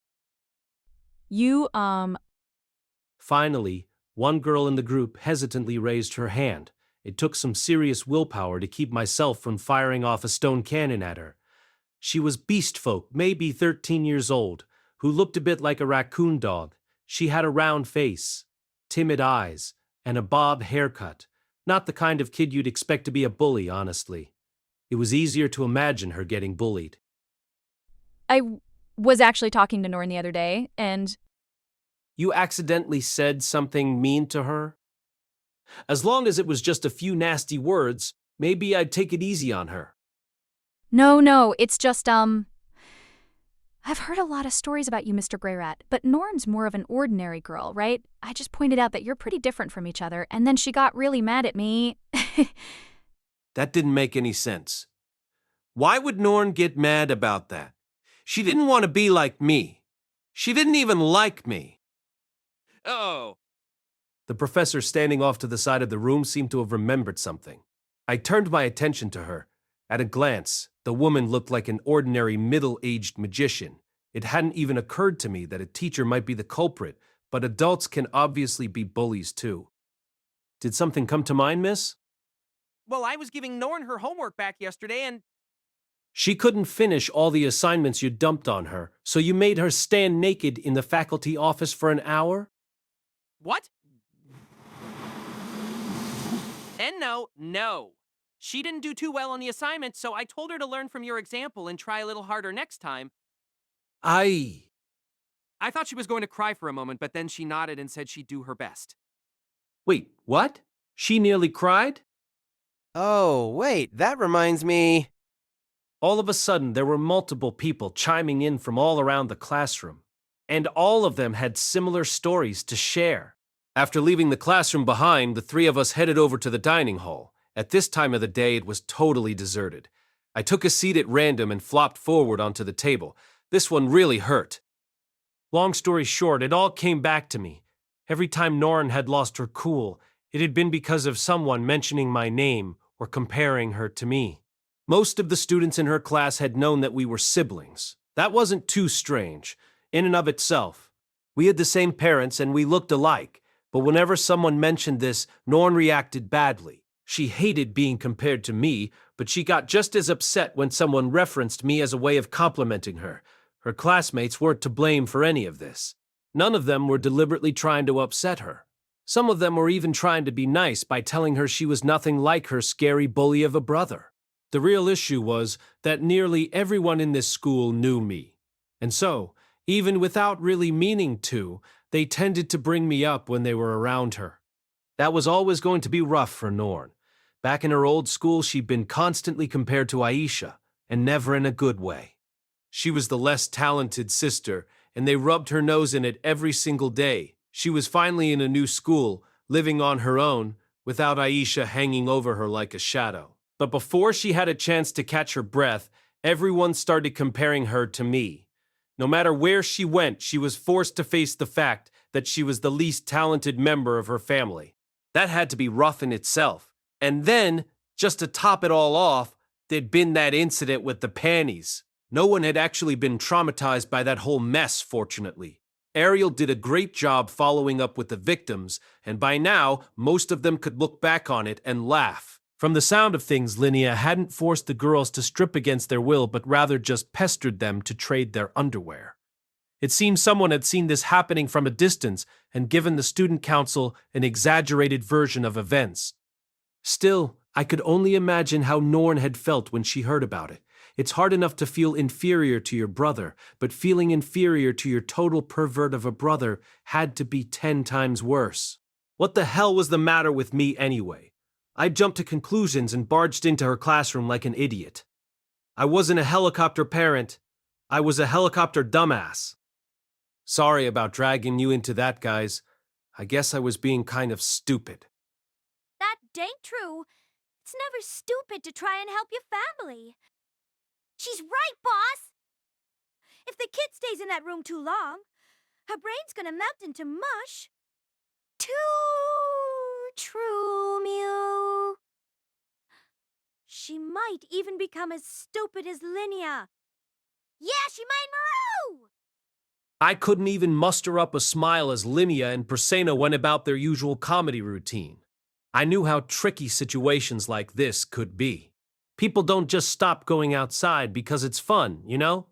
Finally, one girl in the group hesitantly raised her hand. It took some serious willpower to keep myself from firing off a stone cannon at her. She was beast folk, maybe 13 years old, who looked a bit like a raccoon dog. She had a round face, timid eyes, and a bob haircut. Not the kind of kid you'd expect to be a bully, honestly. It was easier to imagine her getting bullied. I was actually talking to Norn the other day, and... You accidentally said something mean to her? As long as it was just a few nasty words, maybe I'd take it easy on her. No, it's just, I've heard a lot of stories about you, Mr. Greyrat, but Norn's more of an ordinary girl, right? I just pointed out that you're pretty different from each other, and then she got really mad at me. That didn't make any sense. Why would Norn get mad about that? She didn't want to be like me. She didn't even like me. Oh. The professor standing off to the side of the room seemed to have remembered something. I turned my attention to her. At a glance, the woman looked like an ordinary middle-aged magician. It hadn't even occurred to me that a teacher might be the culprit, but adults can obviously be bullies too. Did something come to mind, miss? Well, I was giving Norn her homework back yesterday and... She couldn't finish all the assignments you dumped on her, so you made her stand naked in the faculty office for an hour? What? And no. She didn't do too well on the assignment, so I told her to learn from your example and try a little harder next time. I thought she was going to cry for a moment, but then she nodded and said she'd do her best. Wait, what? She nearly cried? Oh, wait, that reminds me... All of a sudden, there were multiple people chiming in from all around the classroom, and all of them had similar stories to share. After leaving the classroom behind, the three of us headed over to the dining hall. At this time of the day, it was totally deserted. I took a seat at random and flopped forward onto the table. This one really hurt. Long story short, it all came back to me. Every time Norn had lost her cool, it had been because of someone mentioning my name or comparing her to me. Most of the students in her class had known that we were siblings. That wasn't too strange, in and of itself. We had the same parents and we looked alike, but whenever someone mentioned this, Norn reacted badly. She hated being compared to me, but she got just as upset when someone referenced me as a way of complimenting her. Her classmates weren't to blame for any of this. None of them were deliberately trying to upset her. Some of them were even trying to be nice by telling her she was nothing like her scary bully of a brother. The real issue was that nearly everyone in this school knew me. And so, even without really meaning to, they tended to bring me up when they were around her. That was always going to be rough for Norn. Back in her old school, she'd been constantly compared to Aisha, and never in a good way. She was the less talented sister, and they rubbed her nose in it every single day. She was finally in a new school, living on her own, without Aisha hanging over her like a shadow. But before she had a chance to catch her breath, everyone started comparing her to me. No matter where she went, she was forced to face the fact that she was the least talented member of her family. That had to be rough in itself. And then, just to top it all off, there'd been that incident with the panties. No one had actually been traumatized by that whole mess, fortunately. Ariel did a great job following up with the victims, and by now, most of them could look back on it and laugh. From the sound of things, Linnea hadn't forced the girls to strip against their will, but rather just pestered them to trade their underwear. It seemed someone had seen this happening from a distance and given the student council an exaggerated version of events. Still, I could only imagine how Norn had felt when she heard about it. It's hard enough to feel inferior to your brother, but feeling inferior to your total pervert of a brother had to be 10 times worse. What the hell was the matter with me anyway? I jumped to conclusions and barged into her classroom like an idiot. I wasn't a helicopter parent. I was a helicopter dumbass. Sorry about dragging you into that, guys. I guess I was being kind of stupid. That ain't true. It's never stupid to try and help your family. She's right, boss! If the kid stays in that room too long, her brain's gonna melt into mush. Too true, Mew. She might even become as stupid as Linnea. Yeah, she might, Maru! I couldn't even muster up a smile as Linnea and Persena went about their usual comedy routine. I knew how tricky situations like this could be. People don't just stop going outside because it's fun, you know?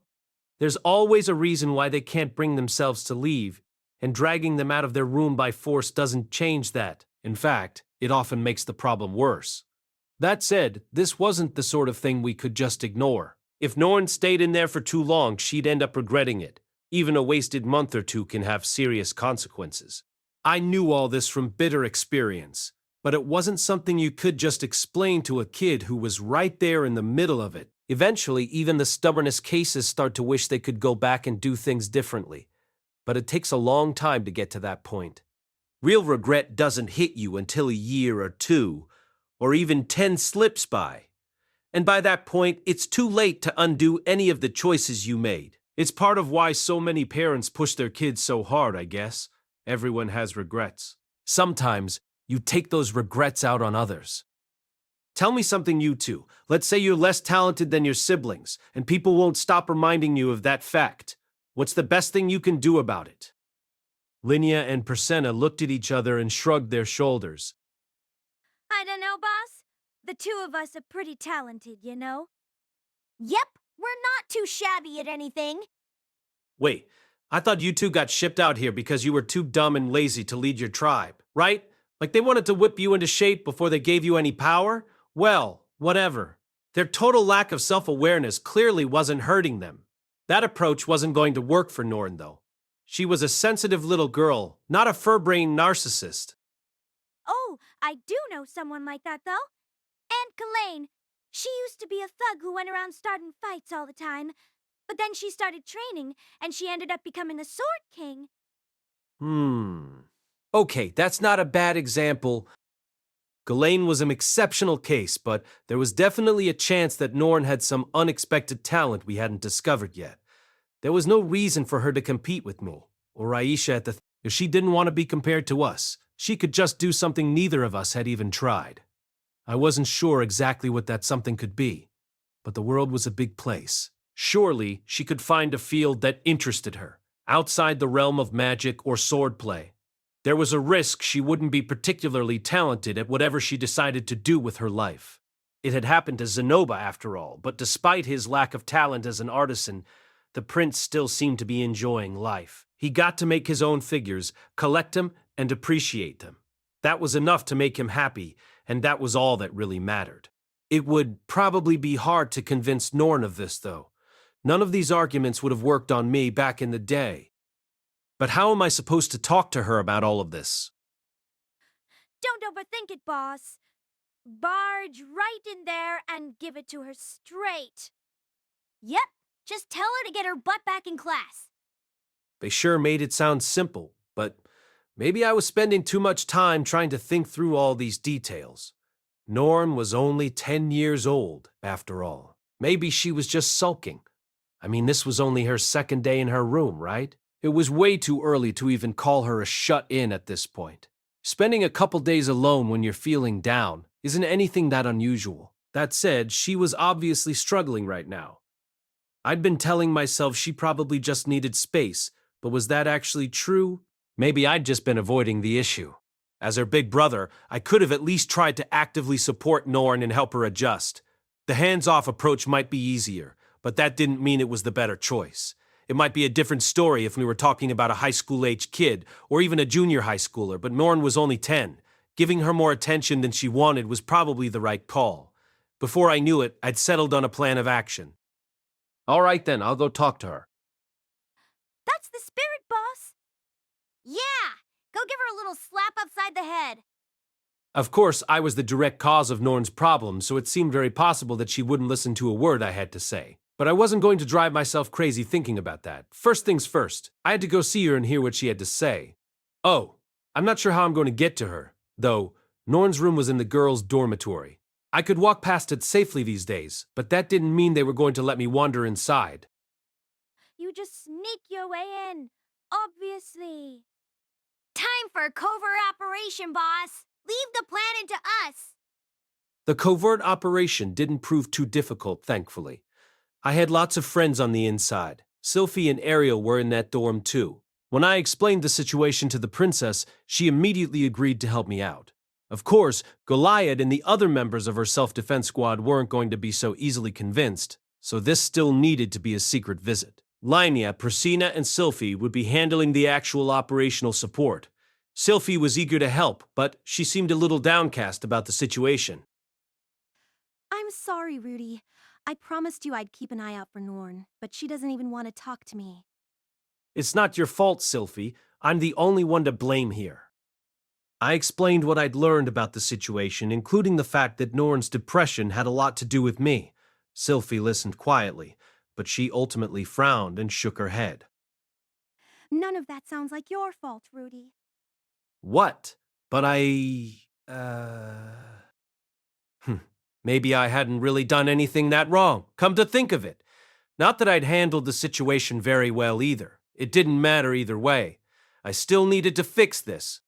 There's always a reason why they can't bring themselves to leave, and dragging them out of their room by force doesn't change that. In fact, it often makes the problem worse. That said, this wasn't the sort of thing we could just ignore. If Norn stayed in there for too long, she'd end up regretting it. Even a wasted month or two can have serious consequences. I knew all this from bitter experience. But it wasn't something you could just explain to a kid who was right there in the middle of it. Eventually, even the stubbornest cases start to wish they could go back and do things differently. But it takes a long time to get to that point. Real regret doesn't hit you until a year or two, or even 10 slips by. And by that point, it's too late to undo any of the choices you made. It's part of why so many parents push their kids so hard, I guess. Everyone has regrets. Sometimes, you take those regrets out on others. Tell me something, you two. Let's say you're less talented than your siblings, and people won't stop reminding you of that fact. What's the best thing you can do about it? Linnea and Persena looked at each other and shrugged their shoulders. I don't know, boss. The two of us are pretty talented, you know? Yep, we're not too shabby at anything. Wait, I thought you two got shipped out here because you were too dumb and lazy to lead your tribe, right? Like they wanted to whip you into shape before they gave you any power? Well, whatever. Their total lack of self-awareness clearly wasn't hurting them. That approach wasn't going to work for Norn, though. She was a sensitive little girl, not a fur-brained narcissist. Oh, I do know someone like that, though. Aunt Kalaine. She used to be a thug who went around starting fights all the time. But then she started training, and she ended up becoming a sword king. Okay, that's not a bad example. Ghislaine was an exceptional case, but there was definitely a chance that Norn had some unexpected talent we hadn't discovered yet. There was no reason for her to compete with me, or Aisha at the if she didn't want to be compared to us. She could just do something neither of us had even tried. I wasn't sure exactly what that something could be, but the world was a big place. Surely she could find a field that interested her, outside the realm of magic or swordplay. There was a risk she wouldn't be particularly talented at whatever she decided to do with her life. It had happened to Zenoba after all, but despite his lack of talent as an artisan, the prince still seemed to be enjoying life. He got to make his own figures, collect them, and appreciate them. That was enough to make him happy, and that was all that really mattered. It would probably be hard to convince Norn of this, though. None of these arguments would have worked on me back in the day. But how am I supposed to talk to her about all of this? Don't overthink it, boss. Barge right in there and give it to her straight. Yep, just tell her to get her butt back in class. They sure made it sound simple, but maybe I was spending too much time trying to think through all these details. Norm was only 10 years old, after all. Maybe she was just sulking. I mean, this was only her second day in her room, right? It was way too early to even call her a shut-in at this point. Spending a couple days alone when you're feeling down isn't anything that unusual. That said, she was obviously struggling right now. I'd been telling myself she probably just needed space, but was that actually true? Maybe I'd just been avoiding the issue. As her big brother, I could have at least tried to actively support Norn and help her adjust. The hands-off approach might be easier, but that didn't mean it was the better choice. It might be a different story if we were talking about a high school-aged kid, or even a junior high schooler, but Norn was only 10. Giving her more attention than she wanted was probably the right call. Before I knew it, I'd settled on a plan of action. All right then, I'll go talk to her. That's the spirit, boss. Yeah, go give her a little slap upside the head. Of course, I was the direct cause of Norn's problem, so it seemed very possible that she wouldn't listen to a word I had to say. But I wasn't going to drive myself crazy thinking about that. First things first, I had to go see her and hear what she had to say. Oh, I'm not sure how I'm going to get to her, though. Norn's room was in the girls' dormitory. I could walk past it safely these days, but that didn't mean they were going to let me wander inside. You just sneak your way in, obviously. Time for a covert operation, boss. Leave the plan to us. The covert operation didn't prove too difficult, thankfully. I had lots of friends on the inside. Sylphie and Ariel were in that dorm too. When I explained the situation to the princess, she immediately agreed to help me out. Of course, Goliath and the other members of her self-defense squad weren't going to be so easily convinced, so this still needed to be a secret visit. Linia, Persina, and Sylphie would be handling the actual operational support. Sylphie was eager to help, but she seemed a little downcast about the situation. I'm sorry, Rudy. I promised you I'd keep an eye out for Norn, but she doesn't even want to talk to me. It's not your fault, Sylphie. I'm the only one to blame here. I explained what I'd learned about the situation, including the fact that Norn's depression had a lot to do with me. Sylphie listened quietly, but she ultimately frowned and shook her head. None of that sounds like your fault, Rudy. What? But Maybe I hadn't really done anything that wrong, come to think of it. Not that I'd handled the situation very well either. It didn't matter either way. I still needed to fix this.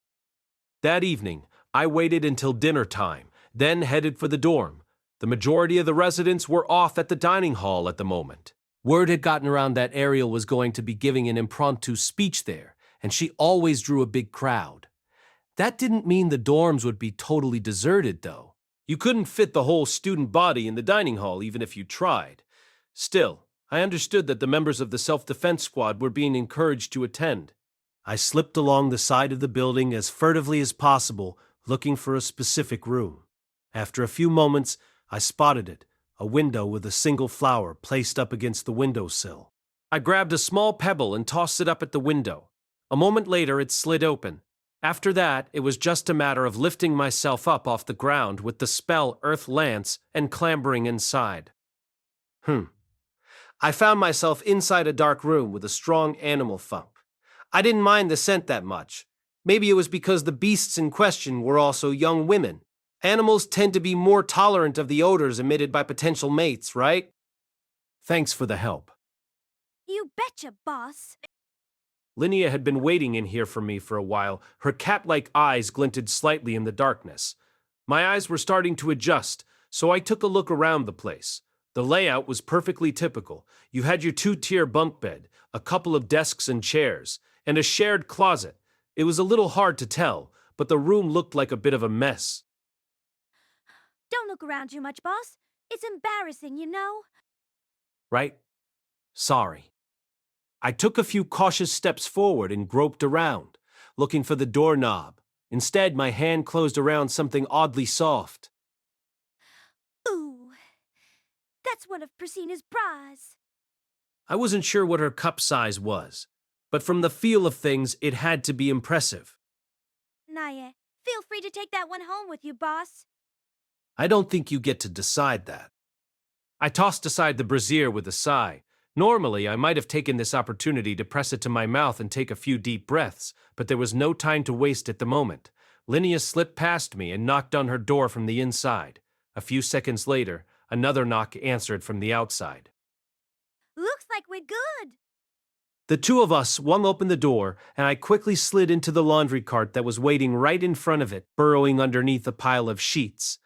That evening, I waited until dinner time, then headed for the dorm. The majority of the residents were off at the dining hall at the moment. Word had gotten around that Ariel was going to be giving an impromptu speech there, and she always drew a big crowd. That didn't mean the dorms would be totally deserted, though. You couldn't fit the whole student body in the dining hall even if you tried. Still, I understood that the members of the self-defense squad were being encouraged to attend. I slipped along the side of the building as furtively as possible, looking for a specific room. After a few moments, I spotted it, a window with a single flower placed up against the windowsill. I grabbed a small pebble and tossed it up at the window. A moment later, it slid open. After that, it was just a matter of lifting myself up off the ground with the spell Earth Lance and clambering inside. I found myself inside a dark room with a strong animal funk. I didn't mind the scent that much. Maybe it was because the beasts in question were also young women. Animals tend to be more tolerant of the odors emitted by potential mates, right? Thanks for the help. You betcha, boss. Linnea had been waiting in here for me for a while. Her cat-like eyes glinted slightly in the darkness. My eyes were starting to adjust, so I took a look around the place. The layout was perfectly typical. You had your two-tier bunk bed, a couple of desks and chairs, and a shared closet. It was a little hard to tell, but the room looked like a bit of a mess. Don't look around too much, boss. It's embarrassing, you know? Right? Sorry. I took a few cautious steps forward and groped around, looking for the doorknob. Instead, my hand closed around something oddly soft. Ooh, that's one of Priscina's bras. I wasn't sure what her cup size was, but from the feel of things, it had to be impressive. Naya, feel free to take that one home with you, boss. I don't think you get to decide that. I tossed aside the brassiere with a sigh. Normally, I might have taken this opportunity to press it to my mouth and take a few deep breaths, but there was no time to waste at the moment. Linnea slipped past me and knocked on her door from the inside. A few seconds later, another knock answered from the outside. Looks like we're good. The two of us swung open the door, and I quickly slid into the laundry cart that was waiting right in front of it, burrowing underneath a pile of sheets.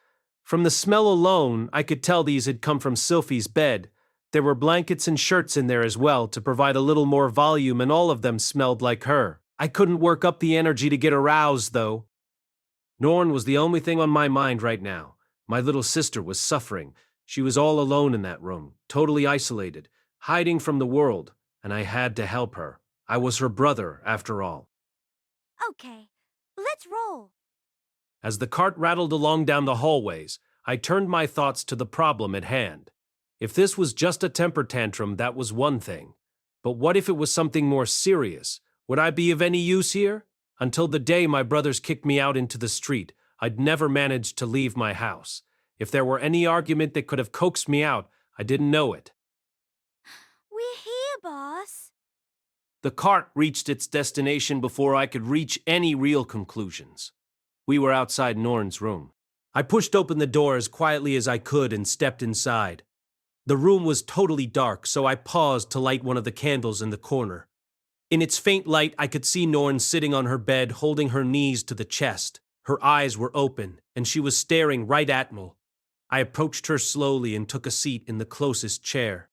From the smell alone, I could tell these had come from Sylphie's bed. There were blankets and shirts in there as well to provide a little more volume, and all of them smelled like her. I couldn't work up the energy to get aroused, though. Norn was the only thing on my mind right now. My little sister was suffering. She was all alone in that room, totally isolated, hiding from the world, and I had to help her. I was her brother, after all. Okay, let's roll. As the cart rattled along down the hallways, I turned my thoughts to the problem at hand. If this was just a temper tantrum, that was one thing. But what if it was something more serious? Would I be of any use here? Until the day my brothers kicked me out into the street, I'd never managed to leave my house. If there were any argument that could have coaxed me out, I didn't know it. We're here, boss. The cart reached its destination before I could reach any real conclusions. We were outside Norn's room. I pushed open the door as quietly as I could and stepped inside. The room was totally dark, so I paused to light one of the candles in the corner. In its faint light, I could see Norn sitting on her bed, holding her knees to the chest. Her eyes were open, and she was staring right at me. I approached her slowly and took a seat in the closest chair.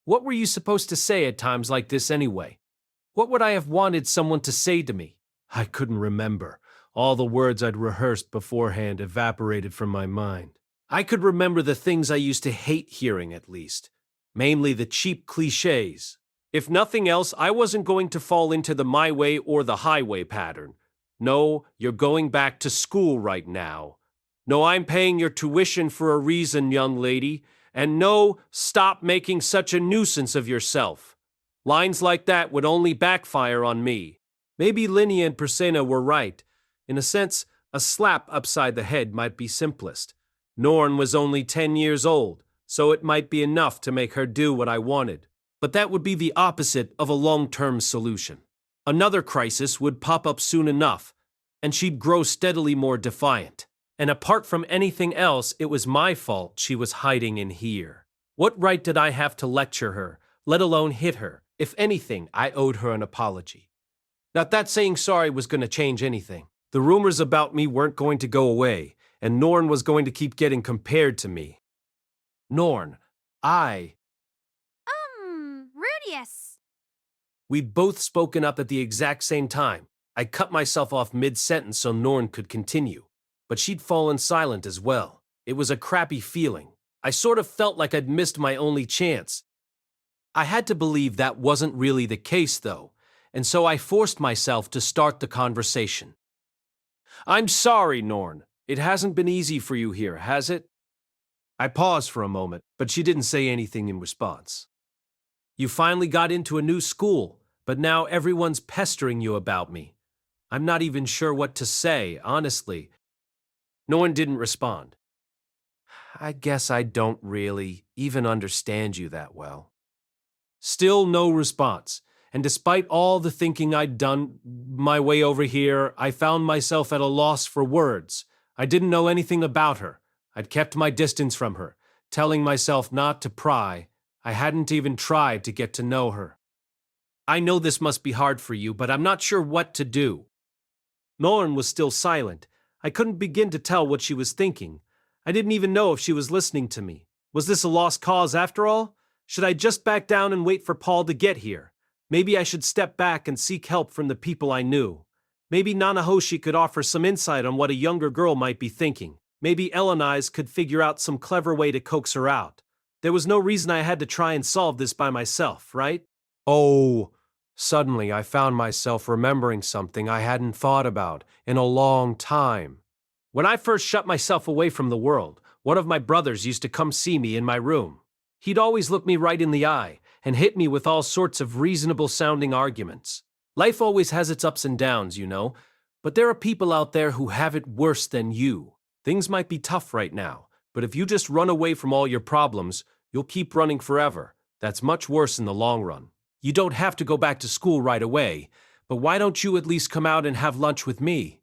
What were you supposed to say at times like this anyway? What would I have wanted someone to say to me? I couldn't remember. All the words I'd rehearsed beforehand evaporated from my mind. I could remember the things I used to hate hearing, at least. Mainly the cheap cliches. If nothing else, I wasn't going to fall into the my way or the highway pattern. No, you're going back to school right now. No, I'm paying your tuition for a reason, young lady. And no, stop making such a nuisance of yourself. Lines like that would only backfire on me. Maybe Linnea and Priscina were right. In a sense, a slap upside the head might be simplest. Norn was only 10 years old, so it might be enough to make her do what I wanted. But that would be the opposite of a long-term solution. Another crisis would pop up soon enough, and she'd grow steadily more defiant. And apart from anything else, it was my fault she was hiding in here. What right did I have to lecture her, let alone hit her? If anything, I owed her an apology. Not that saying sorry was going to change anything. The rumors about me weren't going to go away, and Norn was going to keep getting compared to me. Norn, Rudeus. We'd both spoken up at the exact same time. I cut myself off mid-sentence so Norn could continue. But she'd fallen silent as well. It was a crappy feeling. I sort of felt like I'd missed my only chance. I had to believe that wasn't really the case, though, and so I forced myself to start the conversation. I'm sorry, Norn. It hasn't been easy for you here, has it? I paused for a moment, but she didn't say anything in response. You finally got into a new school, but now everyone's pestering you about me. I'm not even sure what to say, honestly. Norn didn't respond. I guess I don't really even understand you that well. Still no response, and despite all the thinking I'd done my way over here, I found myself at a loss for words. I didn't know anything about her. I'd kept my distance from her, telling myself not to pry. I hadn't even tried to get to know her. I know this must be hard for you, but I'm not sure what to do. Norn was still silent. I couldn't begin to tell what she was thinking. I didn't even know if she was listening to me. Was this a lost cause after all? Should I just back down and wait for Paul to get here? Maybe I should step back and seek help from the people I knew. Maybe Nanahoshi could offer some insight on what a younger girl might be thinking. Maybe Elenise could figure out some clever way to coax her out. There was no reason I had to try and solve this by myself, right? Oh, suddenly I found myself remembering something I hadn't thought about in a long time. When I first shut myself away from the world, one of my brothers used to come see me in my room. He'd always look me right in the eye and hit me with all sorts of reasonable-sounding arguments. Life always has its ups and downs, you know, but there are people out there who have it worse than you. Things might be tough right now, but if you just run away from all your problems, you'll keep running forever. That's much worse in the long run. You don't have to go back to school right away, but why don't you at least come out and have lunch with me?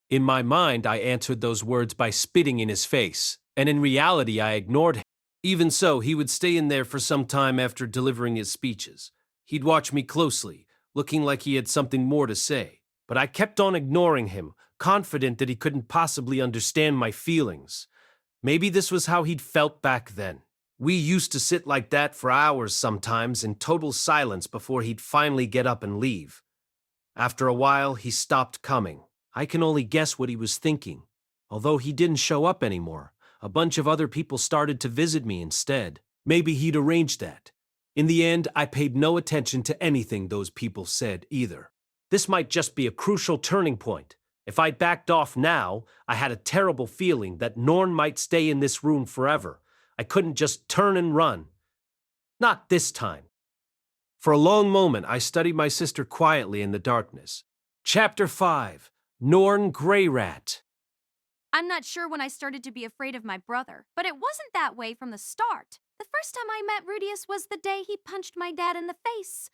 In my mind, I answered those words by spitting in his face, and in reality, I ignored him. Even so, he would stay in there for some time after delivering his speeches. He'd watch me closely, looking like he had something more to say. But I kept on ignoring him, confident that he couldn't possibly understand my feelings. Maybe this was how he'd felt back then. We used to sit like that for hours sometimes in total silence before he'd finally get up and leave. After a while, he stopped coming. I can only guess what he was thinking. Although he didn't show up anymore, a bunch of other people started to visit me instead. Maybe he'd arranged that. In the end, I paid no attention to anything those people said either. This might just be a crucial turning point. If I'd backed off now, I had a terrible feeling that Norn might stay in this room forever. I couldn't just turn and run. Not this time. For a long moment, I studied my sister quietly in the darkness. Chapter 5. Norn Greyrat. I'm not sure when I started to be afraid of my brother, but it wasn't that way from the start. The first time I met Rudeus was the day he punched my dad in the face.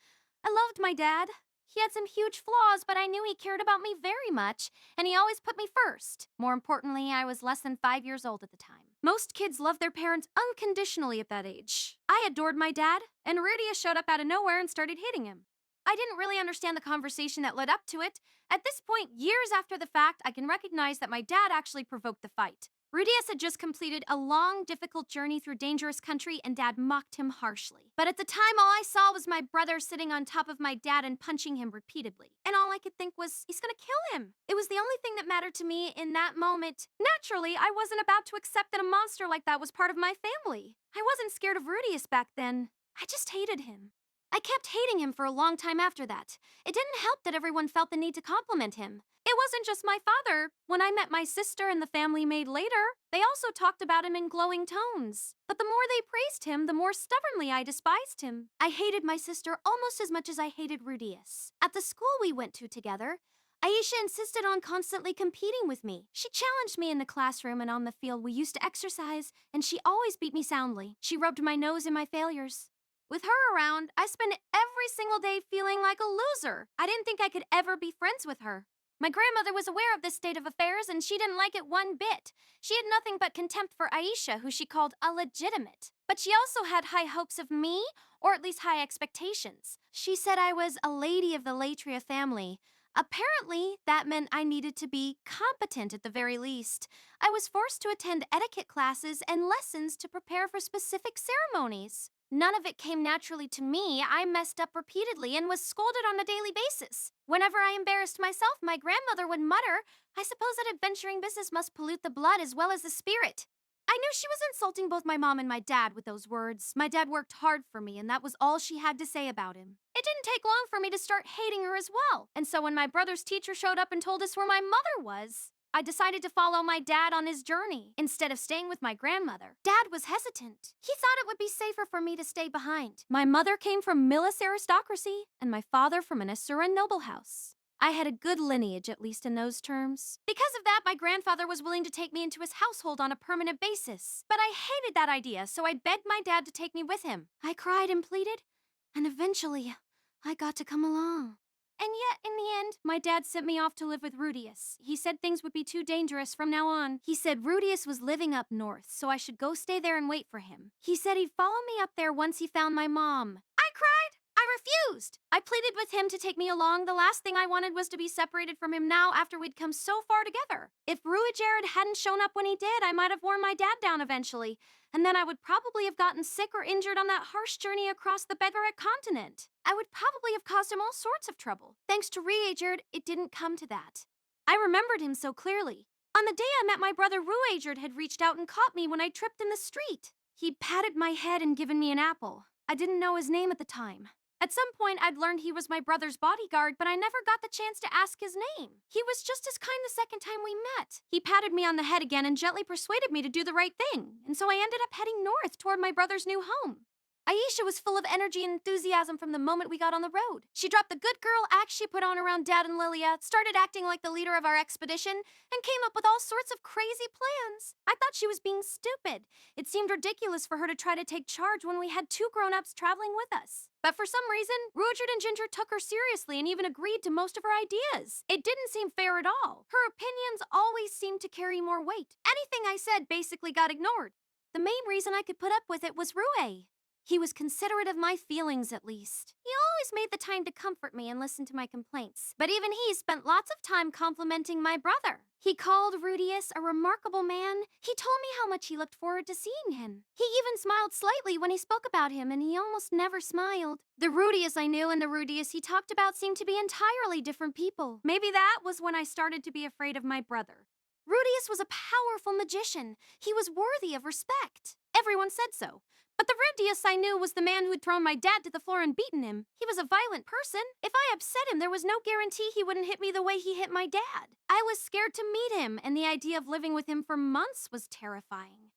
I loved my dad. He had some huge flaws, but I knew he cared about me very much, and he always put me first. More importantly, I was less than 5 years old at the time. Most kids love their parents unconditionally at that age. I adored my dad, and Rudeus showed up out of nowhere and started hitting him. I didn't really understand the conversation that led up to it. At this point, years after the fact, I can recognize that my dad actually provoked the fight. Rudeus had just completed a long, difficult journey through dangerous country, and Dad mocked him harshly. But at the time, all I saw was my brother sitting on top of my dad and punching him repeatedly. And all I could think was, he's gonna kill him. It was the only thing that mattered to me in that moment. Naturally, I wasn't about to accept that a monster like that was part of my family. I wasn't scared of Rudeus back then. I just hated him. I kept hating him for a long time after that. It didn't help that everyone felt the need to compliment him. It wasn't just my father. When I met my sister and the family maid later, they also talked about him in glowing tones. But the more they praised him, the more stubbornly I despised him. I hated my sister almost as much as I hated Rudeus. At the school we went to together, Aisha insisted on constantly competing with me. She challenged me in the classroom and on the field we used to exercise, and she always beat me soundly. She rubbed my nose in my failures. With her around, I spent every single day feeling like a loser. I didn't think I could ever be friends with her. My grandmother was aware of this state of affairs, and she didn't like it one bit. She had nothing but contempt for Aisha, who she called illegitimate. But she also had high hopes of me, or at least high expectations. She said I was a lady of the Latria family. Apparently, that meant I needed to be competent at the very least. I was forced to attend etiquette classes and lessons to prepare for specific ceremonies. None of it came naturally to me. I messed up repeatedly and was scolded on a daily basis. Whenever I embarrassed myself, my grandmother would mutter, "I suppose that adventuring business must pollute the blood as well as the spirit." I knew she was insulting both my mom and my dad with those words. My dad worked hard for me, and that was all she had to say about him. It didn't take long for me to start hating her as well. And so when my brother's teacher showed up and told us where my mother was, I decided to follow my dad on his journey instead of staying with my grandmother. Dad was hesitant. He thought it would be safer for me to stay behind. My mother came from Milis aristocracy, and my father from an Asuran noble house. I had a good lineage, at least in those terms. Because of that, my grandfather was willing to take me into his household on a permanent basis. But I hated that idea, so I begged my dad to take me with him. I cried and pleaded, and eventually, I got to come along. And yet, in the end, my dad sent me off to live with Rudeus. He said things would be too dangerous from now on. He said Rudeus was living up north, so I should go stay there and wait for him. He said he'd follow me up there once he found my mom. I cried. I refused. I pleaded with him to take me along. The last thing I wanted was to be separated from him now after we'd come so far together. If Rudeus hadn't shown up when he did, I might have worn my dad down eventually. And then I would probably have gotten sick or injured on that harsh journey across the Bedvaret continent. I would probably have caused him all sorts of trouble. Thanks to Rudeus, it didn't come to that. I remembered him so clearly. On the day I met my brother, Rudeus had reached out and caught me when I tripped in the street. He'd patted my head and given me an apple. I didn't know his name at the time. At some point, I'd learned he was my brother's bodyguard, but I never got the chance to ask his name. He was just as kind the second time we met. He patted me on the head again and gently persuaded me to do the right thing, and so I ended up heading north toward my brother's new home. Aisha was full of energy and enthusiasm from the moment we got on the road. She dropped the good girl act she put on around Dad and Lilia, started acting like the leader of our expedition, and came up with all sorts of crazy plans. I thought she was being stupid. It seemed ridiculous for her to try to take charge when we had two grown-ups traveling with us. But for some reason, Rudeus and Ginger took her seriously and even agreed to most of her ideas. It didn't seem fair at all. Her opinions always seemed to carry more weight. Anything I said basically got ignored. The main reason I could put up with it was Rue. He was considerate of my feelings, at least. He always made the time to comfort me and listen to my complaints. But even he spent lots of time complimenting my brother. He called Rudeus a remarkable man. He told me how much he looked forward to seeing him. He even smiled slightly when he spoke about him, and he almost never smiled. The Rudeus I knew and the Rudeus he talked about seemed to be entirely different people. Maybe that was when I started to be afraid of my brother. Rudeus was a powerful magician. He was worthy of respect. Everyone said so. But the Rudeus I knew was the man who'd thrown my dad to the floor and beaten him. He was a violent person. If I upset him, there was no guarantee he wouldn't hit me the way he hit my dad. I was scared to meet him, and the idea of living with him for months was terrifying.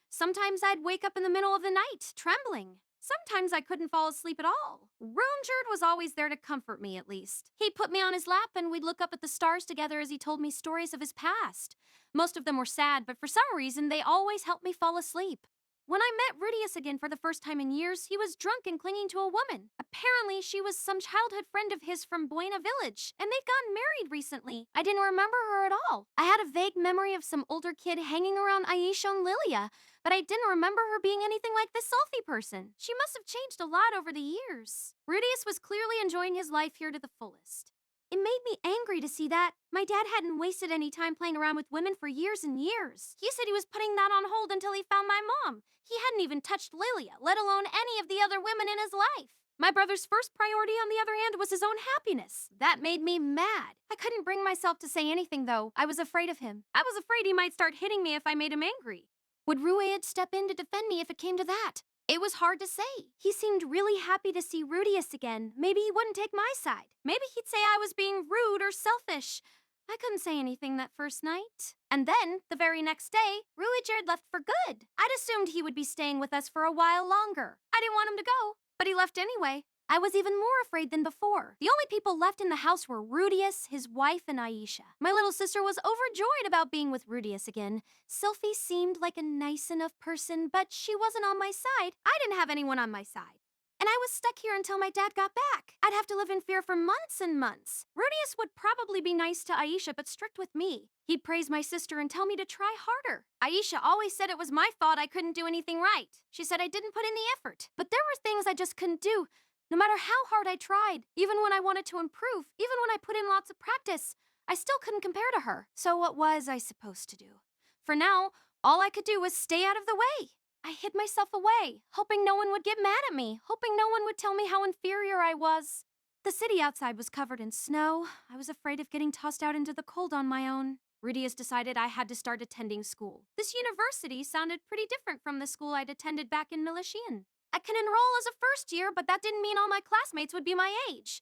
Sometimes I'd wake up in the middle of the night, trembling. Sometimes I couldn't fall asleep at all. Roomjerd was always there to comfort me, at least. He'd put me on his lap, and we'd look up at the stars together as he told me stories of his past. Most of them were sad, but for some reason, they always helped me fall asleep. When I met Rudeus again for the first time in years, he was drunk and clinging to a woman. Apparently, she was some childhood friend of his from Buena Village, and they'd gotten married recently. I didn't remember her at all. I had a vague memory of some older kid hanging around Aisha and Lilia, but I didn't remember her being anything like this Selfie person. She must have changed a lot over the years. Rudeus was clearly enjoying his life here to the fullest. It made me angry to see that. My dad hadn't wasted any time playing around with women for years and years. He said he was putting that on hold until he found my mom. He hadn't even touched Lilia, let alone any of the other women in his life. My brother's first priority, on the other hand, was his own happiness. That made me mad. I couldn't bring myself to say anything, though. I was afraid of him. I was afraid he might start hitting me if I made him angry. Would Rudeus step in to defend me if it came to that? It was hard to say. He seemed really happy to see Rudeus again. Maybe he wouldn't take my side. Maybe he'd say I was being rude or selfish. I couldn't say anything that first night. And then, the very next day, Rudeus left for good. I'd assumed he would be staying with us for a while longer. I didn't want him to go, but he left anyway. I was even more afraid than before. The only people left in the house were Rudeus, his wife, and Aisha. My little sister was overjoyed about being with Rudeus again. Sylphie seemed like a nice enough person, but she wasn't on my side. I didn't have anyone on my side. And I was stuck here until my dad got back. I'd have to live in fear for months and months. Rudeus would probably be nice to Aisha, but strict with me. He'd praise my sister and tell me to try harder. Aisha always said it was my fault I couldn't do anything right. She said I didn't put in the effort. But there were things I just couldn't do. No matter how hard I tried, even when I wanted to improve, even when I put in lots of practice, I still couldn't compare to her. So what was I supposed to do? For now, all I could do was stay out of the way. I hid myself away, hoping no one would get mad at me, hoping no one would tell me how inferior I was. The city outside was covered in snow. I was afraid of getting tossed out into the cold on my own. Rudeus decided I had to start attending school. This university sounded pretty different from the school I'd attended back in Militian. I can enroll as a first year, but that didn't mean all my classmates would be my age.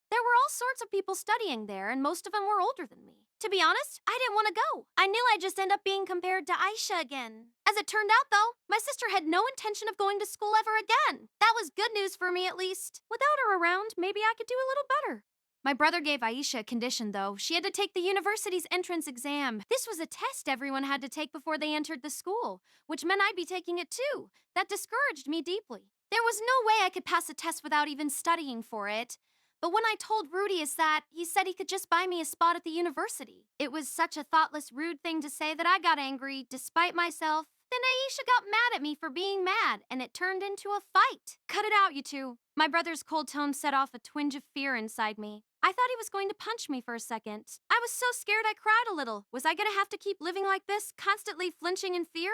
There were all sorts of people studying there, and most of them were older than me. To be honest, I didn't want to go. I knew I'd just end up being compared to Aisha again. As it turned out, though, my sister had no intention of going to school ever again. That was good news for me, at least. Without her around, maybe I could do a little better. My brother gave Aisha a condition, though. She had to take the university's entrance exam. This was a test everyone had to take before they entered the school, which meant I'd be taking it too. That discouraged me deeply. There was no way I could pass a test without even studying for it. But when I told Rudeus that, he said he could just buy me a spot at the university. It was such a thoughtless, rude thing to say that I got angry, despite myself. Then Aisha got mad at me for being mad, and it turned into a fight. Cut it out, you two. My brother's cold tone set off a twinge of fear inside me. I thought he was going to punch me for a second. I was so scared I cried a little. Was I going to have to keep living like this, constantly flinching in fear?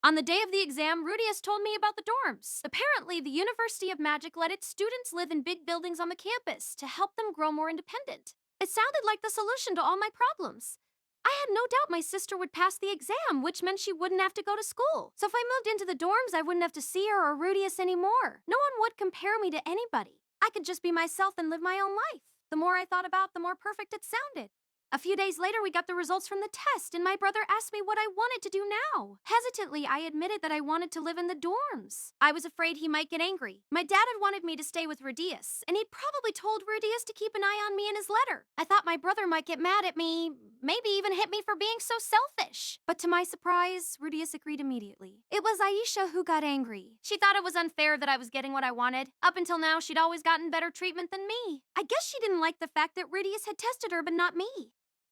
On the day of the exam, Rudeus told me about the dorms. Apparently, the University of Magic let its students live in big buildings on the campus to help them grow more independent. It sounded like the solution to all my problems. I had no doubt my sister would pass the exam, which meant she wouldn't have to go to school. So if I moved into the dorms, I wouldn't have to see her or Rudeus anymore. No one would compare me to anybody. I could just be myself and live my own life. The more I thought about, the more perfect it sounded. A few days later, we got the results from the test, and my brother asked me what I wanted to do now. Hesitantly, I admitted that I wanted to live in the dorms. I was afraid he might get angry. My dad had wanted me to stay with Rudeus, and he'd probably told Rudeus to keep an eye on me in his letter. I thought my brother might get mad at me, maybe even hit me for being so selfish. But to my surprise, Rudeus agreed immediately. It was Aisha who got angry. She thought it was unfair that I was getting what I wanted. Up until now, she'd always gotten better treatment than me. I guess she didn't like the fact that Rudeus had tested her but not me.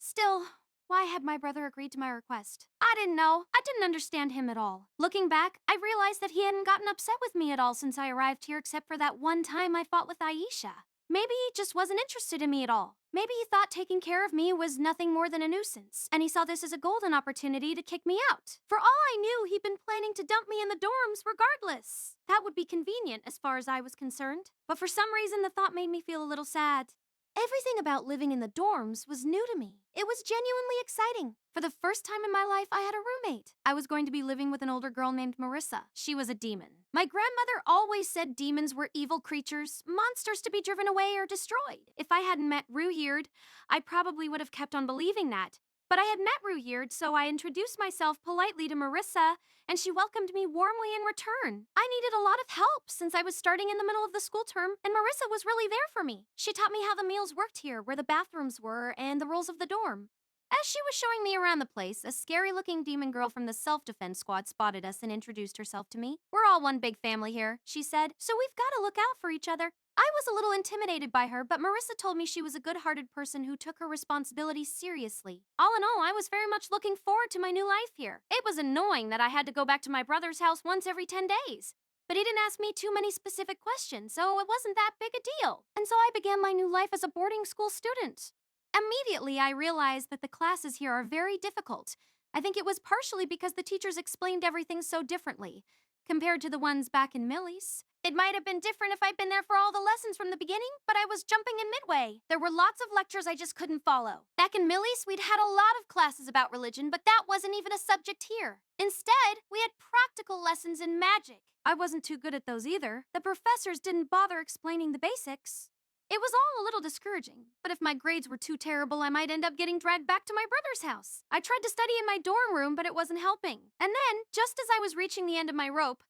Still, why had my brother agreed to my request? I didn't know. I didn't understand him at all. Looking back, I realized that he hadn't gotten upset with me at all since I arrived here except for that one time I fought with Aisha. Maybe he just wasn't interested in me at all. Maybe he thought taking care of me was nothing more than a nuisance, and he saw this as a golden opportunity to kick me out. For all I knew, he'd been planning to dump me in the dorms regardless. That would be convenient as far as I was concerned. But for some reason, the thought made me feel a little sad. Everything about living in the dorms was new to me. It was genuinely exciting. For the first time in my life, I had a roommate. I was going to be living with an older girl named Marissa. She was a demon. My grandmother always said demons were evil creatures, monsters to be driven away or destroyed. If I hadn't met Rudeus, I probably would have kept on believing that. But I had met Rudeus, so I introduced myself politely to Marissa, and she welcomed me warmly in return. I needed a lot of help since I was starting in the middle of the school term, and Marissa was really there for me. She taught me how the meals worked here, where the bathrooms were, and the rules of the dorm. As she was showing me around the place, a scary-looking demon girl from the self-defense squad spotted us and introduced herself to me. "We're all one big family here," she said, "so we've got to look out for each other." I was a little intimidated by her, but Marissa told me she was a good-hearted person who took her responsibilities seriously. All in all, I was very much looking forward to my new life here. It was annoying that I had to go back to my brother's house once every 10 days. But he didn't ask me too many specific questions, so it wasn't that big a deal. And so I began my new life as a boarding school student. Immediately, I realized that the classes here are very difficult. I think it was partially because the teachers explained everything so differently, compared to the ones back in Millie's. It might have been different if I'd been there for all the lessons from the beginning, but I was jumping in midway. There were lots of lectures I just couldn't follow. Back in Millie's, we'd had a lot of classes about religion, but that wasn't even a subject here. Instead, we had practical lessons in magic. I wasn't too good at those either. The professors didn't bother explaining the basics. It was all a little discouraging, but if my grades were too terrible, I might end up getting dragged back to my brother's house. I tried to study in my dorm room, but it wasn't helping. And then, just as I was reaching the end of my rope,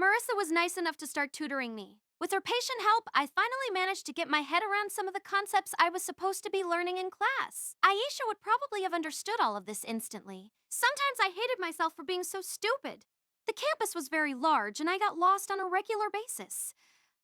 Marissa was nice enough to start tutoring me. With her patient help, I finally managed to get my head around some of the concepts I was supposed to be learning in class. Aisha would probably have understood all of this instantly. Sometimes I hated myself for being so stupid. The campus was very large, and I got lost on a regular basis.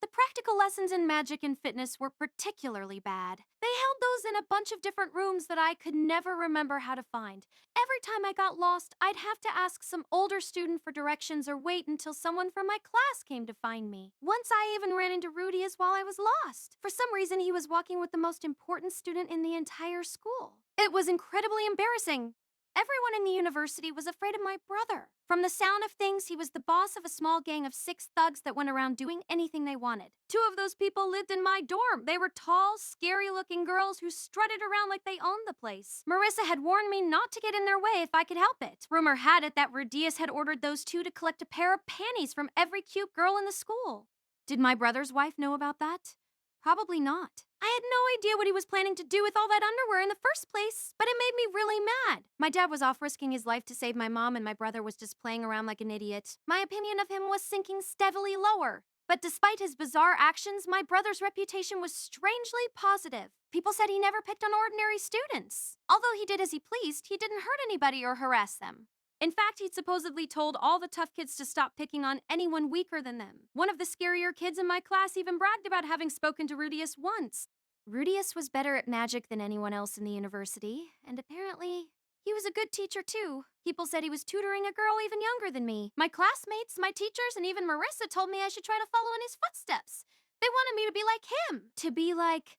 The practical lessons in magic and fitness were particularly bad. They held those in a bunch of different rooms that I could never remember how to find. Every time I got lost, I'd have to ask some older student for directions or wait until someone from my class came to find me. Once I even ran into Rudeus while I was lost. For some reason, he was walking with the most important student in the entire school. It was incredibly embarrassing. Everyone in the university was afraid of my brother. From the sound of things, he was the boss of a small gang of 6 thugs that went around doing anything they wanted. 2 of those people lived in my dorm. They were tall, scary-looking girls who strutted around like they owned the place. Marissa had warned me not to get in their way if I could help it. Rumor had it that Rudeus had ordered those 2 to collect a pair of panties from every cute girl in the school. Did my brother's wife know about that? Probably not. I had no idea what he was planning to do with all that underwear in the first place, but it made me really mad. My dad was off risking his life to save my mom, and my brother was just playing around like an idiot. My opinion of him was sinking steadily lower. But despite his bizarre actions, my brother's reputation was strangely positive. People said he never picked on ordinary students. Although he did as he pleased, he didn't hurt anybody or harass them. In fact, he'd supposedly told all the tough kids to stop picking on anyone weaker than them. One of the scarier kids in my class even bragged about having spoken to Rudeus once. Rudeus was better at magic than anyone else in the university, and apparently, he was a good teacher too. People said he was tutoring a girl even younger than me. My classmates, my teachers, and even Marissa told me I should try to follow in his footsteps. They wanted me to be like him. To be like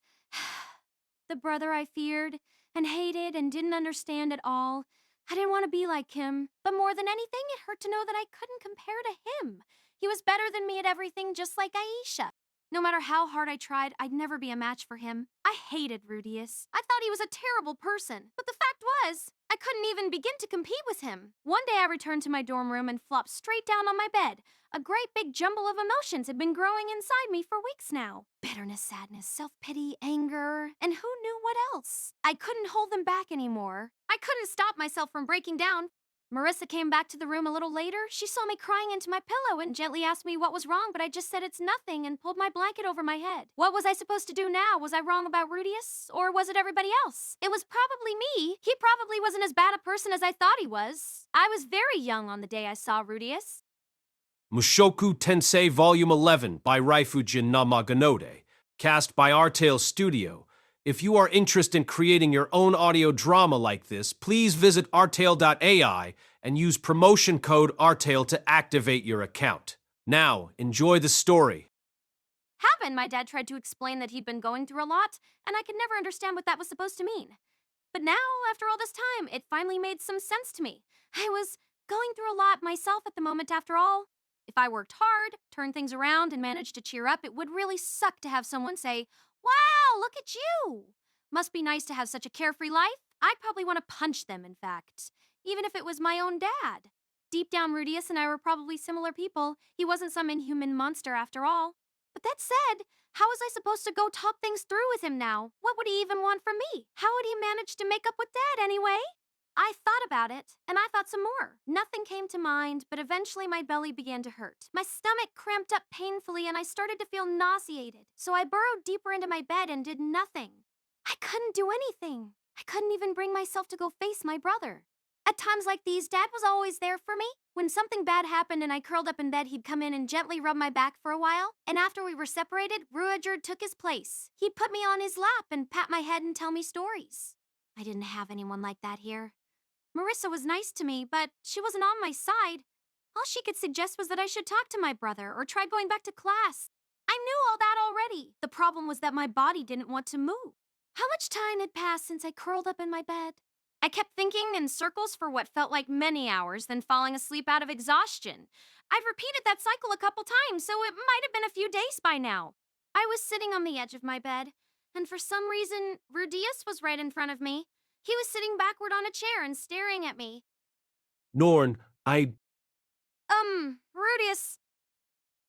the brother I feared and hated and didn't understand at all. I didn't want to be like him, but more than anything, it hurt to know that I couldn't compare to him. He was better than me at everything, just like Aisha. No matter how hard I tried, I'd never be a match for him. I hated Rudeus. I thought he was a terrible person. But the fact was, I couldn't even begin to compete with him. One day I returned to my dorm room and flopped straight down on my bed. A great big jumble of emotions had been growing inside me for weeks now. Bitterness, sadness, self-pity, anger, and who knew what else? I couldn't hold them back anymore. I couldn't stop myself from breaking down. Marissa came back to the room a little later. She saw me crying into my pillow and gently asked me what was wrong, but I just said it's nothing and pulled my blanket over my head. What was I supposed to do now? Was I wrong about Rudeus? Or was it everybody else? It was probably me. He probably wasn't as bad a person as I thought he was. I was very young on the day I saw Rudeus. Mushoku Tensei Volume 11 by Raifujin Namaganode, cast by Artale Studio. If you are interested in creating your own audio drama like this, please visit artale.ai and use promotion code ARTALE to activate your account. Now, enjoy the story. Happened, my dad tried to explain that he'd been going through a lot, and I could never understand what that was supposed to mean. But now, after all this time, it finally made some sense to me. I was going through a lot myself at the moment, after all. If I worked hard, turned things around, and managed to cheer up, it would really suck to have someone say, "Wow, look at you!" Must be nice to have such a carefree life. I'd probably want to punch them, in fact. Even if it was my own dad. Deep down, Rudeus and I were probably similar people. He wasn't some inhuman monster after all. But that said, how was I supposed to go talk things through with him now? What would he even want from me? How would he manage to make up with Dad anyway? I thought about it, and I thought some more. Nothing came to mind, but eventually my belly began to hurt. My stomach cramped up painfully, and I started to feel nauseated. So I burrowed deeper into my bed and did nothing. I couldn't do anything. I couldn't even bring myself to go face my brother. At times like these, Dad was always there for me. When something bad happened and I curled up in bed, he'd come in and gently rub my back for a while. And after we were separated, Rudeus took his place. He'd put me on his lap and pat my head and tell me stories. I didn't have anyone like that here. Marissa was nice to me, but she wasn't on my side. All she could suggest was that I should talk to my brother or try going back to class. I knew all that already. The problem was that my body didn't want to move. How much time had passed since I curled up in my bed? I kept thinking in circles for what felt like many hours, then falling asleep out of exhaustion. I've repeated that cycle a couple times, so it might have been a few days by now. I was sitting on the edge of my bed, and for some reason, Rudeus was right in front of me. He was sitting backward on a chair and staring at me. Norn, Rudeus.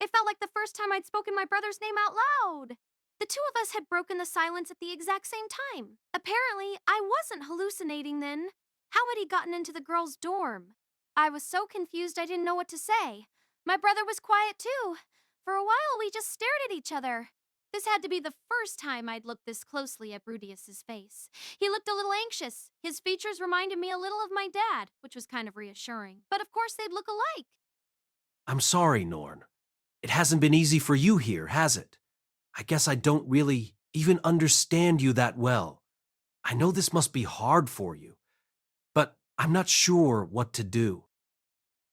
It felt like the first time I'd spoken my brother's name out loud. The two of us had broken the silence at the exact same time. Apparently, I wasn't hallucinating then. How had he gotten into the girls' dorm? I was so confused I didn't know what to say. My brother was quiet too. For a while, we just stared at each other. This had to be the first time I'd looked this closely at Rudeus's face. He looked a little anxious. His features reminded me a little of my dad, which was kind of reassuring. But of course, they'd look alike. I'm sorry, Norn. It hasn't been easy for you here, has it? I guess I don't really even understand you that well. I know this must be hard for you, but I'm not sure what to do.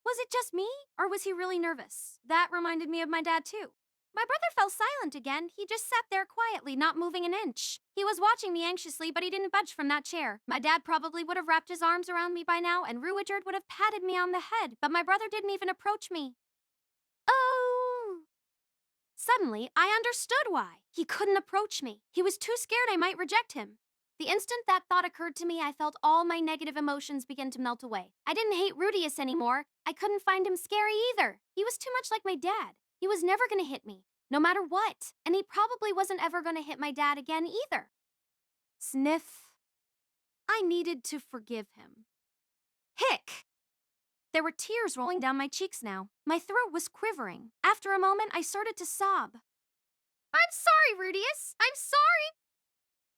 Was it just me, or was he really nervous? That reminded me of my dad, too. My brother fell silent again. He just sat there quietly, not moving an inch. He was watching me anxiously, but he didn't budge from that chair. My dad probably would have wrapped his arms around me by now, and Rudeus would have patted me on the head, but my brother didn't even approach me. Oh! Suddenly, I understood why. He couldn't approach me. He was too scared I might reject him. The instant that thought occurred to me, I felt all my negative emotions begin to melt away. I didn't hate Rudeus anymore. I couldn't find him scary either. He was too much like my dad. He was never going to hit me, no matter what. And he probably wasn't ever going to hit my dad again either. Sniff. I needed to forgive him. Hick! There were tears rolling down my cheeks now. My throat was quivering. After a moment, I started to sob. I'm sorry, Rudeus. I'm sorry.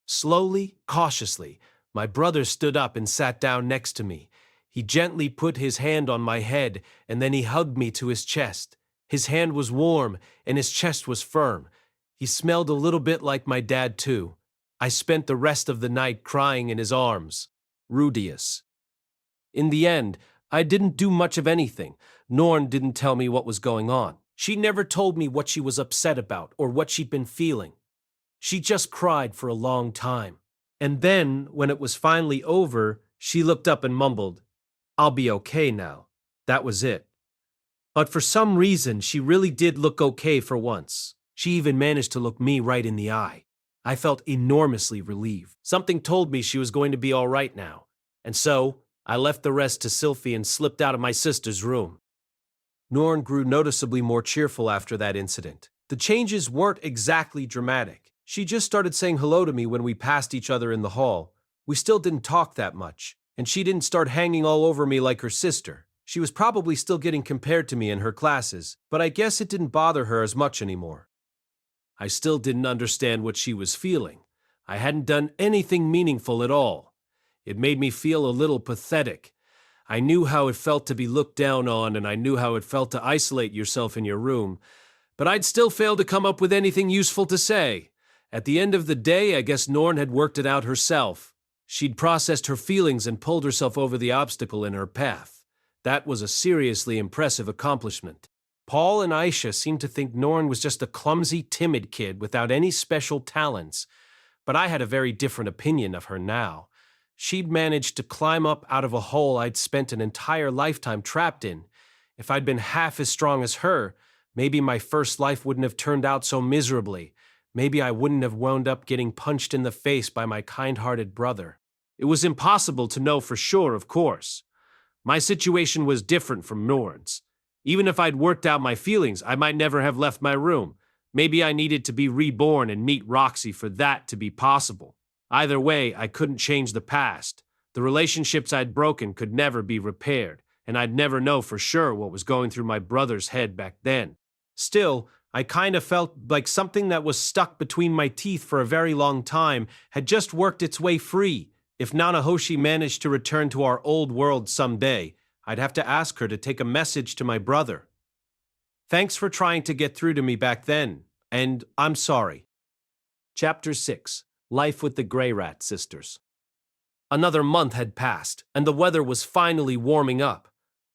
Slowly, cautiously, my brother stood up and sat down next to me. He gently put his hand on my head, and then he hugged me to his chest. His hand was warm, and his chest was firm. He smelled a little bit like my dad, too. I spent the rest of the night crying in his arms. Rudeus. In the end, I didn't do much of anything. Norn didn't tell me what was going on. She never told me what she was upset about or what she'd been feeling. She just cried for a long time. And then, when it was finally over, she looked up and mumbled, "I'll be okay now." That was it. But for some reason, she really did look okay for once. She even managed to look me right in the eye. I felt enormously relieved. Something told me she was going to be all right now. And so, I left the rest to Sylphie and slipped out of my sister's room. Norn grew noticeably more cheerful after that incident. The changes weren't exactly dramatic. She just started saying hello to me when we passed each other in the hall. We still didn't talk that much, and she didn't start hanging all over me like her sister. She was probably still getting compared to me in her classes, but I guess it didn't bother her as much anymore. I still didn't understand what she was feeling. I hadn't done anything meaningful at all. It made me feel a little pathetic. I knew how it felt to be looked down on, and I knew how it felt to isolate yourself in your room, but I'd still failed to come up with anything useful to say. At the end of the day, I guess Norn had worked it out herself. She'd processed her feelings and pulled herself over the obstacle in her path. That was a seriously impressive accomplishment. Paul and Aisha seemed to think Norn was just a clumsy, timid kid without any special talents, but I had a very different opinion of her now. She'd managed to climb up out of a hole I'd spent an entire lifetime trapped in. If I'd been half as strong as her, maybe my first life wouldn't have turned out so miserably. Maybe I wouldn't have wound up getting punched in the face by my kind-hearted brother. It was impossible to know for sure, of course. My situation was different from Norn's. Even if I'd worked out my feelings, I might never have left my room. Maybe I needed to be reborn and meet Roxy for that to be possible. Either way, I couldn't change the past. The relationships I'd broken could never be repaired, and I'd never know for sure what was going through my brother's head back then. Still, I kind of felt like something that was stuck between my teeth for a very long time had just worked its way free. If Nanahoshi managed to return to our old world someday, I'd have to ask her to take a message to my brother. Thanks for trying to get through to me back then, and I'm sorry. Chapter 6. Life with the Greyrat Sisters. Another month had passed, and the weather was finally warming up.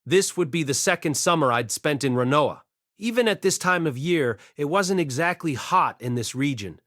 This would be the second summer I'd spent in Renoa. Even at this time of year, it wasn't exactly hot in this region.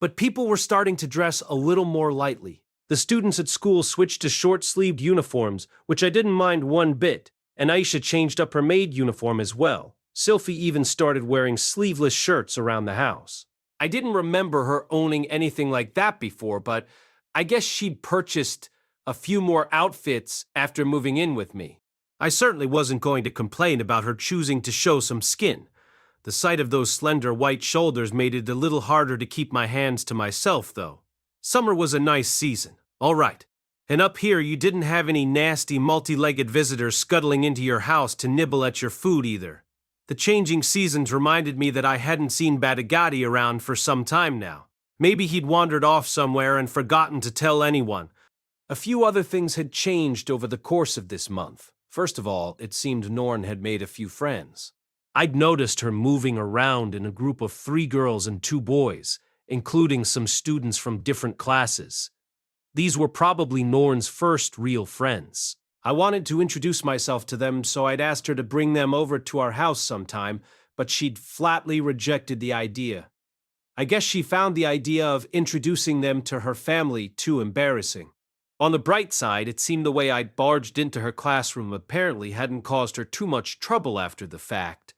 But people were starting to dress a little more lightly. The students at school switched to short-sleeved uniforms, which I didn't mind one bit, and Aisha changed up her maid uniform as well. Sylphie even started wearing sleeveless shirts around the house. I didn't remember her owning anything like that before, but I guess she'd purchased a few more outfits after moving in with me. I certainly wasn't going to complain about her choosing to show some skin. The sight of those slender white shoulders made it a little harder to keep my hands to myself, though. Summer was a nice season, all right. And up here you didn't have any nasty multi-legged visitors scuttling into your house to nibble at your food either. The changing seasons reminded me that I hadn't seen Badigati around for some time now. Maybe he'd wandered off somewhere and forgotten to tell anyone. A few other things had changed over the course of this month. First of all, it seemed Norn had made a few friends. I'd noticed her moving around in a group of 3 girls and 2 boys, including some students from different classes. These were probably Norn's first real friends. I wanted to introduce myself to them, so I'd asked her to bring them over to our house sometime, but she'd flatly rejected the idea. I guess she found the idea of introducing them to her family too embarrassing. On the bright side, it seemed the way I'd barged into her classroom apparently hadn't caused her too much trouble after the fact.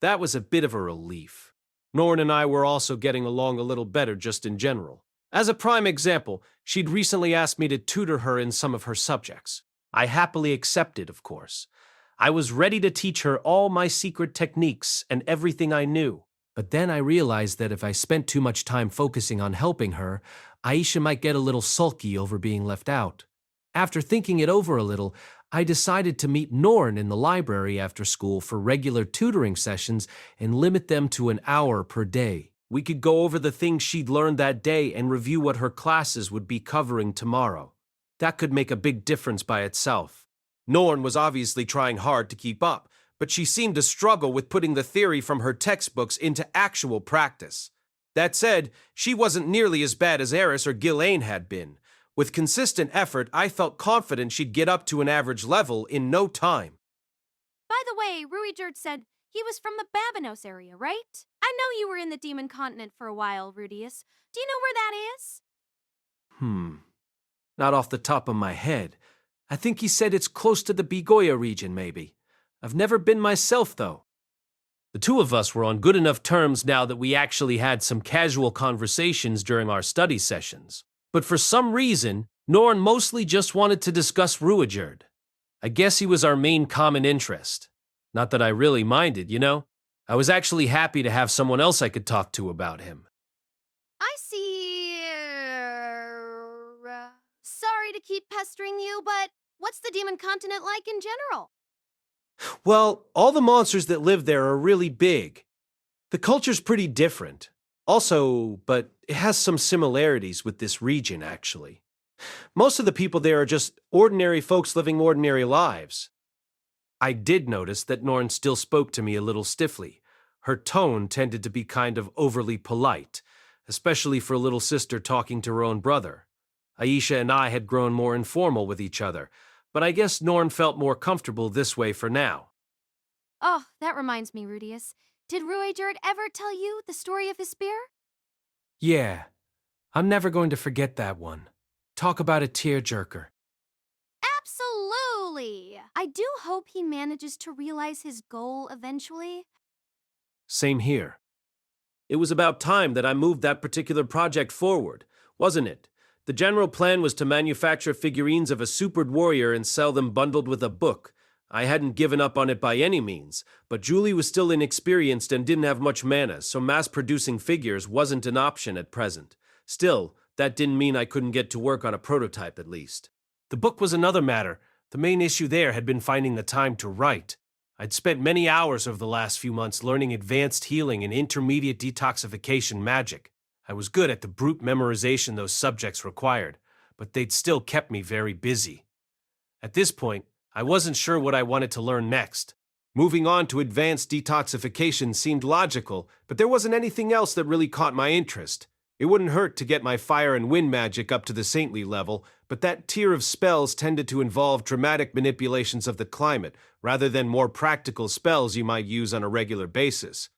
That was a bit of a relief. Norn and I were also getting along a little better just in general. As a prime example, she'd recently asked me to tutor her in some of her subjects. I happily accepted, of course. I was ready to teach her all my secret techniques and everything I knew. But then I realized that if I spent too much time focusing on helping her, Aisha might get a little sulky over being left out. After thinking it over a little, I decided to meet Norn in the library after school for regular tutoring sessions and limit them to an hour per day. We could go over the things she'd learned that day and review what her classes would be covering tomorrow. That could make a big difference by itself. Norn was obviously trying hard to keep up, but she seemed to struggle with putting the theory from her textbooks into actual practice. That said, she wasn't nearly as bad as Eris or Ghislaine had been. With consistent effort, I felt confident she'd get up to an average level in no time. By the way, Ruijerd said he was from the Babinos area, right? I know you were in the Demon Continent for a while, Rudeus. Do you know where that is? Not off the top of my head. I think he said it's close to the Bigoya region, maybe. I've never been myself, though. The two of us were on good enough terms now that we actually had some casual conversations during our study sessions. But for some reason, Norn mostly just wanted to discuss Rudeus. I guess he was our main common interest. Not that I really minded, you know? I was actually happy to have someone else I could talk to about him. I see. Sorry to keep pestering you, but what's the demon continent like in general? Well, all the monsters that live there are really big. The culture's pretty different. Also, but it has some similarities with this region, actually. Most of the people there are just ordinary folks living ordinary lives. I did notice that Norn still spoke to me a little stiffly. Her tone tended to be kind of overly polite, especially for a little sister talking to her own brother. Aisha and I had grown more informal with each other, but I guess Norn felt more comfortable this way for now. Oh, that reminds me, Rudeus. Did Rudeus ever tell you the story of his spear? Yeah, I'm never going to forget that one. Talk about a tearjerker. Absolutely! I do hope he manages to realize his goal eventually. Same here. It was about time that I moved that particular project forward, wasn't it? The general plan was to manufacture figurines of a supered warrior and sell them bundled with a book. I hadn't given up on it by any means, but Julie was still inexperienced and didn't have much mana, so mass-producing figures wasn't an option at present. Still, that didn't mean I couldn't get to work on a prototype at least. The book was another matter. The main issue there had been finding the time to write. I'd spent many hours over the last few months learning advanced healing and intermediate detoxification magic. I was good at the brute memorization those subjects required, but they'd still kept me very busy. At this point, I wasn't sure what I wanted to learn next. Moving on to advanced detoxification seemed logical, but there wasn't anything else that really caught my interest. It wouldn't hurt to get my fire and wind magic up to the saintly level, but that tier of spells tended to involve dramatic manipulations of the climate, rather than more practical spells you might use on a regular basis.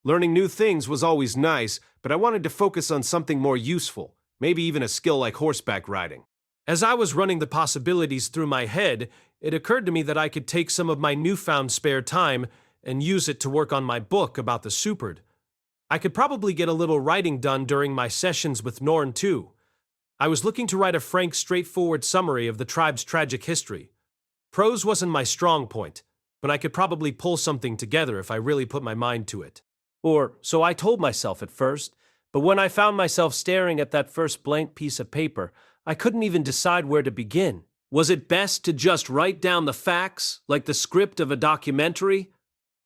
Learning new things was always nice, but I wanted to focus on something more useful, maybe even a skill like horseback riding. As I was running the possibilities through my head, it occurred to me that I could take some of my newfound spare time and use it to work on my book about the supered. I could probably get a little writing done during my sessions with Norn too. I was looking to write a frank, straightforward summary of the tribe's tragic history. Prose wasn't my strong point, but I could probably pull something together if I really put my mind to it. Or so I told myself at first, but when I found myself staring at that first blank piece of paper, I couldn't even decide where to begin. Was it best to just write down the facts, like the script of a documentary?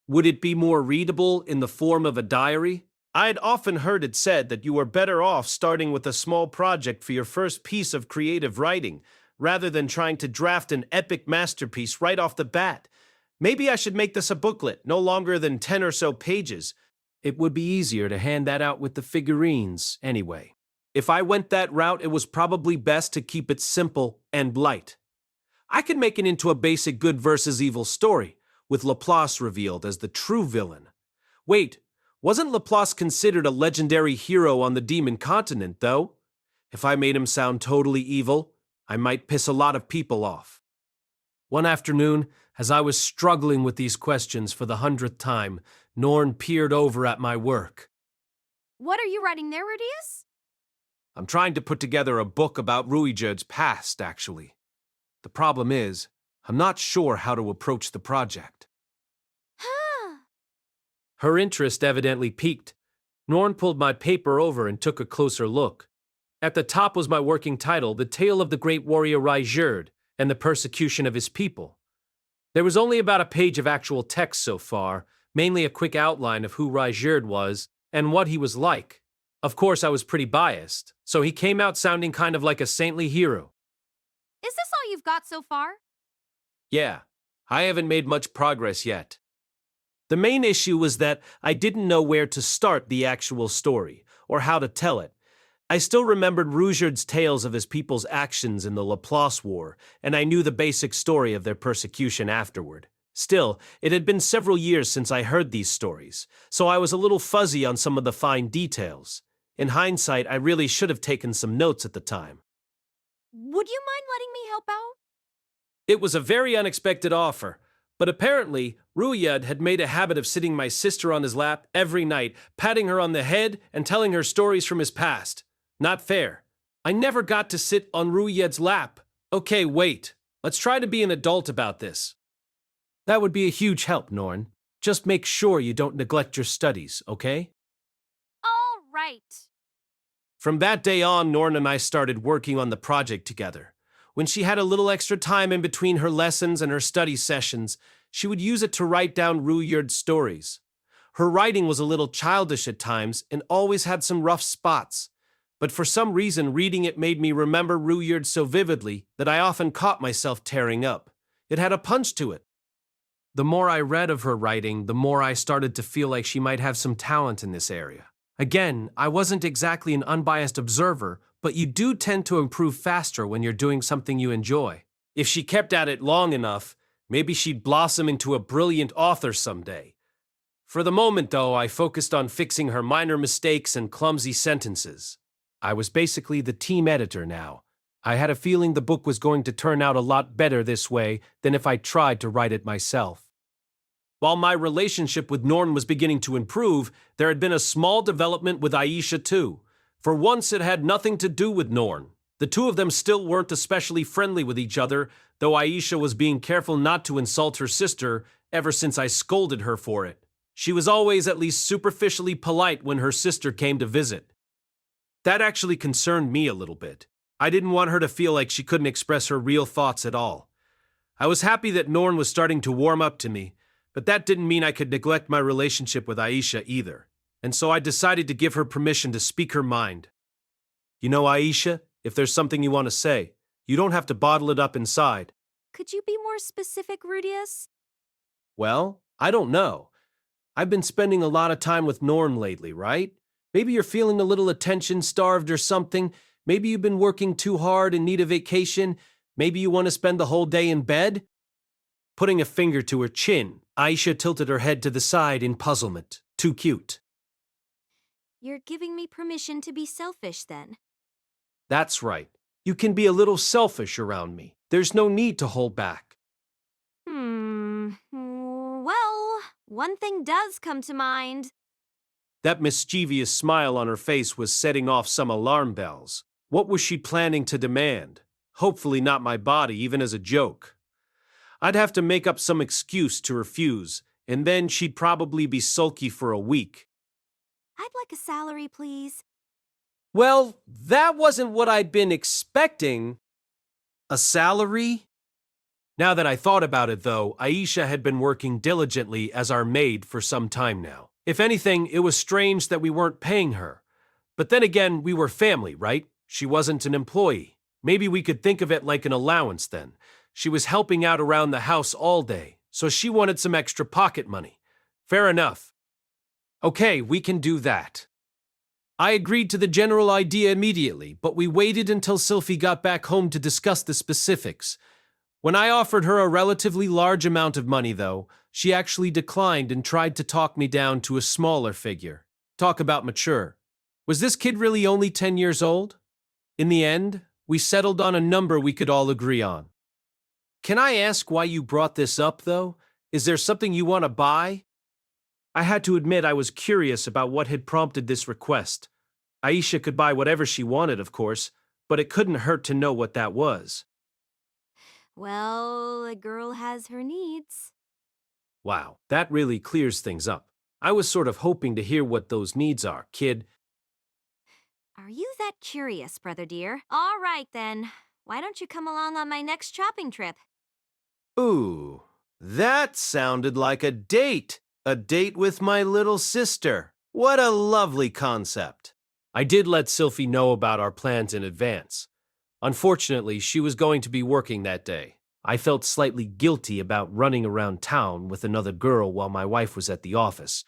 Would it be more readable in the form of a diary? I had often heard it said that you were better off starting with a small project for your first piece of creative writing, rather than trying to draft an epic masterpiece right off the bat. Maybe I should make this a booklet, no longer than 10 or so pages. It would be easier to hand that out with the figurines, anyway. If I went that route, it was probably best to keep it simple and light. I could make it into a basic good versus evil story, with Laplace revealed as the true villain. Wait, wasn't Laplace considered a legendary hero on the demon continent, though? If I made him sound totally evil, I might piss a lot of people off. One afternoon, as I was struggling with these questions for the 100th time, Norn peered over at my work. What are you writing there, Rudeus? I'm trying to put together a book about Rudeus' past, actually. The problem is, I'm not sure how to approach the project. Huh. Her interest evidently piqued. Norn pulled my paper over and took a closer look. At the top was my working title, The Tale of the Great Warrior Rudeus and the Persecution of His People. There was only about a page of actual text so far, mainly a quick outline of who Rudeus was and what he was like. Of course, I was pretty biased, so he came out sounding kind of like a saintly hero. Is this all you've got so far? Yeah, I haven't made much progress yet. The main issue was that I didn't know where to start the actual story, or how to tell it. I still remembered Rudeus' tales of his people's actions in the Laplace War, and I knew the basic story of their persecution afterward. Still, it had been several years since I heard these stories, so I was a little fuzzy on some of the fine details. In hindsight, I really should have taken some notes at the time. Would you mind letting me help out? It was a very unexpected offer, But apparently, Ruyed had made a habit of sitting my sister on his lap every night, patting her on the head and telling her stories from his past. Not fair. I never got to sit on Ruyed's lap. Okay, wait. Let's try to be an adult about this. That would be a huge help, Norn. Just make sure you don't neglect your studies, okay? All right. From that day on, Norn and I started working on the project together. When she had a little extra time in between her lessons and her study sessions, she would use it to write down Ruyerd's stories. Her writing was a little childish at times and always had some rough spots. But for some reason, reading it made me remember Ruyerd so vividly that I often caught myself tearing up. It had a punch to it. The more I read of her writing, the more I started to feel like she might have some talent in this area. Again, I wasn't exactly an unbiased observer, but you do tend to improve faster when you're doing something you enjoy. If she kept at it long enough, maybe she'd blossom into a brilliant author someday. For the moment, though, I focused on fixing her minor mistakes and clumsy sentences. I was basically the team editor now. I had a feeling the book was going to turn out a lot better this way than if I tried to write it myself. While my relationship with Norn was beginning to improve, there had been a small development with Aisha too. For once, it had nothing to do with Norn. The two of them still weren't especially friendly with each other, though Aisha was being careful not to insult her sister ever since I scolded her for it. She was always at least superficially polite when her sister came to visit. That actually concerned me a little bit. I didn't want her to feel like she couldn't express her real thoughts at all. I was happy that Norn was starting to warm up to me, but that didn't mean I could neglect my relationship with Aisha either, and so I decided to give her permission to speak her mind. You know, Aisha, if there's something you want to say, you don't have to bottle it up inside. Could you be more specific, Rudeus? Well, I don't know. I've been spending a lot of time with Norn lately, right? Maybe you're feeling a little attention-starved or something. Maybe you've been working too hard and need a vacation. Maybe you want to spend the whole day in bed? Putting a finger to her chin, Aisha tilted her head to the side in puzzlement. Too cute. You're giving me permission to be selfish, then. That's right. You can be a little selfish around me. There's no need to hold back. Well, one thing does come to mind. That mischievous smile on her face was setting off some alarm bells. What was she planning to demand? Hopefully not my body, even as a joke. I'd have to make up some excuse to refuse, and then she'd probably be sulky for a week. I'd like a salary, please. Well, that wasn't what I'd been expecting. A salary? Now that I thought about it, though, Aisha had been working diligently as our maid for some time now. If anything, it was strange that we weren't paying her. But then again, we were family, right? She wasn't an employee. Maybe we could think of it like an allowance then. She was helping out around the house all day, so she wanted some extra pocket money. Fair enough. Okay, we can do that. I agreed to the general idea immediately, but we waited until Sylphie got back home to discuss the specifics. When I offered her a relatively large amount of money, though, she actually declined and tried to talk me down to a smaller figure. Talk about mature. Was this kid really only 10 years old? In the end, we settled on a number we could all agree on. Can I ask why you brought this up, though? Is there something you want to buy? I had to admit I was curious about what had prompted this request. Aisha could buy whatever she wanted, of course, but it couldn't hurt to know what that was. Well, a girl has her needs. Wow, that really clears things up. I was sort of hoping to hear what those needs are, kid. Are you that curious, brother dear? All right, then. Why don't you come along on my next shopping trip? Ooh, that sounded like a date. A date with my little sister. What a lovely concept. I did let Sylphie know about our plans in advance. Unfortunately, she was going to be working that day. I felt slightly guilty about running around town with another girl while my wife was at the office.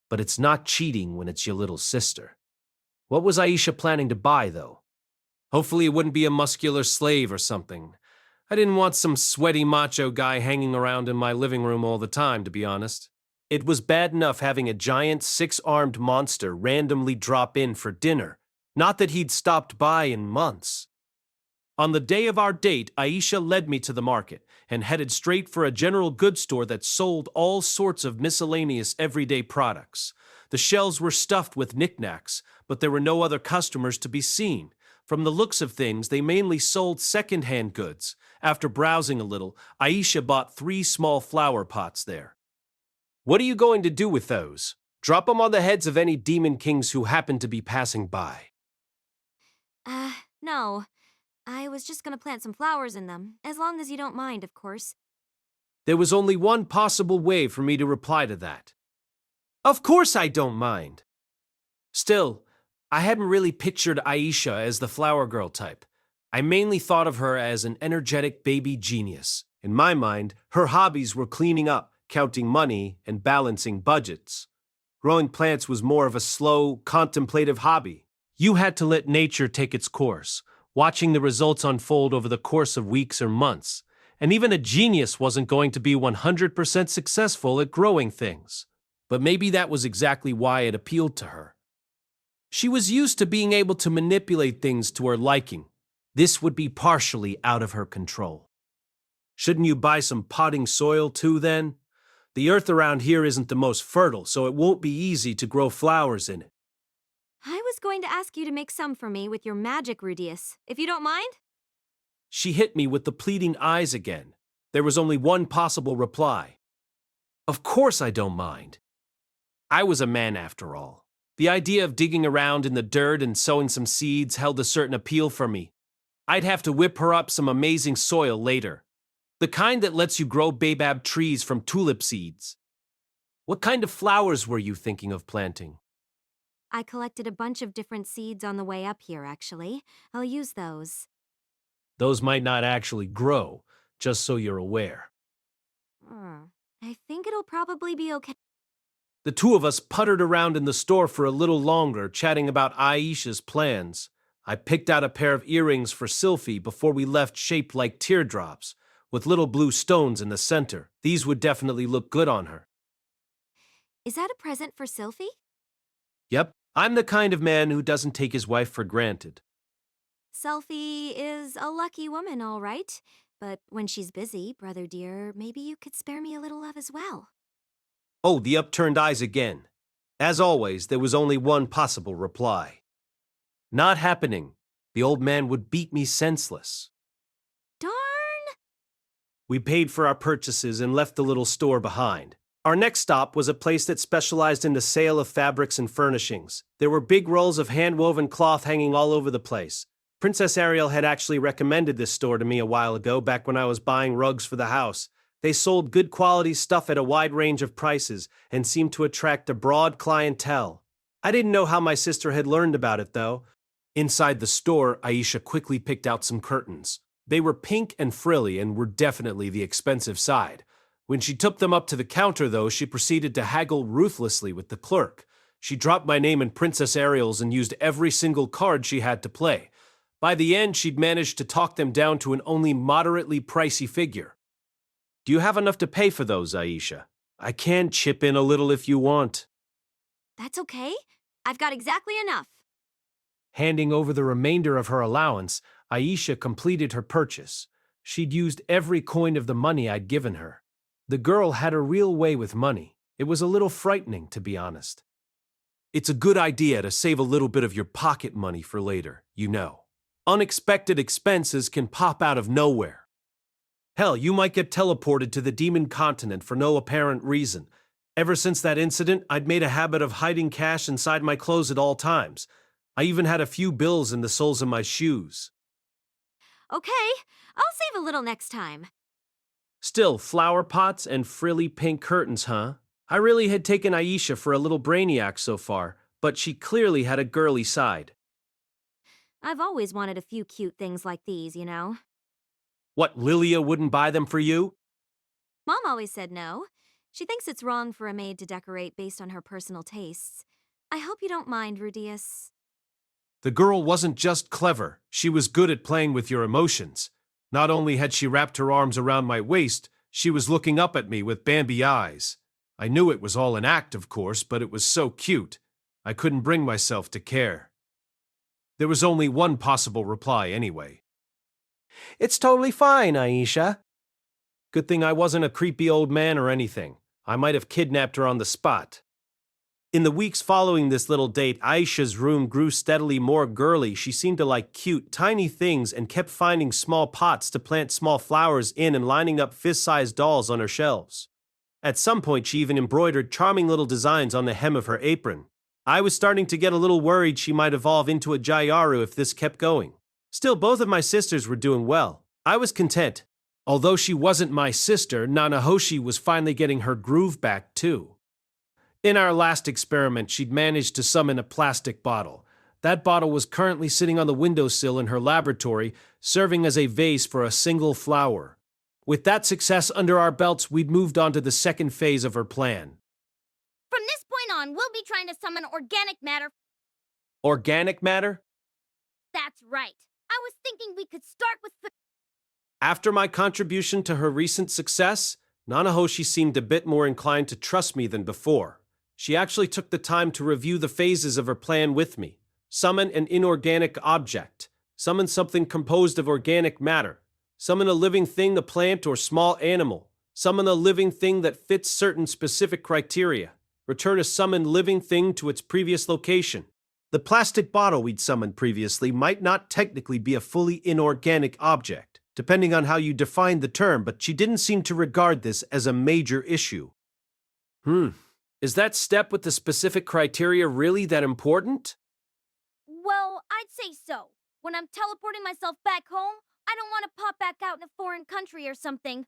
But it's not cheating when it's your little sister. What was Aisha planning to buy, though? Hopefully it wouldn't be a muscular slave or something. I didn't want some sweaty macho guy hanging around in my living room all the time, to be honest. It was bad enough having a giant six-armed monster randomly drop in for dinner. Not that he'd stopped by in months. On the day of our date, Aisha led me to the market and headed straight for a general goods store that sold all sorts of miscellaneous everyday products. The shelves were stuffed with knickknacks, but there were no other customers to be seen. From the looks of things, they mainly sold second-hand goods. After browsing a little, Aisha bought 3 small flower pots there. What are you going to do with those? Drop them on the heads of any demon kings who happen to be passing by. No. I was just gonna plant some flowers in them, as long as you don't mind, of course. There was only one possible way for me to reply to that. Of course I don't mind. Still, I hadn't really pictured Aisha as the flower girl type. I mainly thought of her as an energetic baby genius. In my mind, her hobbies were cleaning up, counting money, and balancing budgets. Growing plants was more of a slow, contemplative hobby. You had to let nature take its course, watching the results unfold over the course of weeks or months. And even a genius wasn't going to be 100% successful at growing things. But maybe that was exactly why it appealed to her. She was used to being able to manipulate things to her liking. This would be partially out of her control. Shouldn't you buy some potting soil too, then? The earth around here isn't the most fertile, so it won't be easy to grow flowers in it. I was going to ask you to make some for me with your magic, Rudeus, if you don't mind? She hit me with the pleading eyes again. There was only one possible reply. Of course I don't mind. I was a man after all. The idea of digging around in the dirt and sowing some seeds held a certain appeal for me. I'd have to whip her up some amazing soil later. The kind that lets you grow baobab trees from tulip seeds. What kind of flowers were you thinking of planting? I collected a bunch of different seeds on the way up here, actually. I'll use those. Those might not actually grow, just so you're aware. I think it'll probably be okay. The two of us puttered around in the store for a little longer, chatting about Aisha's plans. I picked out a pair of earrings for Sylphie before we left, shaped like teardrops, with little blue stones in the center. These would definitely look good on her. Is that a present for Sylphie? Yep, I'm the kind of man who doesn't take his wife for granted. Sylphie is a lucky woman, all right. But when she's busy, brother dear, maybe you could spare me a little love as well. Oh, the upturned eyes again. As always, there was only one possible reply. Not happening. The old man would beat me senseless. Darn! We paid for our purchases and left the little store behind. Our next stop was a place that specialized in the sale of fabrics and furnishings. There were big rolls of hand-woven cloth hanging all over the place. Princess Ariel had actually recommended this store to me a while ago, back when I was buying rugs for the house. They sold good quality stuff at a wide range of prices and seemed to attract a broad clientele. I didn't know how my sister had learned about it, though. Inside the store, Aisha quickly picked out some curtains. They were pink and frilly and were definitely the expensive side. When she took them up to the counter, though, she proceeded to haggle ruthlessly with the clerk. She dropped my name and Princess Ariel's and used every single card she had to play. By the end, she'd managed to talk them down to an only moderately pricey figure. Do you have enough to pay for those, Aisha? I can chip in a little if you want. That's okay. I've got exactly enough. Handing over the remainder of her allowance, Aisha completed her purchase. She'd used every coin of the money I'd given her. The girl had a real way with money. It was a little frightening, to be honest. It's a good idea to save a little bit of your pocket money for later, you know. Unexpected expenses can pop out of nowhere. Hell, you might get teleported to the demon continent for no apparent reason. Ever since that incident, I'd made a habit of hiding cash inside my clothes at all times. I even had a few bills in the soles of my shoes. Okay, I'll save a little next time. Still, flower pots and frilly pink curtains, huh? I really had taken Aisha for a little brainiac so far, but she clearly had a girly side. I've always wanted a few cute things like these, you know. What, Lilia wouldn't buy them for you? Mom always said no. She thinks it's wrong for a maid to decorate based on her personal tastes. I hope you don't mind, Rudeus. The girl wasn't just clever, she was good at playing with your emotions. Not only had she wrapped her arms around my waist, she was looking up at me with Bambi eyes. I knew it was all an act, of course, but it was so cute. I couldn't bring myself to care. There was only one possible reply anyway. It's totally fine, Aisha. Good thing I wasn't a creepy old man or anything. I might have kidnapped her on the spot. In the weeks following this little date, Aisha's room grew steadily more girly. She seemed to like cute, tiny things and kept finding small pots to plant small flowers in and lining up fist-sized dolls on her shelves. At some point, she even embroidered charming little designs on the hem of her apron. I was starting to get a little worried she might evolve into a Jaiaru if this kept going. Still, both of my sisters were doing well. I was content. Although she wasn't my sister, Nanahoshi was finally getting her groove back too. In our last experiment, she'd managed to summon a plastic bottle. That bottle was currently sitting on the windowsill in her laboratory, serving as a vase for a single flower. With that success under our belts, we'd moved on to the second phase of her plan. From this point on, we'll be trying to summon organic matter. Organic matter? That's right. I was thinking we could start with After my contribution to her recent success, Nanahoshi seemed a bit more inclined to trust me than before. She actually took the time to review the phases of her plan with me. Summon an inorganic object. Summon something composed of organic matter. Summon a living thing, a plant or small animal. Summon a living thing that fits certain specific criteria. Return a summoned living thing to its previous location. The plastic bottle we'd summoned previously might not technically be a fully inorganic object, depending on how you define the term, but she didn't seem to regard this as a major issue. Is that step with the specific criteria really that important? Well, I'd say so. When I'm teleporting myself back home, I don't want to pop back out in a foreign country or something.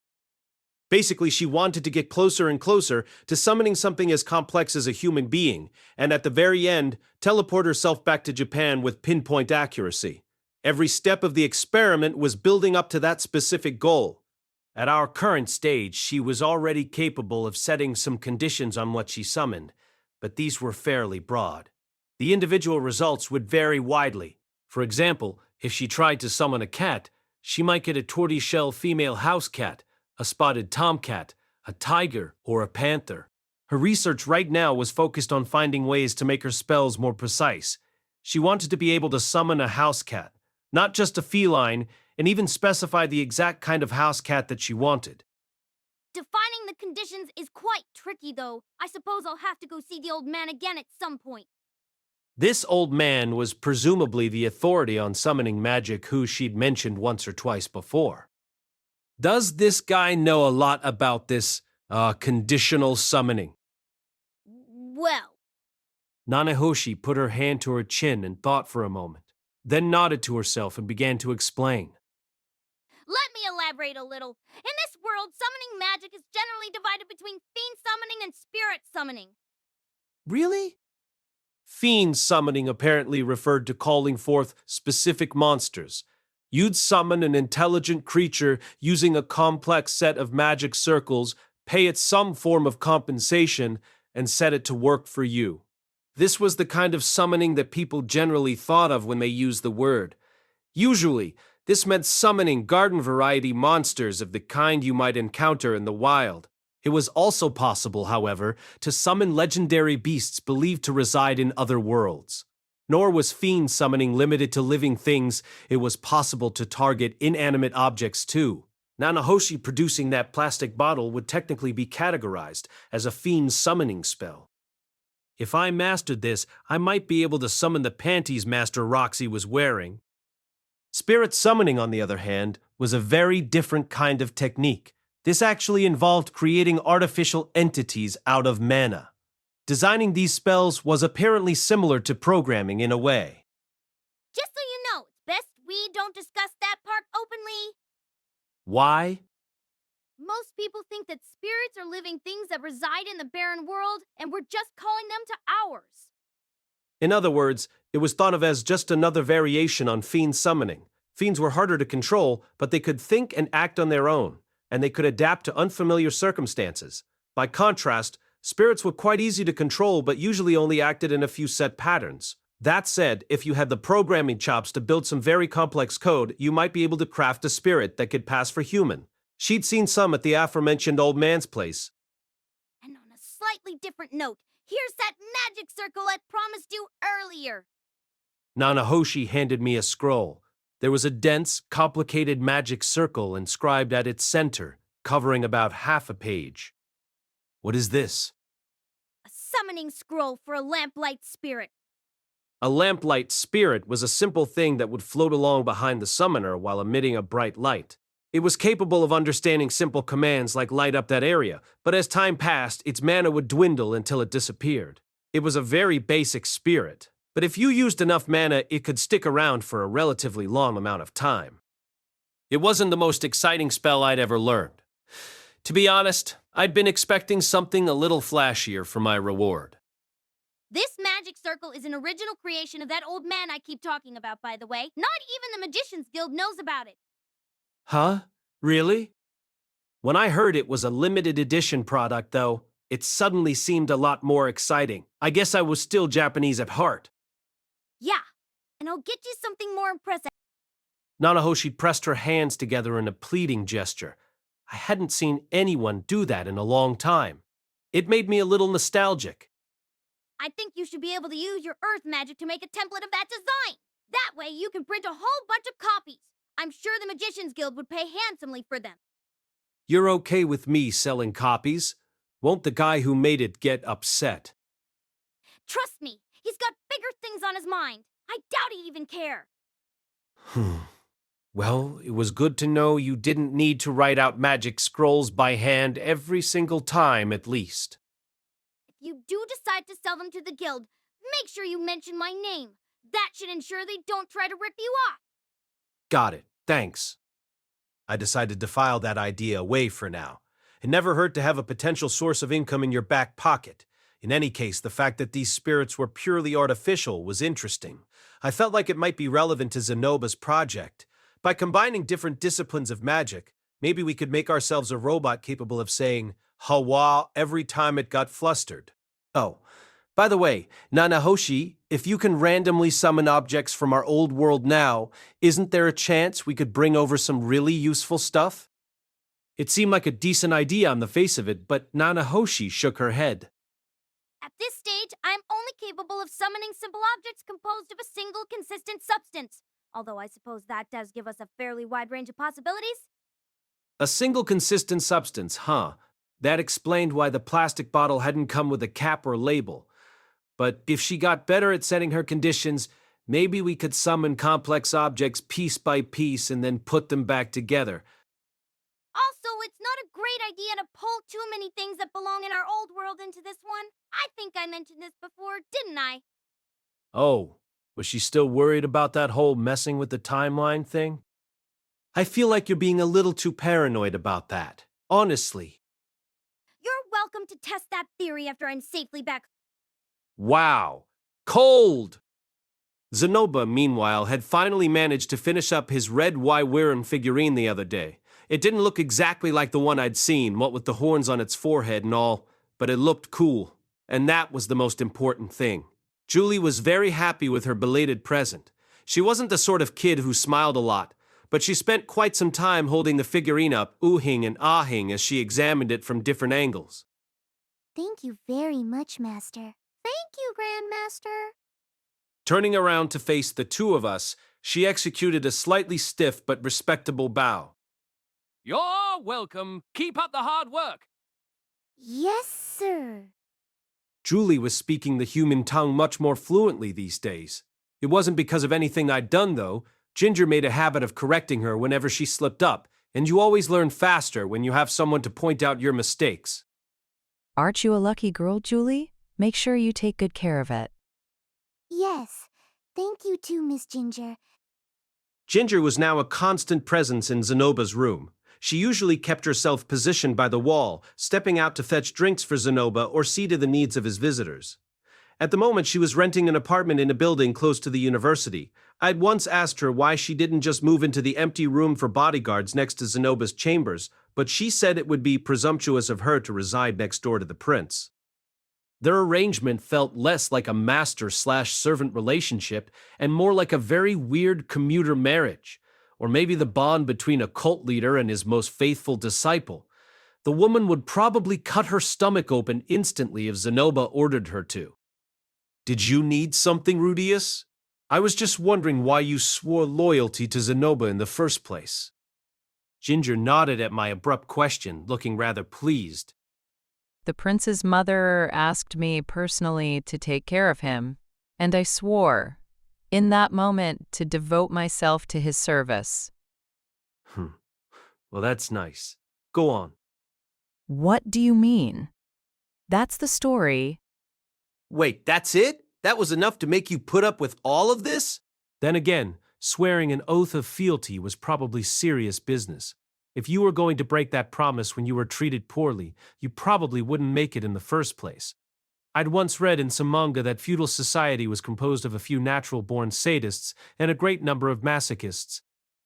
Basically, she wanted to get closer and closer to summoning something as complex as a human being, and at the very end, teleport herself back to Japan with pinpoint accuracy. Every step of the experiment was building up to that specific goal. At our current stage, she was already capable of setting some conditions on what she summoned, but these were fairly broad. The individual results would vary widely. For example, if she tried to summon a cat, she might get a tortoiseshell female house cat, a spotted tomcat, a tiger, or a panther. Her research right now was focused on finding ways to make her spells more precise. She wanted to be able to summon a house cat, not just a feline, and even specify the exact kind of house cat that she wanted. Defining the conditions is quite tricky, though. I suppose I'll have to go see the old man again at some point. This old man was presumably the authority on summoning magic who she'd mentioned once or twice before. Does this guy know a lot about this, conditional summoning? Well, Nanahoshi put her hand to her chin and thought for a moment, then nodded to herself and began to explain. let me elaborate a little. In this world, summoning magic is generally divided between fiend summoning and spirit summoning. Really? Fiend summoning apparently referred to calling forth specific monsters. You'd summon an intelligent creature using a complex set of magic circles, pay it some form of compensation, and set it to work for you. This was the kind of summoning that people generally thought of when they used the word. Usually, this meant summoning garden-variety monsters of the kind you might encounter in the wild. It was also possible, however, to summon legendary beasts believed to reside in other worlds. Nor was fiend summoning limited to living things. It was possible to target inanimate objects too. Nanahoshi producing that plastic bottle would technically be categorized as a fiend summoning spell. If I mastered this, I might be able to summon the panties Master Roxy was wearing. Spirit summoning, on the other hand, was a very different kind of technique. This actually involved creating artificial entities out of mana. Designing these spells was apparently similar to programming in a way. Just so you know, it's best we don't discuss that part openly. Why? Most people think that spirits are living things that reside in the barren world, and we're just calling them to ours. In other words, it was thought of as just another variation on fiend summoning. Fiends were harder to control, but they could think and act on their own, and they could adapt to unfamiliar circumstances. By contrast, spirits were quite easy to control but usually only acted in a few set patterns. That said, if you had the programming chops to build some very complex code, you might be able to craft a spirit that could pass for human. She'd seen some at the aforementioned old man's place. And on a slightly different note, here's that magic circle I promised you earlier. Nanahoshi handed me a scroll. There was a dense, complicated magic circle inscribed at its center, covering about half a page. What is this? A summoning scroll for a lamplight spirit. A lamplight spirit was a simple thing that would float along behind the summoner while emitting a bright light. It was capable of understanding simple commands like light up that area, but as time passed, its mana would dwindle until it disappeared. It was a very basic spirit, but if you used enough mana, it could stick around for a relatively long amount of time. It wasn't the most exciting spell I'd ever learned. To be honest, I'd been expecting something a little flashier for my reward. This magic circle is an original creation of that old man I keep talking about, by the way. Not even the Magician's Guild knows about it. Huh? Really? When I heard it was a limited edition product, though, it suddenly seemed a lot more exciting. I guess I was still Japanese at heart. Yeah, and I'll get you something more impressive. Nanahoshi pressed her hands together in a pleading gesture. I hadn't seen anyone do that in a long time. It made me a little nostalgic. I think you should be able to use your earth magic to make a template of that design. That way you can print a whole bunch of copies. I'm sure the Magician's Guild would pay handsomely for them. You're okay with me selling copies? Won't the guy who made it get upset? Trust me, he's got bigger things on his mind. I doubt he'd even care. Well, it was good to know you didn't need to write out magic scrolls by hand every single time, at least. If you do decide to sell them to the guild, make sure you mention my name. That should ensure they don't try to rip you off. Got it. Thanks. I decided to file that idea away for now. It never hurt to have a potential source of income in your back pocket. In any case, the fact that these spirits were purely artificial was interesting. I felt like it might be relevant to Zenoba's project. By combining different disciplines of magic, maybe we could make ourselves a robot capable of saying "Hawa" every time it got flustered. Oh, by the way, Nanahoshi, if you can randomly summon objects from our old world now, isn't there a chance we could bring over some really useful stuff? It seemed like a decent idea on the face of it, but Nanahoshi shook her head. At this stage, I'm only capable of summoning simple objects composed of a single consistent substance. Although I suppose that does give us a fairly wide range of possibilities. A single consistent substance, huh? That explained why the plastic bottle hadn't come with a cap or label. But if she got better at setting her conditions, maybe we could summon complex objects piece by piece and then put them back together. Also, it's not a great idea to pull too many things that belong in our old world into this one. I think I mentioned this before, didn't I? Oh, was she still worried about that whole messing with the timeline thing? I feel like you're being a little too paranoid about that. Honestly. You're welcome to test that theory after I'm safely back. Wow. Cold! Zenoba, meanwhile, had finally managed to finish up his red Wyvern figurine the other day. It didn't look exactly like the one I'd seen, what with the horns on its forehead and all, but it looked cool. And that was the most important thing. Julie was very happy with her belated present. She wasn't the sort of kid who smiled a lot, but she spent quite some time holding the figurine up, oohing and ahing as she examined it from different angles. Thank you very much, Master. Thank you, Grandmaster. Turning around to face the two of us, she executed a slightly stiff but respectable bow. You're welcome. Keep up the hard work. Yes, sir. Julie was speaking the human tongue much more fluently these days. It wasn't because of anything I'd done, though. Ginger made a habit of correcting her whenever she slipped up, and you always learn faster when you have someone to point out your mistakes. Aren't you a lucky girl, Julie? Make sure you take good care of it. Yes. Thank you too, Miss Ginger. Ginger was now a constant presence in Zenoba's room. She usually kept herself positioned by the wall, stepping out to fetch drinks for Zenoba or see to the needs of his visitors. At the moment, she was renting an apartment in a building close to the university. I'd once asked her why she didn't just move into the empty room for bodyguards next to Zenoba's chambers, but she said it would be presumptuous of her to reside next door to the prince. Their arrangement felt less like a master-slash-servant relationship and more like a very weird commuter marriage, or maybe the bond between a cult leader and his most faithful disciple. The woman would probably cut her stomach open instantly if Zenoba ordered her to. Did you need something, Rudeus? I was just wondering why you swore loyalty to Zenoba in the first place. Ginger nodded at my abrupt question, looking rather pleased. The prince's mother asked me personally to take care of him, and I swore, in that moment, to devote myself to his service. Well, that's nice. Go on. What do you mean? That's the story. Wait, that's it? That was enough to make you put up with all of this? Then again, swearing an oath of fealty was probably serious business. If you were going to break that promise when you were treated poorly, you probably wouldn't make it in the first place. I'd once read in some manga that feudal society was composed of a few natural-born sadists and a great number of masochists.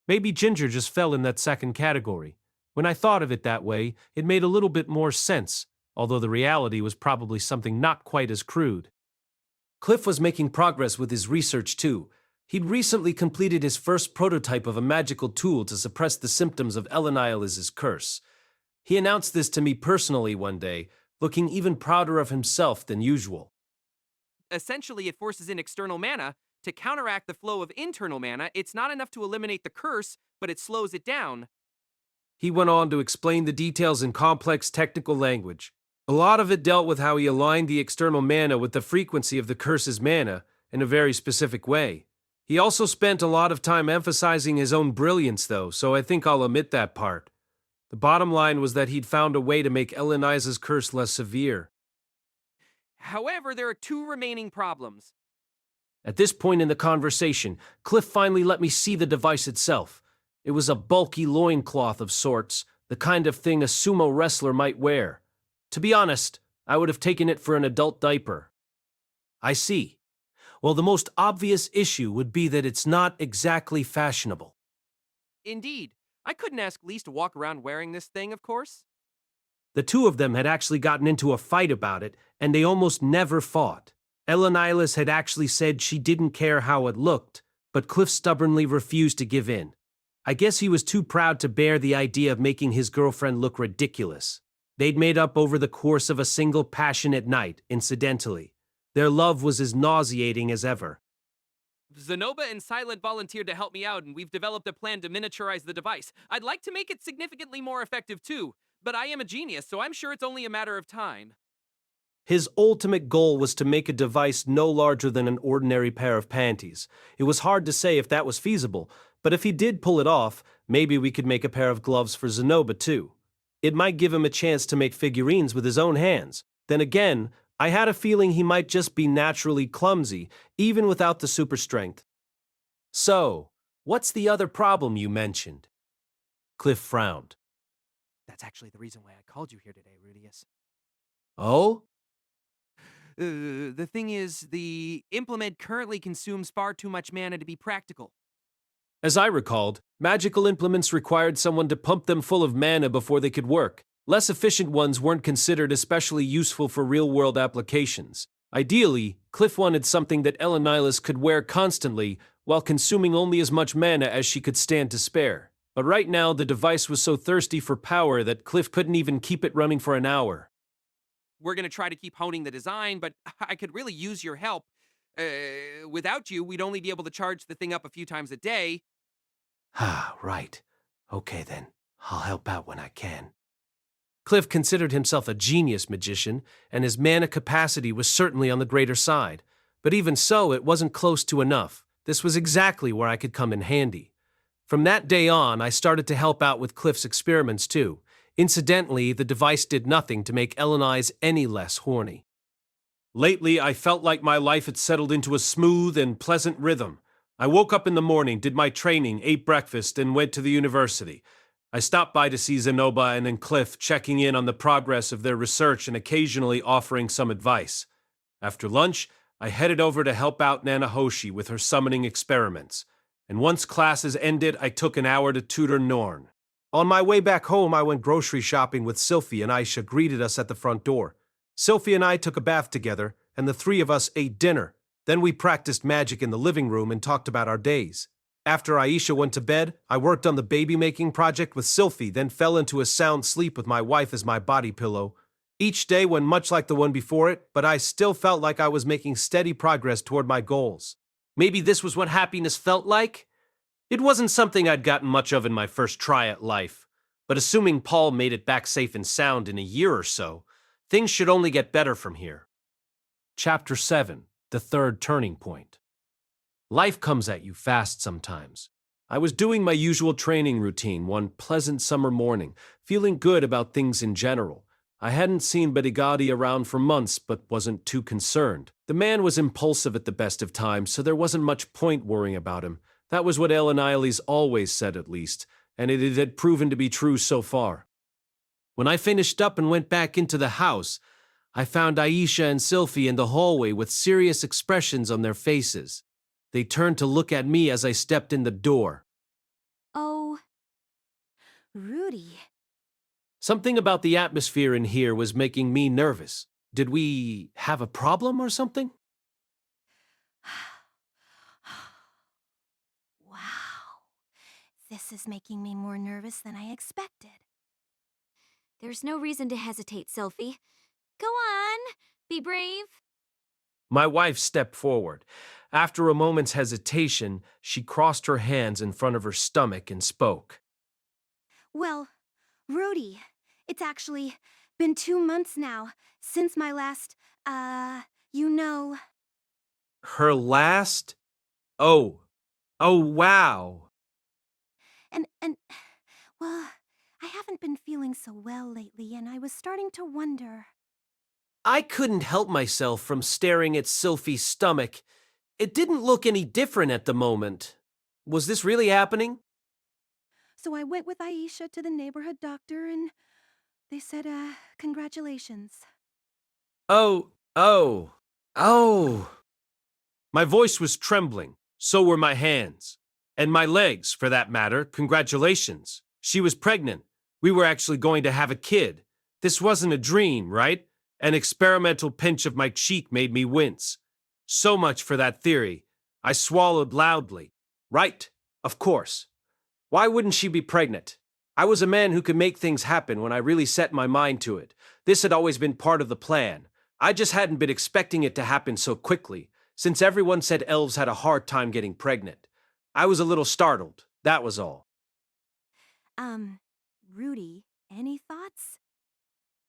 Maybe Ginger just fell in that second category. When I thought of it that way, it made a little bit more sense, although the reality was probably something not quite as crude. Cliff was making progress with his research too. He'd recently completed his first prototype of a magical tool to suppress the symptoms of Elenialis's curse. He announced this to me personally one day, looking even prouder of himself than usual. Essentially, it forces in external mana. To counteract the flow of internal mana, it's not enough to eliminate the curse, but it slows it down. He went on to explain the details in complex technical language. A lot of it dealt with how he aligned the external mana with the frequency of the curse's mana in a very specific way. He also spent a lot of time emphasizing his own brilliance, though, so I think I'll omit that part. The bottom line was that he'd found a way to make Eleniza's curse less severe. However, there are two remaining problems. At this point in the conversation, Cliff finally let me see the device itself. It was a bulky loincloth of sorts, the kind of thing a sumo wrestler might wear. To be honest, I would have taken it for an adult diaper. I see. Well, the most obvious issue would be that it's not exactly fashionable. Indeed. I couldn't ask Lise to walk around wearing this thing, of course. The two of them had actually gotten into a fight about it, and they almost never fought. Elenilis had actually said she didn't care how it looked, but Cliff stubbornly refused to give in. I guess he was too proud to bear the idea of making his girlfriend look ridiculous. They'd made up over the course of a single passionate night, incidentally. Their love was as nauseating as ever. Zenoba and Silent volunteered to help me out, and we've developed a plan to miniaturize the device. I'd like to make it significantly more effective too, but I am a genius, so I'm sure it's only a matter of time. His ultimate goal was to make a device no larger than an ordinary pair of panties. It was hard to say if that was feasible, but if he did pull it off, maybe we could make a pair of gloves for Zenoba too. It might give him a chance to make figurines with his own hands. Then again, I had a feeling he might just be naturally clumsy, even without the super strength. So, what's the other problem you mentioned? Cliff frowned. That's actually the reason why I called you here today, Rudeus. Oh? The thing is, the implement currently consumes far too much mana to be practical. As I recalled, magical implements required someone to pump them full of mana before they could work. Less efficient ones weren't considered especially useful for real-world applications. Ideally, Cliff wanted something that Elenilis could wear constantly while consuming only as much mana as she could stand to spare. But right now, the device was so thirsty for power that Cliff couldn't even keep it running for an hour. We're going to try to keep honing the design, but I could really use your help. Without you, we'd only be able to charge the thing up a few times a day. Ah, right. Okay then, I'll help out when I can. Cliff considered himself a genius magician, and his mana capacity was certainly on the greater side. But even so, it wasn't close to enough. This was exactly where I could come in handy. From that day on, I started to help out with Cliff's experiments too. Incidentally, the device did nothing to make Elenize any less horny. Lately, I felt like my life had settled into a smooth and pleasant rhythm. I woke up in the morning, did my training, ate breakfast, and went to the university. I stopped by to see Zenoba and then Cliff, checking in on the progress of their research and occasionally offering some advice. After lunch, I headed over to help out Nanahoshi with her summoning experiments. And once classes ended, I took an hour to tutor Norn. On my way back home, I went grocery shopping with Sylphie, and Aisha greeted us at the front door. Sylphie and I took a bath together, and the three of us ate dinner. Then we practiced magic in the living room and talked about our days. After Aisha went to bed, I worked on the baby-making project with Sylphie, then fell into a sound sleep with my wife as my body pillow. Each day went much like the one before it, but I still felt like I was making steady progress toward my goals. Maybe this was what happiness felt like? It wasn't something I'd gotten much of in my first try at life, but assuming Paul made it back safe and sound in a year or so, things should only get better from here. Chapter 7, The Third Turning Point. Life comes at you fast sometimes. I was doing my usual training routine one pleasant summer morning, feeling good about things in general. I hadn't seen Bedigadi around for months, but wasn't too concerned. The man was impulsive at the best of times, so there wasn't much point worrying about him. That was what Ellen Eiles always said, at least, and it had proven to be true so far. When I finished up and went back into the house, I found Aisha and Sylphie in the hallway with serious expressions on their faces. They turned to look at me as I stepped in the door. Oh, Rudy. Something about the atmosphere in here was making me nervous. Did we have a problem or something? Wow. This is making me more nervous than I expected. There's no reason to hesitate, Sylphie. Go on, be brave. My wife stepped forward. After a moment's hesitation, she crossed her hands in front of her stomach and spoke. Well, Rudy, it's actually been 2 months now since my last, you know. Her last? Oh, wow. And, well, I haven't been feeling so well lately, and I was starting to wonder. I couldn't help myself from staring at Sylphie's stomach. It didn't look any different at the moment. Was this really happening? So I went with Aisha to the neighborhood doctor, and they said, congratulations. Oh. My voice was trembling. So were my hands. And my legs, for that matter. Congratulations. She was pregnant. We were actually going to have a kid. This wasn't a dream, right? An experimental pinch of my cheek made me wince. So much for that theory. I swallowed loudly. Right, of course. Why wouldn't she be pregnant? I was a man who could make things happen when I really set my mind to it. This had always been part of the plan. I just hadn't been expecting it to happen so quickly, since everyone said elves had a hard time getting pregnant. I was a little startled, that was all. Rudy, any thoughts?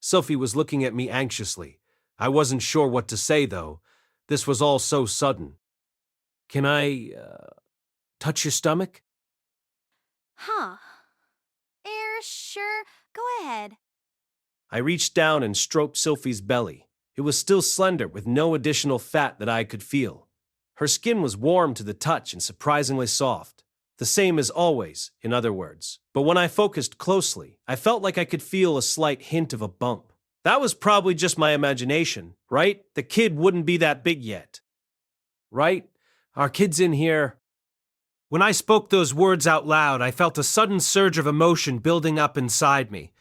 Sylphie was looking at me anxiously. I wasn't sure what to say, though. This was all so sudden. Can I, touch your stomach? Huh. Sure, go ahead. I reached down and stroked Sylphie's belly. It was still slender, with no additional fat that I could feel. Her skin was warm to the touch and surprisingly soft. The same as always, in other words. But when I focused closely, I felt like I could feel a slight hint of a bump. That was probably just my imagination, right? The kid wouldn't be that big yet. Right? Our kid's in here. When I spoke those words out loud, I felt a sudden surge of emotion building up inside me.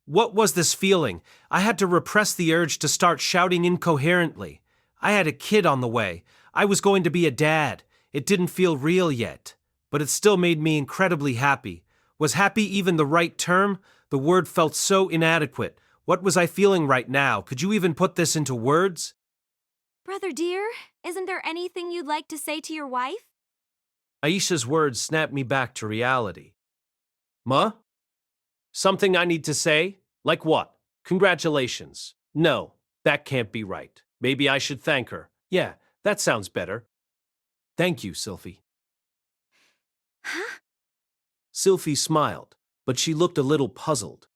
What was this feeling? I had to repress the urge to start shouting incoherently. I had a kid on the way. I was going to be a dad. It didn't feel real yet, but it still made me incredibly happy. Was happy even the right term? The word felt so inadequate. What was I feeling right now? Could you even put this into words? Brother dear, isn't there anything you'd like to say to your wife? Aisha's words snapped me back to reality. Ma? Something I need to say? Like what? Congratulations. No, that can't be right. Maybe I should thank her. Yeah, that sounds better. Thank you, Sylphie. Huh? Sylphie smiled, but she looked a little puzzled.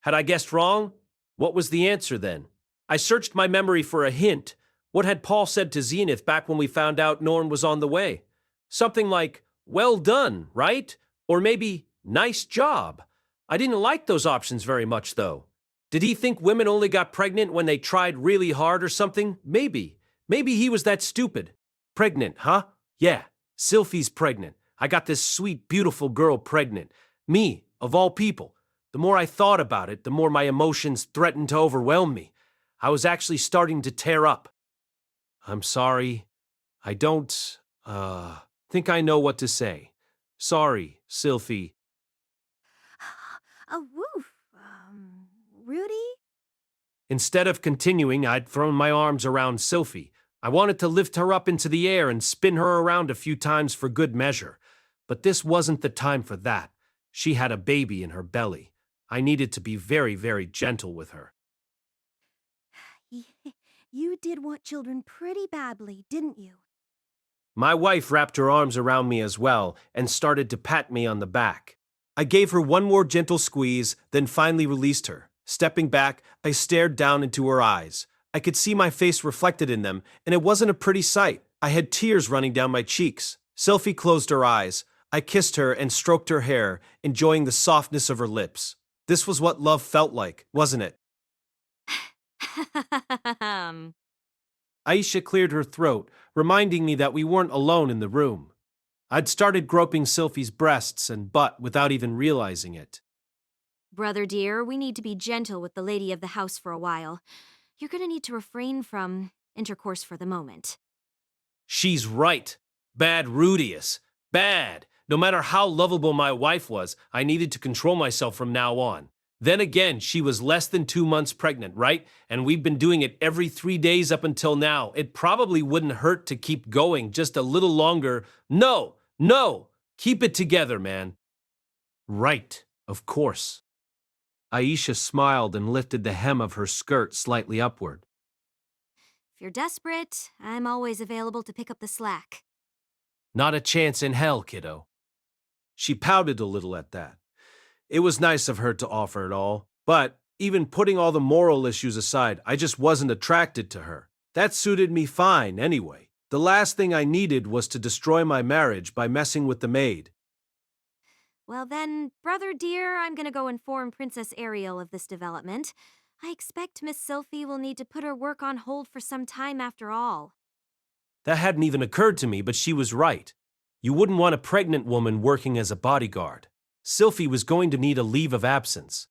Had I guessed wrong? What was the answer then? I searched my memory for a hint. What had Paul said to Zenith back when we found out Norn was on the way? Something like, well done, right? Or maybe, nice job. I didn't like those options very much, though. Did he think women only got pregnant when they tried really hard or something? Maybe. Maybe he was that stupid. Pregnant, huh? Yeah, Sylphie's pregnant. I got this sweet, beautiful girl pregnant. Me, of all people. The more I thought about it, the more my emotions threatened to overwhelm me. I was actually starting to tear up. I'm sorry. I don't, think I know what to say. Sorry, Sylphie. Woof. Rudy? Instead of continuing, I'd thrown my arms around Sylphie. I wanted to lift her up into the air and spin her around a few times for good measure. But this wasn't the time for that. She had a baby in her belly. I needed to be very, very gentle with her. You did want children pretty badly, didn't you? My wife wrapped her arms around me as well and started to pat me on the back. I gave her one more gentle squeeze, then finally released her. Stepping back, I stared down into her eyes. I could see my face reflected in them, and it wasn't a pretty sight. I had tears running down my cheeks. Sophie closed her eyes. I kissed her and stroked her hair, enjoying the softness of her lips. This was what love felt like, wasn't it? Aisha cleared her throat, reminding me that we weren't alone in the room. I'd started groping Sophie's breasts and butt without even realizing it. Brother dear, we need to be gentle with the lady of the house for a while. You're gonna need to refrain from intercourse for the moment. She's right. Bad Rudeus. Bad. No matter how lovable my wife was, I needed to control myself from now on. Then again, she was less than 2 months pregnant, right? And we've been doing it every 3 days up until now. It probably wouldn't hurt to keep going just a little longer. No! Keep it together, man. Right, of course. Aisha smiled and lifted the hem of her skirt slightly upward. If you're desperate, I'm always available to pick up the slack. Not a chance in hell, kiddo. She pouted a little at that. It was nice of her to offer it all, but even putting all the moral issues aside, I just wasn't attracted to her. That suited me fine anyway. The last thing I needed was to destroy my marriage by messing with the maid. Well then, brother dear, I'm gonna go inform Princess Ariel of this development. I expect Miss Sophie will need to put her work on hold for some time after all. That hadn't even occurred to me, but she was right. You wouldn't want a pregnant woman working as a bodyguard. Sophie was going to need a leave of absence.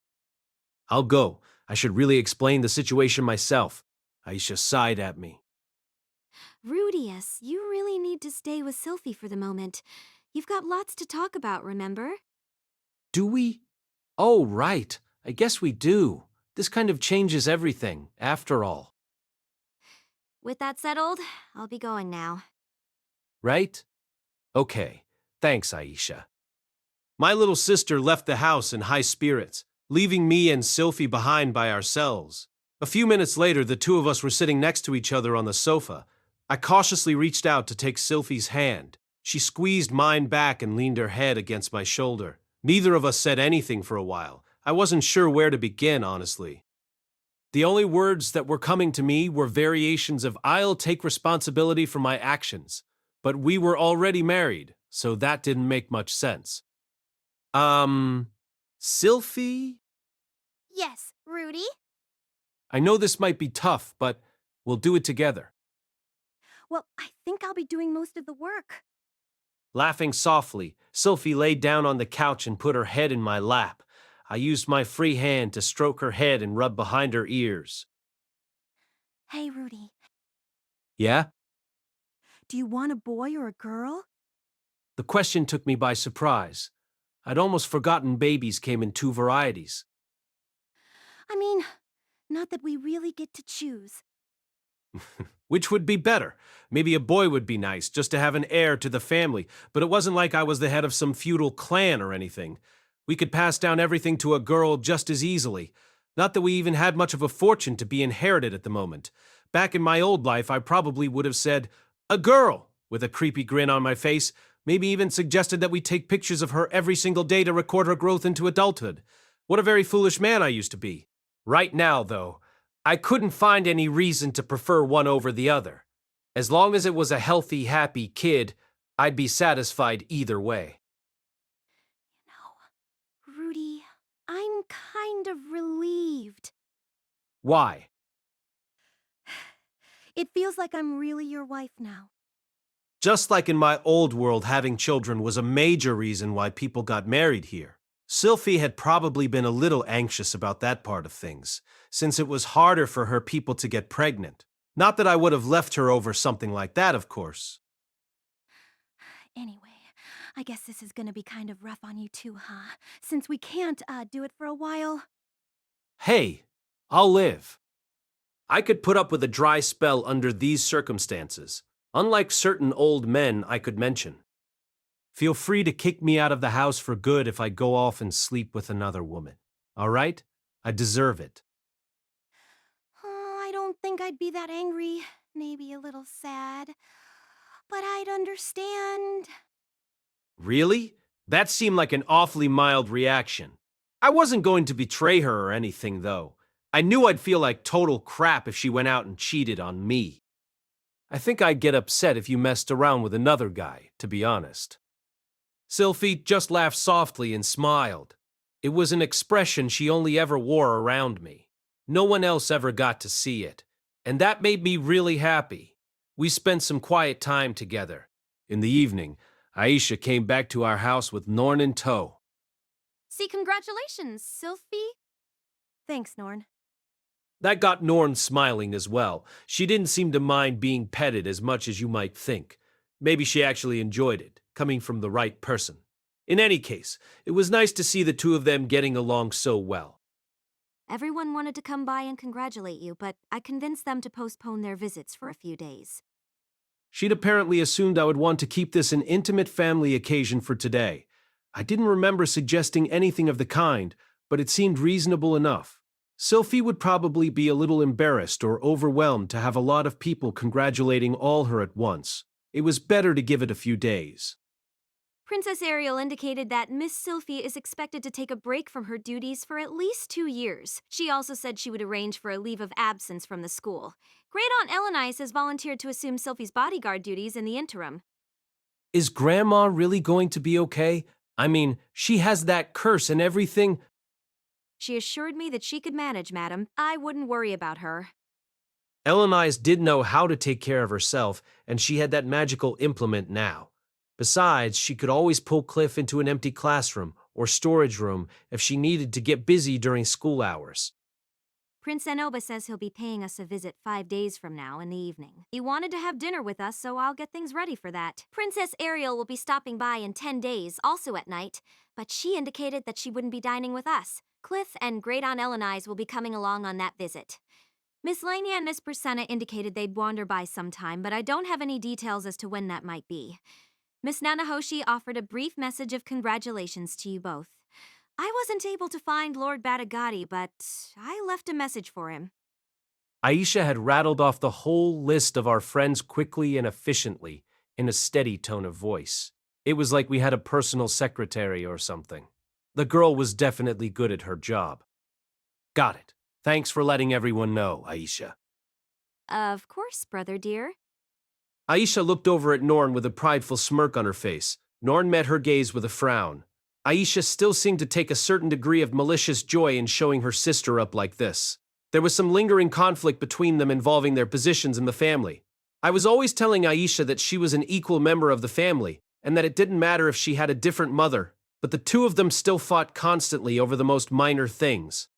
I'll go. I should really explain the situation myself. Aisha sighed at me. Rudeus, you really need to stay with Sophie for the moment. You've got lots to talk about, remember? Do we? Oh, right. I guess we do. This kind of changes everything, after all. With that settled, I'll be going now. Right? Okay. Thanks, Aisha. My little sister left the house in high spirits, leaving me and Sophie behind by ourselves. A few minutes later, the two of us were sitting next to each other on the sofa. I cautiously reached out to take Sophie's hand. She squeezed mine back and leaned her head against my shoulder. Neither of us said anything for a while. I wasn't sure where to begin, honestly. The only words that were coming to me were variations of "I'll take responsibility for my actions." But we were already married, so that didn't make much sense. Sylphie? Yes, Rudy? I know this might be tough, but we'll do it together. Well, I think I'll be doing most of the work. Laughing softly, Sophie laid down on the couch and put her head in my lap. I used my free hand to stroke her head and rub behind her ears. Hey, Rudy. Yeah? Do you want a boy or a girl? The question took me by surprise. I'd almost forgotten babies came in 2 varieties. I mean, not that we really get to choose. Which would be better? Maybe a boy would be nice, just to have an heir to the family, but it wasn't like I was the head of some feudal clan or anything. We could pass down everything to a girl just as easily. Not that we even had much of a fortune to be inherited at the moment. Back in my old life, I probably would have said, "A girl," with a creepy grin on my face, maybe even suggested that we take pictures of her every single day to record her growth into adulthood. What a very foolish man I used to be. Right now, though, I couldn't find any reason to prefer one over the other. As long as it was a healthy, happy kid, I'd be satisfied either way. Rudy, I'm kind of relieved. Why? It feels like I'm really your wife now. Just like in my old world, having children was a major reason why people got married here. Sylphie had probably been a little anxious about that part of things, since it was harder for her people to get pregnant. Not that I would have left her over something like that, of course. Anyway, I guess this is gonna be kind of rough on you too, huh? Since we can't, do it for a while. Hey, I'll live. I could put up with a dry spell under these circumstances, unlike certain old men I could mention. Feel free to kick me out of the house for good if I go off and sleep with another woman. All right? I deserve it. Oh, I don't think I'd be that angry. Maybe a little sad. But I'd understand. Really? That seemed like an awfully mild reaction. I wasn't going to betray her or anything, though. I knew I'd feel like total crap if she went out and cheated on me. I think I'd get upset if you messed around with another guy, to be honest. Sylphie just laughed softly and smiled. It was an expression she only ever wore around me. No one else ever got to see it, and that made me really happy. We spent some quiet time together. In the evening, Aisha came back to our house with Norn in tow. See, congratulations, Sylphie. Thanks, Norn. That got Norn smiling as well. She didn't seem to mind being petted as much as you might think. Maybe she actually enjoyed it, coming from the right person. In any case, it was nice to see the two of them getting along so well. Everyone wanted to come by and congratulate you, but I convinced them to postpone their visits for a few days. She'd apparently assumed I would want to keep this an intimate family occasion for today. I didn't remember suggesting anything of the kind, but it seemed reasonable enough. Sylphie would probably be a little embarrassed or overwhelmed to have a lot of people congratulating all her at once. It was better to give it a few days. Princess Ariel indicated that Miss Sylphie is expected to take a break from her duties for at least 2 years. She also said she would arrange for a leave of absence from the school. Great Aunt Elenise has volunteered to assume Sylphie's bodyguard duties in the interim. Is Grandma really going to be okay? I mean, she has that curse and everything. She assured me that she could manage, madam. I wouldn't worry about her. Elenise did know how to take care of herself, and she had that magical implement now. Besides, she could always pull Cliff into an empty classroom or storage room if she needed to get busy during school hours. Prince Zenobia says he'll be paying us a visit 5 days from now in the evening. He wanted to have dinner with us, so I'll get things ready for that. Princess Ariel will be stopping by in 10 days, also at night, but she indicated that she wouldn't be dining with us. Cliff and Great Aunt Elenise will be coming along on that visit. Miss Laney and Miss Persenna indicated they'd wander by sometime, but I don't have any details as to when that might be. Miss Nanahoshi offered a brief message of congratulations to you both. I wasn't able to find Lord Batagati, but I left a message for him. Aisha had rattled off the whole list of our friends quickly and efficiently, in a steady tone of voice. It was like we had a personal secretary or something. The girl was definitely good at her job. Got it. Thanks for letting everyone know, Aisha. Of course, brother dear. Aisha looked over at Norn with a prideful smirk on her face. Norn met her gaze with a frown. Aisha still seemed to take a certain degree of malicious joy in showing her sister up like this. There was some lingering conflict between them involving their positions in the family. I was always telling Aisha that she was an equal member of the family, and that it didn't matter if she had a different mother, but the two of them still fought constantly over the most minor things.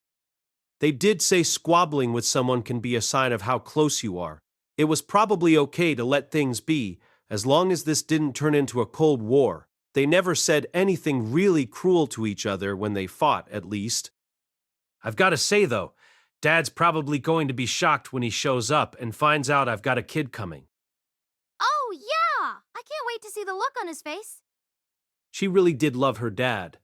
They did say squabbling with someone can be a sign of how close you are. It was probably okay to let things be, as long as this didn't turn into a cold war. They never said anything really cruel to each other when they fought, at least. I've got to say, though, Dad's probably going to be shocked when he shows up and finds out I've got a kid coming. Oh, yeah! I can't wait to see the look on his face. She really did love her dad.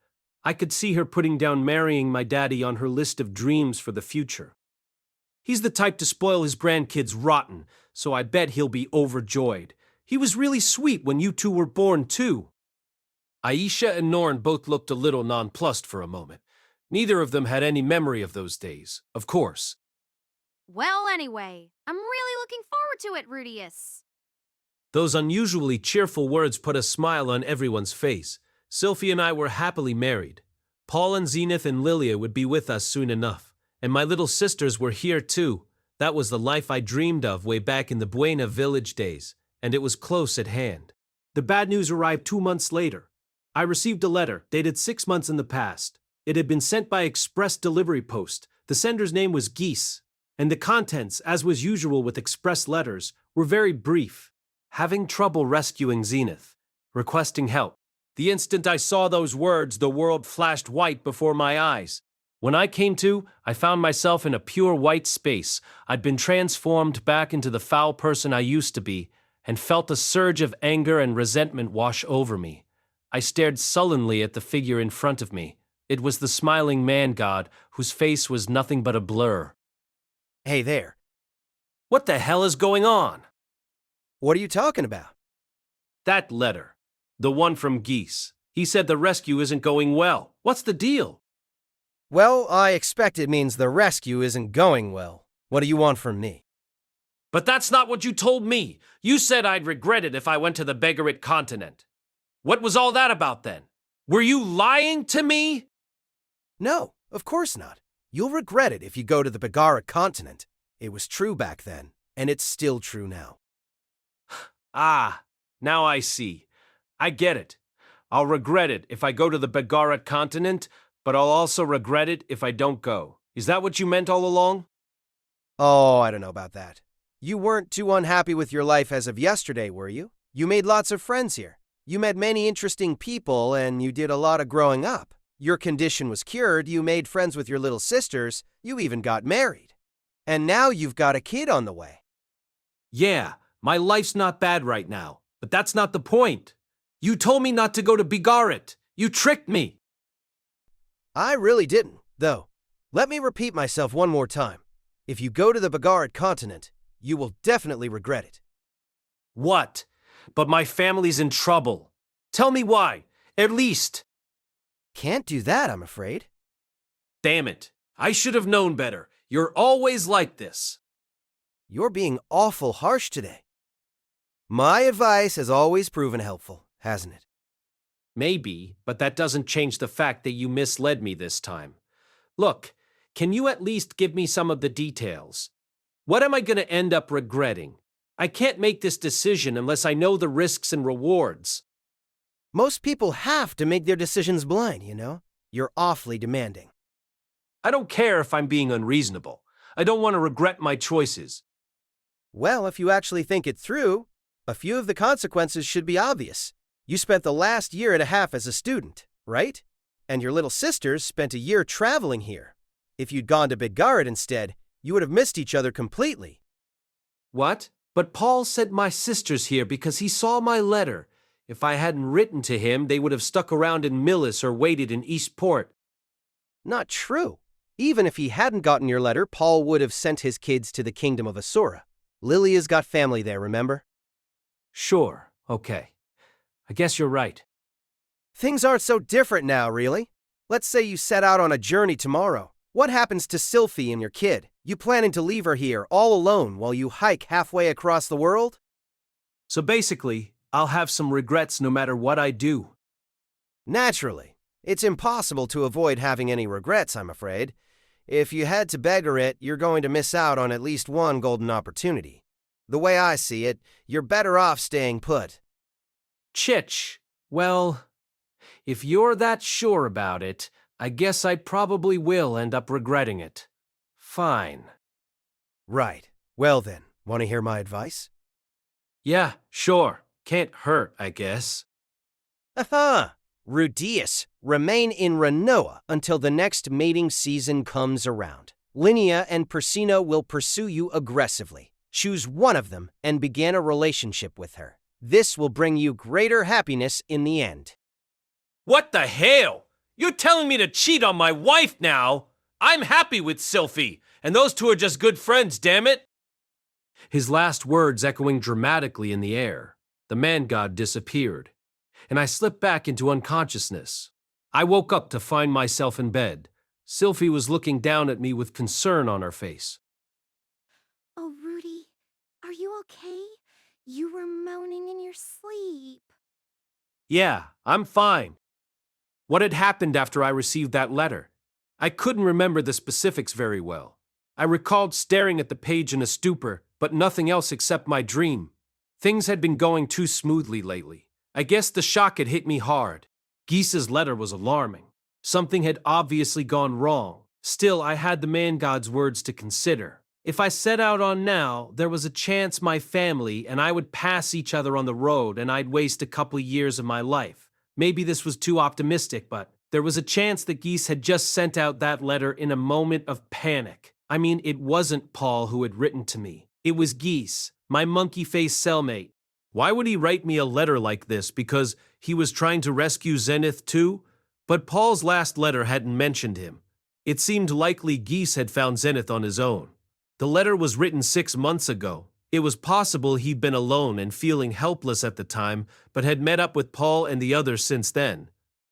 I could see her putting down marrying my daddy on her list of dreams for the future. He's the type to spoil his grandkids rotten, so I bet he'll be overjoyed. He was really sweet when you two were born, too. Aisha and Norn both looked a little nonplussed for a moment. Neither of them had any memory of those days, of course. Well, anyway, I'm really looking forward to it, Rudeus. Those unusually cheerful words put a smile on everyone's face. Sylphie and I were happily married. Paul and Zenith and Lilia would be with us soon enough. And my little sisters were here too. That was the life I dreamed of way back in the Buena village days, and it was close at hand. The bad news arrived 2 months later. I received a letter dated 6 months in the past. It had been sent by express delivery post. The sender's name was Geese, and the contents, as was usual with express letters, were very brief. Having trouble rescuing Zenith. Requesting help. The instant I saw those words, the world flashed white before my eyes. When I came to, I found myself in a pure white space. I'd been transformed back into the foul person I used to be, and felt a surge of anger and resentment wash over me. I stared sullenly at the figure in front of me. It was the smiling man-god, whose face was nothing but a blur. Hey there. What the hell is going on? What are you talking about? That letter. The one from Geese. He said the rescue isn't going well. What's the deal? Well, I expect it means the rescue isn't going well. What do you want from me? But that's not what you told me. You said I'd regret it if I went to the Beggarit continent. What was all that about then? Were you lying to me? No, of course not. You'll regret it if you go to the Beggarit continent. It was true back then, and it's still true now. Ah, now I see. I get it. I'll regret it if I go to the Beggarit continent, but I'll also regret it if I don't go. Is that what you meant all along? Oh, I don't know about that. You weren't too unhappy with your life as of yesterday, were you? You made lots of friends here. You met many interesting people, and you did a lot of growing up. Your condition was cured, you made friends with your little sisters, you even got married. And now you've got a kid on the way. Yeah, my life's not bad right now, but that's not the point. You told me not to go to Beggarit. You tricked me. I really didn't, though. Let me repeat myself one more time. If you go to the Beggarit continent, you will definitely regret it. What? But my family's in trouble. Tell me why, at least. Can't do that, I'm afraid. Damn it. I should have known better. You're always like this. You're being awful harsh today. My advice has always proven helpful, hasn't it? Maybe, but that doesn't change the fact that you misled me this time. Look, can you at least give me some of the details? What am I going to end up regretting? I can't make this decision unless I know the risks and rewards. Most people have to make their decisions blind, you know? You're awfully demanding. I don't care if I'm being unreasonable. I don't want to regret my choices. Well, if you actually think it through, a few of the consequences should be obvious. You spent the last year and a half as a student, right? And your little sisters spent a year traveling here. If you'd gone to Beggarit instead, you would have missed each other completely. What? But Paul sent my sisters here because he saw my letter. If I hadn't written to him, they would have stuck around in Millis or waited in Eastport. Not true. Even if he hadn't gotten your letter, Paul would have sent his kids to the kingdom of Asura. Lilia's got family there, remember? Sure, okay. I guess you're right. Things aren't so different now, really. Let's say you set out on a journey tomorrow. What happens to Sylphie and your kid? You planning to leave her here all alone while you hike halfway across the world? So basically, I'll have some regrets no matter what I do. Naturally. It's impossible to avoid having any regrets, I'm afraid. If you head to Beggarit, you're going to miss out on at least one golden opportunity. The way I see it, you're better off staying put. Chich, well, if you're that sure about it, I guess I probably will end up regretting it. Fine. Right. Well then, want to hear my advice? Yeah, sure. Can't hurt, I guess. Aha! Rudeus, remain in Renoa until the next mating season comes around. Linnea and Persino will pursue you aggressively. Choose one of them and begin a relationship with her. This will bring you greater happiness in the end. What the hell? You're telling me to cheat on my wife now? I'm happy with Sylphie, and those two are just good friends, damn it. His last words echoing dramatically in the air. The man-god disappeared, and I slipped back into unconsciousness. I woke up to find myself in bed. Sylphie was looking down at me with concern on her face. Oh, Rudy, are you okay? You were moaning in your sleep. Yeah, I'm fine. What had happened after I received that letter? I couldn't remember the specifics very well. I recalled staring at the page in a stupor, but nothing else except my dream. Things had been going too smoothly lately. I guess the shock had hit me hard. Geese's letter was alarming. Something had obviously gone wrong. Still, I had the man-god's words to consider. If I set out on now, there was a chance my family and I would pass each other on the road and I'd waste a couple years of my life. Maybe this was too optimistic, but There was a chance that Geese had just sent out that letter in a moment of panic. I mean, it wasn't Paul who had written to me. It was Geese, my monkey-faced cellmate. Why would he write me a letter like this? Because he was trying to rescue Zenith too? But Paul's last letter hadn't mentioned him. It seemed likely Geese had found Zenith on his own. The letter was written 6 months ago. It was possible he'd been alone and feeling helpless at the time, but had met up with Paul and the others since then.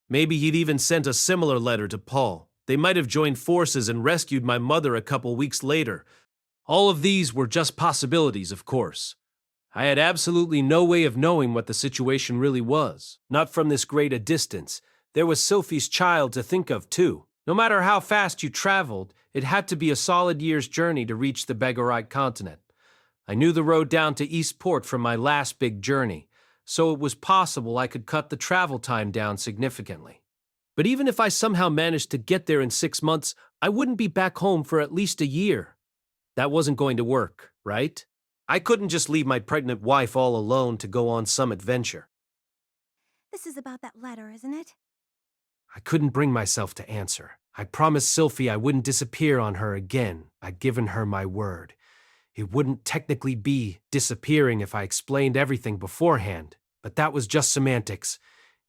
Maybe he'd even sent a similar letter to Paul. They might have joined forces and rescued my mother a couple weeks later. All of these were just possibilities, of course. I had absolutely no way of knowing what the situation really was. Not from this great a distance. There was Sophie's child to think of, too. No matter how fast you traveled, it had to be a solid year's journey to reach the Beggarite continent. I knew the road down to Eastport from my last big journey, so it was possible I could cut the travel time down significantly. But even if I somehow managed to get there in 6 months, I wouldn't be back home for at least a year. That wasn't going to work, right? I couldn't just leave my pregnant wife all alone to go on some adventure. This is about that letter, isn't it? I couldn't bring myself to answer. I promised Sylphie I wouldn't disappear on her again. I'd given her my word. It wouldn't technically be disappearing if I explained everything beforehand, but that was just semantics.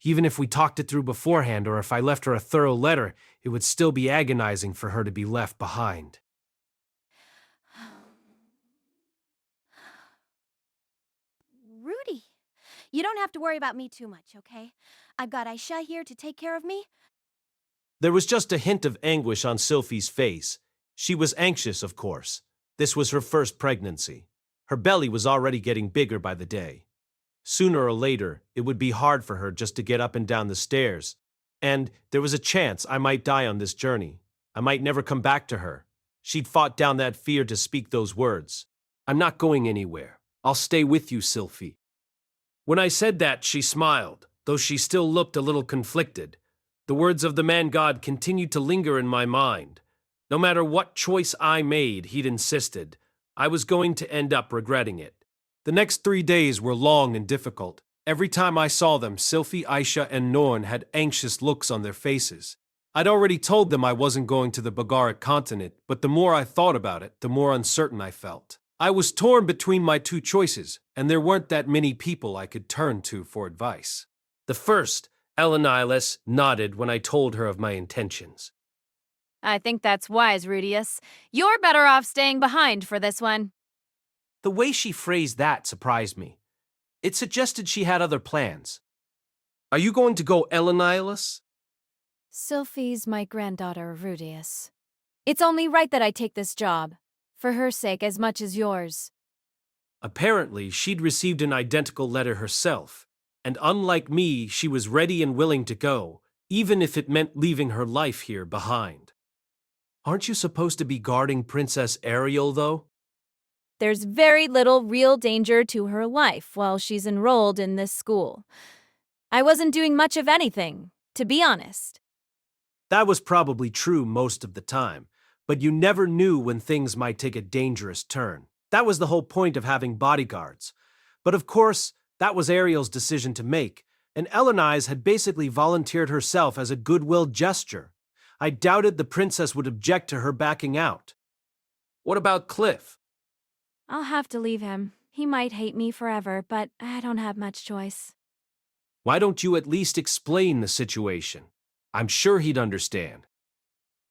Even if we talked it through beforehand or if I left her a thorough letter, it would still be agonizing for her to be left behind. Rudy, you don't have to worry about me too much, okay? I've got Aisha here to take care of me. There was just a hint of anguish on Sylphie's face. She was anxious, of course. This was her first pregnancy. Her belly was already getting bigger by the day. Sooner or later, it would be hard for her just to get up and down the stairs. And there was a chance I might die on this journey. I might never come back to her. She'd fought down that fear to speak those words. I'm not going anywhere. I'll stay with you, Sylphie. When I said that, she smiled, though she still looked a little conflicted. The words of the man-god continued to linger in my mind. No matter what choice I made, he'd insisted, I was going to end up regretting it. The next 3 days were long and difficult. Every time I saw them, Sylphie, Aisha, and Norn had anxious looks on their faces. I'd already told them I wasn't going to the Beggarite continent, but the more I thought about it, the more uncertain I felt. I was torn between my 2 choices, and there weren't that many people I could turn to for advice. The first, Elenilis, nodded when I told her of my intentions. I think that's wise, Rudeus. You're better off staying behind for this one. The way she phrased that surprised me. It suggested she had other plans. Are you going to go, Elenilis? Sylphie's my granddaughter, Rudeus. It's only right that I take this job, for her sake as much as yours. Apparently, she'd received an identical letter herself, and unlike me, she was ready and willing to go, even if it meant leaving her life here behind. Aren't you supposed to be guarding Princess Ariel, though? There's very little real danger to her life while she's enrolled in this school. I wasn't doing much of anything, to be honest. That was probably true most of the time, but you never knew when things might take a dangerous turn. That was the whole point of having bodyguards. But of course, that was Ariel's decision to make, and Elenice had basically volunteered herself as a goodwill gesture. I doubted the princess would object to her backing out. What about Cliff? I'll have to leave him. He might hate me forever, but I don't have much choice. Why don't you at least explain the situation? I'm sure he'd understand.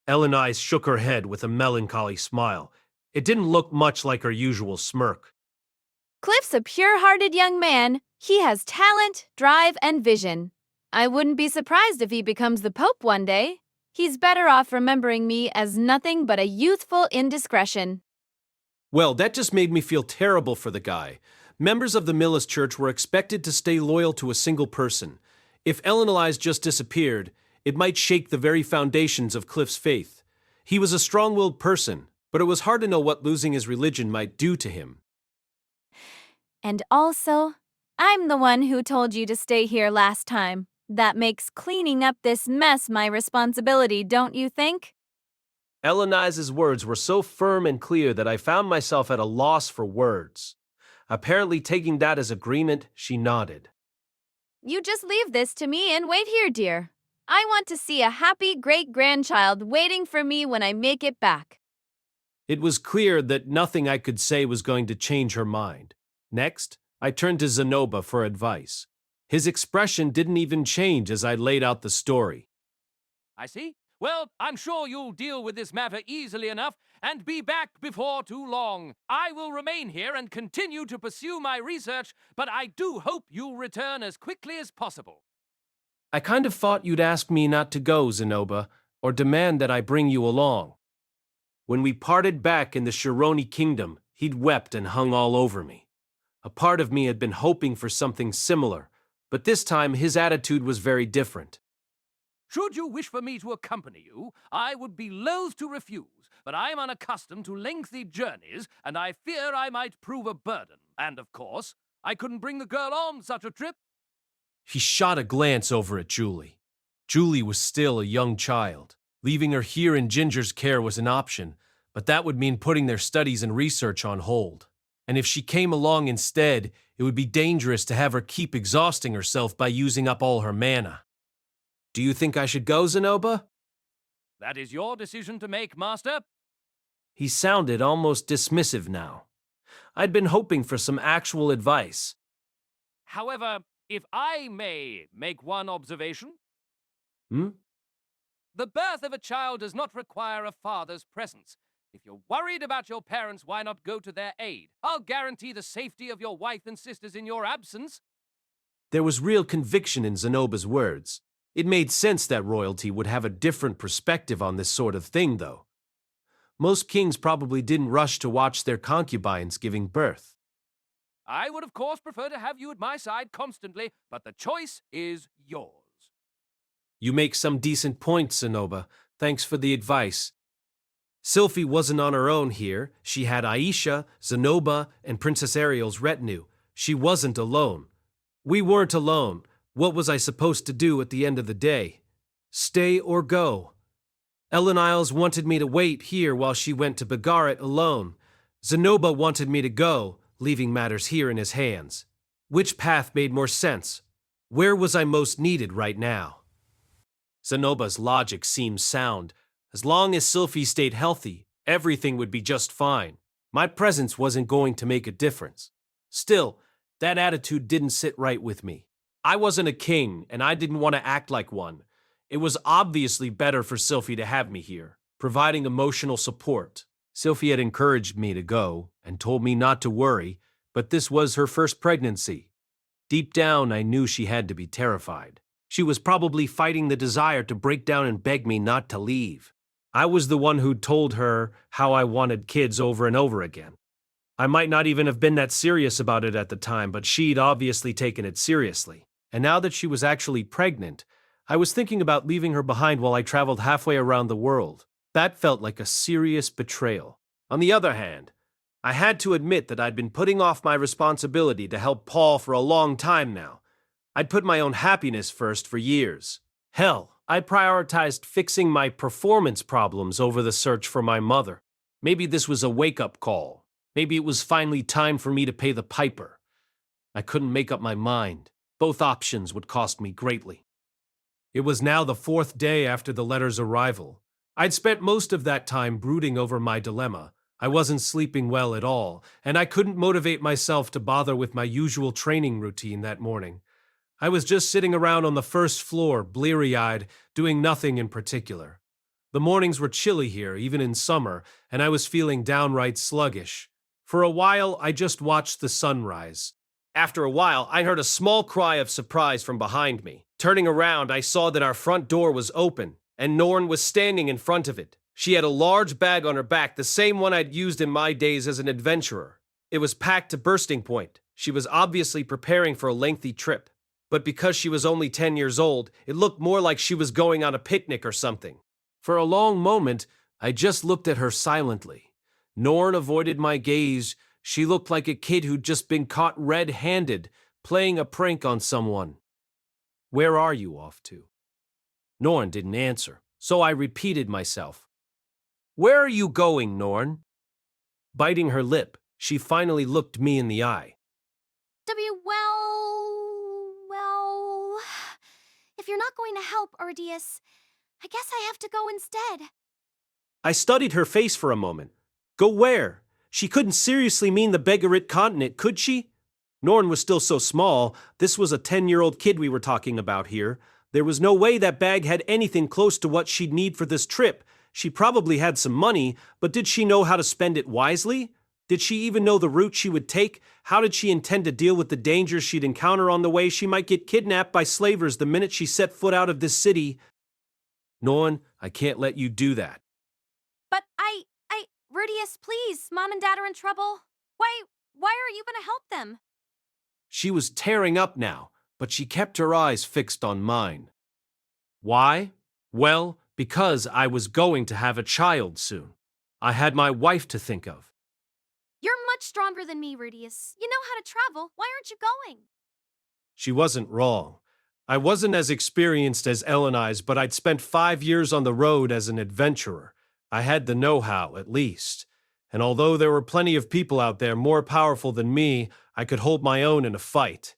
Elenice shook her head with a melancholy smile. It didn't look much like her usual smirk. Cliff's a pure-hearted young man. He has talent, drive, and vision. I wouldn't be surprised if he becomes the Pope one day. He's better off remembering me as nothing but a youthful indiscretion. Well, that just made me feel terrible for the guy. Members of the Millis Church were expected to stay loyal to a single person. If Elenice just disappeared, it might shake the very foundations of Cliff's faith. He was a strong-willed person, but it was hard to know what losing his religion might do to him. And also, I'm the one who told you to stay here last time. That makes cleaning up this mess my responsibility, don't you think? Elenice's words were so firm and clear that I found myself at a loss for words. Apparently taking that as agreement, she nodded. You just leave this to me and wait here, dear. I want to see a happy great-grandchild waiting for me when I make it back. It was clear that nothing I could say was going to change her mind. Next, I turned to Zenoba for advice. His expression didn't even change as I laid out the story. I see. Well, I'm sure you'll deal with this matter easily enough and be back before too long. I will remain here and continue to pursue my research, but I do hope you'll return as quickly as possible. I kind of thought you'd ask me not to go, Zenoba, or demand that I bring you along. When we parted back in the Shironi Kingdom, he'd wept and hung all over me. A part of me had been hoping for something similar, but this time his attitude was very different. Should you wish for me to accompany you, I would be loath to refuse, but I am unaccustomed to lengthy journeys, and I fear I might prove a burden. And of course, I couldn't bring the girl on such a trip. He shot a glance over at Julie. Julie was still a young child. Leaving her here in Ginger's care was an option, but that would mean putting their studies and research on hold. And if she came along instead, it would be dangerous to have her keep exhausting herself by using up all her mana. Do you think I should go, Zenoba? That is your decision to make, Master. He sounded almost dismissive now. I'd been hoping for some actual advice. However, if I may make one observation. The birth of a child does not require a father's presence. If you're worried about your parents, why not go to their aid? I'll guarantee the safety of your wife and sisters in your absence. There was real conviction in Zenoba's words. It made sense that royalty would have a different perspective on this sort of thing, though. Most kings probably didn't rush to watch their concubines giving birth. I would, of course, prefer to have you at my side constantly, but the choice is yours. You make some decent points, Zenoba. Thanks for the advice. Sylphie wasn't on her own here. She had Aisha, Zenoba, and Princess Ariel's retinue. She wasn't alone. We weren't alone. What was I supposed to do at the end of the day? Stay or go? Ellen Isles wanted me to wait here while she went to Bagaret alone. Zenoba wanted me to go, leaving matters here in his hands. Which path made more sense? Where was I most needed right now? Zenoba's logic seemed sound. As long as Sylphie stayed healthy, everything would be just fine. My presence wasn't going to make a difference. Still, that attitude didn't sit right with me. I wasn't a king, and I didn't want to act like one. It was obviously better for Sylphie to have me here, providing emotional support. Sylphie had encouraged me to go and told me not to worry, but this was her first pregnancy. Deep down, I knew she had to be terrified. She was probably fighting the desire to break down and beg me not to leave. I was the one who told her how I wanted kids over and over again. I might not even have been that serious about it at the time, but she'd obviously taken it seriously. And now that she was actually pregnant, I was thinking about leaving her behind while I traveled halfway around the world. That felt like a serious betrayal. On the other hand, I had to admit that I'd been putting off my responsibility to help Paul for a long time now. I'd put my own happiness first for years. Hell, I prioritized fixing my performance problems over the search for my mother. Maybe this was a wake-up call. Maybe it was finally time for me to pay the piper. I couldn't make up my mind. Both options would cost me greatly. It was now the 4th day after the letter's arrival. I'd spent most of that time brooding over my dilemma. I wasn't sleeping well at all, and I couldn't motivate myself to bother with my usual training routine that morning. I was just sitting around on the first floor, bleary-eyed, doing nothing in particular. The mornings were chilly here, even in summer, and I was feeling downright sluggish. For a while, I just watched the sunrise. After a while, I heard a small cry of surprise from behind me. Turning around, I saw that our front door was open, and Norn was standing in front of it. She had a large bag on her back, the same one I'd used in my days as an adventurer. It was packed to bursting point. She was obviously preparing for a lengthy trip. But because she was only 10 years old, it looked more like she was going on a picnic or something. For a long moment, I just looked at her silently. Norn avoided my gaze. She looked like a kid who'd just been caught red-handed, playing a prank on someone. Where are you off to? Norn didn't answer, so I repeated myself. Where are you going, Norn? Biting her lip, she finally looked me in the eye. Well, if you're not going to help, Rudeus, I guess I have to go instead. I studied her face for a moment. Go where? She couldn't seriously mean the Beggarit continent, could she? Norn was still so small. This was a 10-year-old kid we were talking about here. There was no way that bag had anything close to what she'd need for this trip. She probably had some money, but did she know how to spend it wisely? Did she even know the route she would take? How did she intend to deal with the dangers she'd encounter on the way? She might get kidnapped by slavers the minute she set foot out of this city. Norn, I can't let you do that. But Rudeus, please, Mom and Dad are in trouble. Why are you gonna help them? She was tearing up now, but she kept her eyes fixed on mine. Why? Well, because I was going to have a child soon. I had my wife to think of. You're much stronger than me, Rudeus. You know how to travel. Why aren't you going? She wasn't wrong. I wasn't as experienced as Eleni's, but I'd spent 5 years on the road as an adventurer. I had the know-how, at least. And although there were plenty of people out there more powerful than me, I could hold my own in a fight.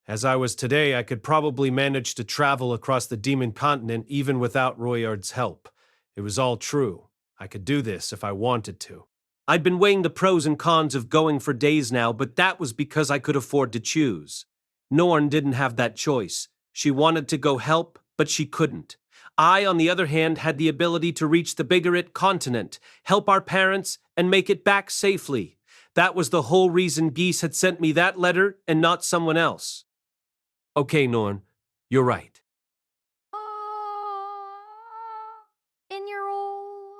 As I was today, I could probably manage to travel across the demon continent even without Royard's help. It was all true. I could do this if I wanted to. I'd been weighing the pros and cons of going for days now, but that was because I could afford to choose. Norn didn't have that choice. She wanted to go help, but she couldn't. I, on the other hand, had the ability to reach the Beggarit continent, help our parents, and make it back safely. That was the whole reason Geese had sent me that letter and not someone else. Okay, Norn, you're right. In your old...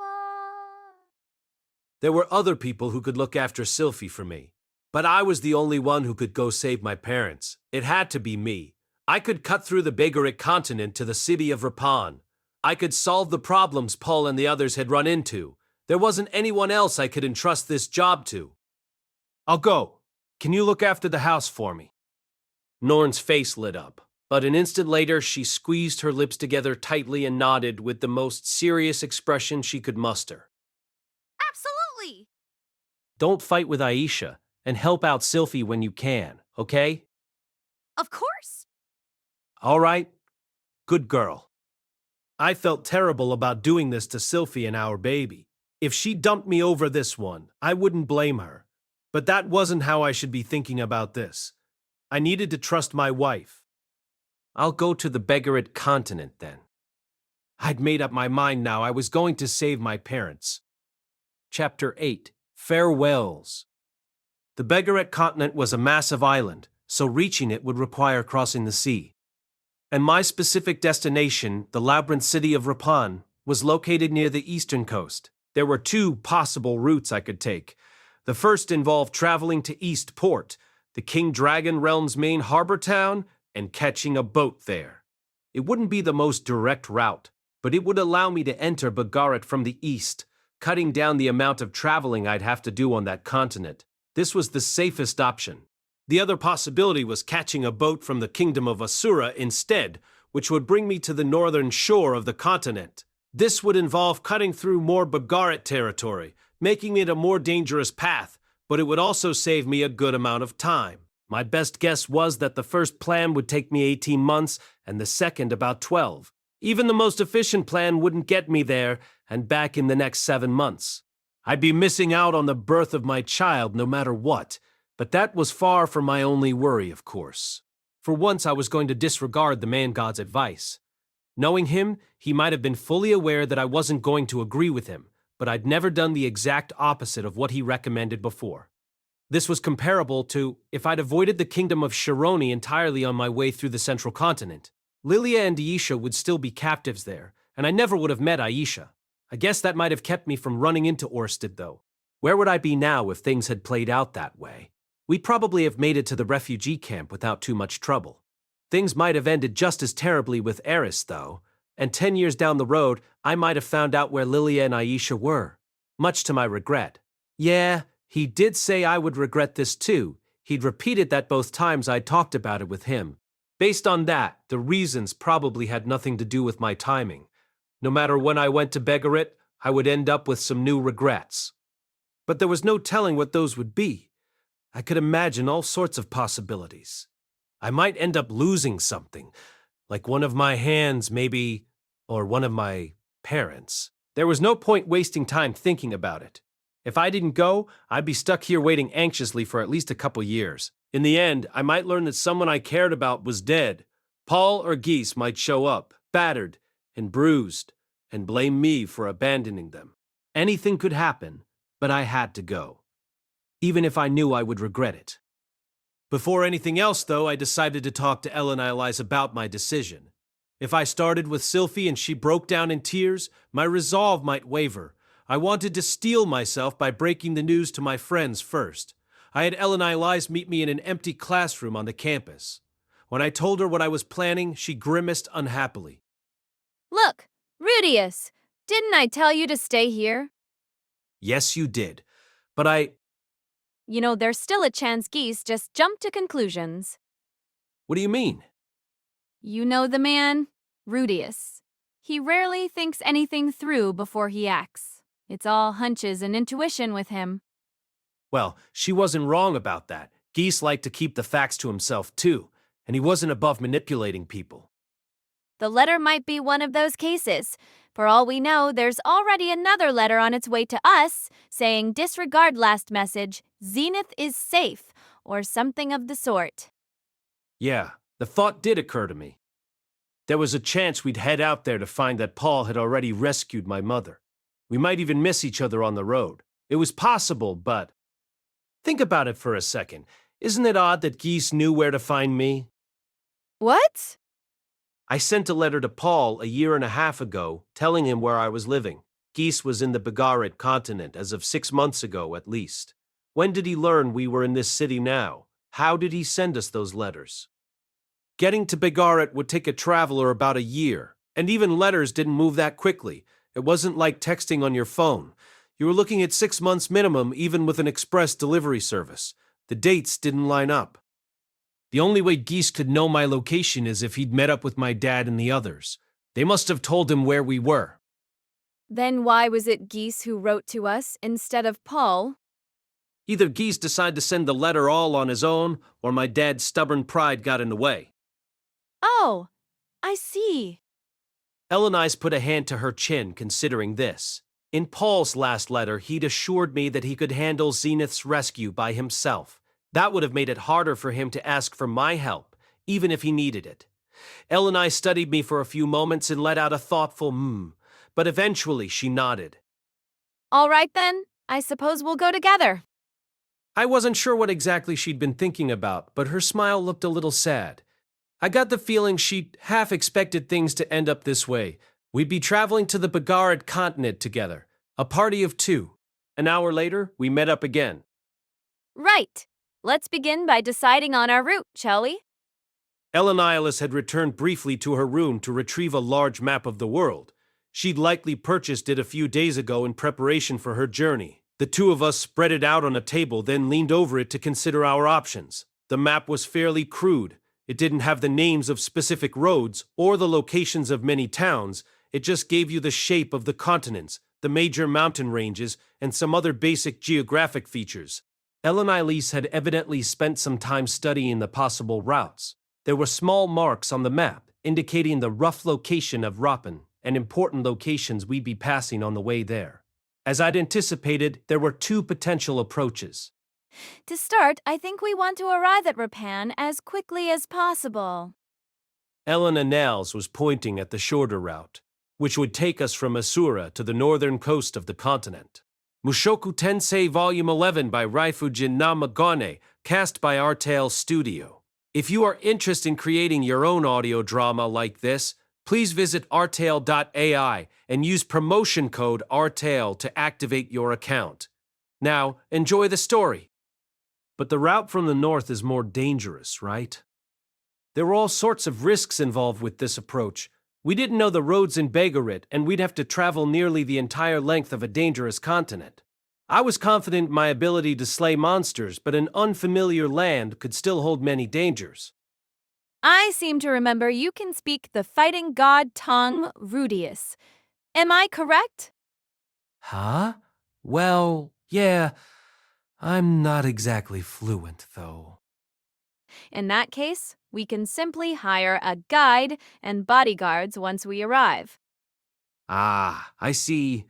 There were other people who could look after Sylphie for me, but I was the only one who could go save my parents. It had to be me. I could cut through the Beggarit continent to the city of Rapan. I could solve the problems Paul and the others had run into. There wasn't anyone else I could entrust this job to. I'll go. Can you look after the house for me? Norn's face lit up, but an instant later she squeezed her lips together tightly and nodded with the most serious expression she could muster. Absolutely! Don't fight with Aisha, and help out Sylphie when you can, okay? Of course! All right. Good girl. I felt terrible about doing this to Sylphie and our baby. If she dumped me over this one, I wouldn't blame her. But that wasn't how I should be thinking about this. I needed to trust my wife. I'll go to the Beggarit continent then. I'd made up my mind now. I was going to save my parents. Chapter 8. Farewells. The Beggarit continent was a massive island, so reaching it would require crossing the sea. And my specific destination, the labyrinth city of Rapan, was located near the eastern coast. There were 2 possible routes I could take. The first involved traveling to East Port, the King Dragon Realm's main harbor town, and catching a boat there. It wouldn't be the most direct route, but it would allow me to enter Beggarit from the east, cutting down the amount of traveling I'd have to do on that continent. This was the safest option. The other possibility was catching a boat from the kingdom of Asura instead, which would bring me to the northern shore of the continent. This would involve cutting through more Beggarit territory, making it a more dangerous path, but it would also save me a good amount of time. My best guess was that the first plan would take me 18 months and the second about 12. Even the most efficient plan wouldn't get me there and back in the next 7 months. I'd be missing out on the birth of my child no matter what. But that was far from my only worry, of course. For once I was going to disregard the man-god's advice. Knowing him, he might have been fully aware that I wasn't going to agree with him, but I'd never done the exact opposite of what he recommended before. This was comparable to if I'd avoided the kingdom of Shironi entirely on my way through the central continent. Lilia and Aisha would still be captives there, and I never would have met Aisha. I guess that might have kept me from running into Orsted, though. Where would I be now if things had played out that way? We'd probably have made it to the refugee camp without too much trouble. Things might have ended just as terribly with Eris, though, and 10 years down the road, I might have found out where Lilia and Aisha were, much to my regret. Yeah, he did say I would regret this too. He'd repeated that both times I talked about it with him. Based on that, the reasons probably had nothing to do with my timing. No matter when I went to Beggarit, I would end up with some new regrets. But there was no telling what those would be. I could imagine all sorts of possibilities. I might end up losing something. Like one of my hands, maybe, or one of my parents. There was no point wasting time thinking about it. If I didn't go, I'd be stuck here waiting anxiously for at least a couple years. In the end, I might learn that someone I cared about was dead. Paul or Geese might show up, battered and bruised, and blame me for abandoning them. Anything could happen, but I had to go, even if I knew I would regret it. Before anything else, though, I decided to talk to Ellen Elise about my decision. If I started with Sylphie and she broke down in tears, my resolve might waver. I wanted to steel myself by breaking the news to my friends first. I had Ellen Elise meet me in an empty classroom on the campus. When I told her what I was planning, she grimaced unhappily. Look, Rudeus, didn't I tell you to stay here? Yes, you did. But You know, there's still a chance Geese just jumped to conclusions. what do you mean? You know the man, Rudeus. He rarely thinks anything through before he acts. It's all hunches and intuition with him. Well, she wasn't wrong about that. Geese liked to keep the facts to himself, too, and he wasn't above manipulating people. The letter might be one of those cases. For all we know, there's already another letter on its way to us saying disregard last message, Zenith is safe, or something of the sort. Yeah, the thought did occur to me. There was a chance we'd head out there to find that Paul had already rescued my mother. We might even miss each other on the road. It was possible, but... Think about it for a second. Isn't it odd that Geese knew where to find me? What? I sent a letter to Paul a year and a half ago, telling him where I was living. Geese was in the Begarit continent as of 6 months ago, at least. When did he learn we were in this city now? How did he send us those letters? Getting to Begarit would take a traveler about a year, and even letters didn't move that quickly. It wasn't like texting on your phone. You were looking at 6 months minimum, even with an express delivery service. The dates didn't line up. The only way Geese could know my location is if he'd met up with my dad and the others. They must have told him where we were. Then why was it Geese who wrote to us instead of Paul? Either Geese decided to send the letter all on his own, or my dad's stubborn pride got in the way. Oh, I see. Ellenise put a hand to her chin, considering this. In Paul's last letter, he'd assured me that he could handle Zenith's rescue by himself. That would have made it harder for him to ask for my help, even if he needed it. Ellenise studied me for a few moments and let out a thoughtful but eventually she nodded. All right then, I suppose we'll go together. I wasn't sure what exactly she'd been thinking about, but her smile looked a little sad. I got the feeling she'd half expected things to end up this way. We'd be traveling to the Begarit continent together, a party of 2. An hour later, we met up again. Right. Let's begin by deciding on our route, shall we? Ellen Elise had returned briefly to her room to retrieve a large map of the world. She'd likely purchased it a few days ago in preparation for her journey. The 2 of us spread it out on a table, then leaned over it to consider our options. The map was fairly crude. It didn't have the names of specific roads or the locations of many towns. It just gave you the shape of the continents, the major mountain ranges, and some other basic geographic features. Ellen Elise had evidently spent some time studying the possible routes. There were small marks on the map indicating the rough location of Rapin and important locations we'd be passing on the way there. As I'd anticipated, there were 2 potential approaches. To start, I think we want to arrive at Rapin as quickly as possible. Ellen Annals was pointing at the shorter route, which would take us from Asura to the northern coast of the continent. Mushoku Tensei Vol11 by Raifujin Namagane, cast by Artale Studio. If you are interested in creating your own audio drama like this, please visit artale.ai and use promotion code ARTALE to activate your account. Now, enjoy the story. But the route from the north is more dangerous, right? There were all sorts of risks involved with this approach. We didn't know the roads in Begarit, and we'd have to travel nearly the entire length of a dangerous continent. I was confident in my ability to slay monsters, but an unfamiliar land could still hold many dangers. I seem to remember you can speak the fighting god tongue, Rudeus. Am I correct? Huh? Well, yeah. I'm not exactly fluent, though. In that case, We can simply hire a guide and bodyguards once we arrive. Ah, I see.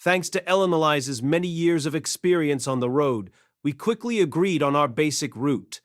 Thanks to Eliza's many years of experience on the road, we quickly agreed on our basic route.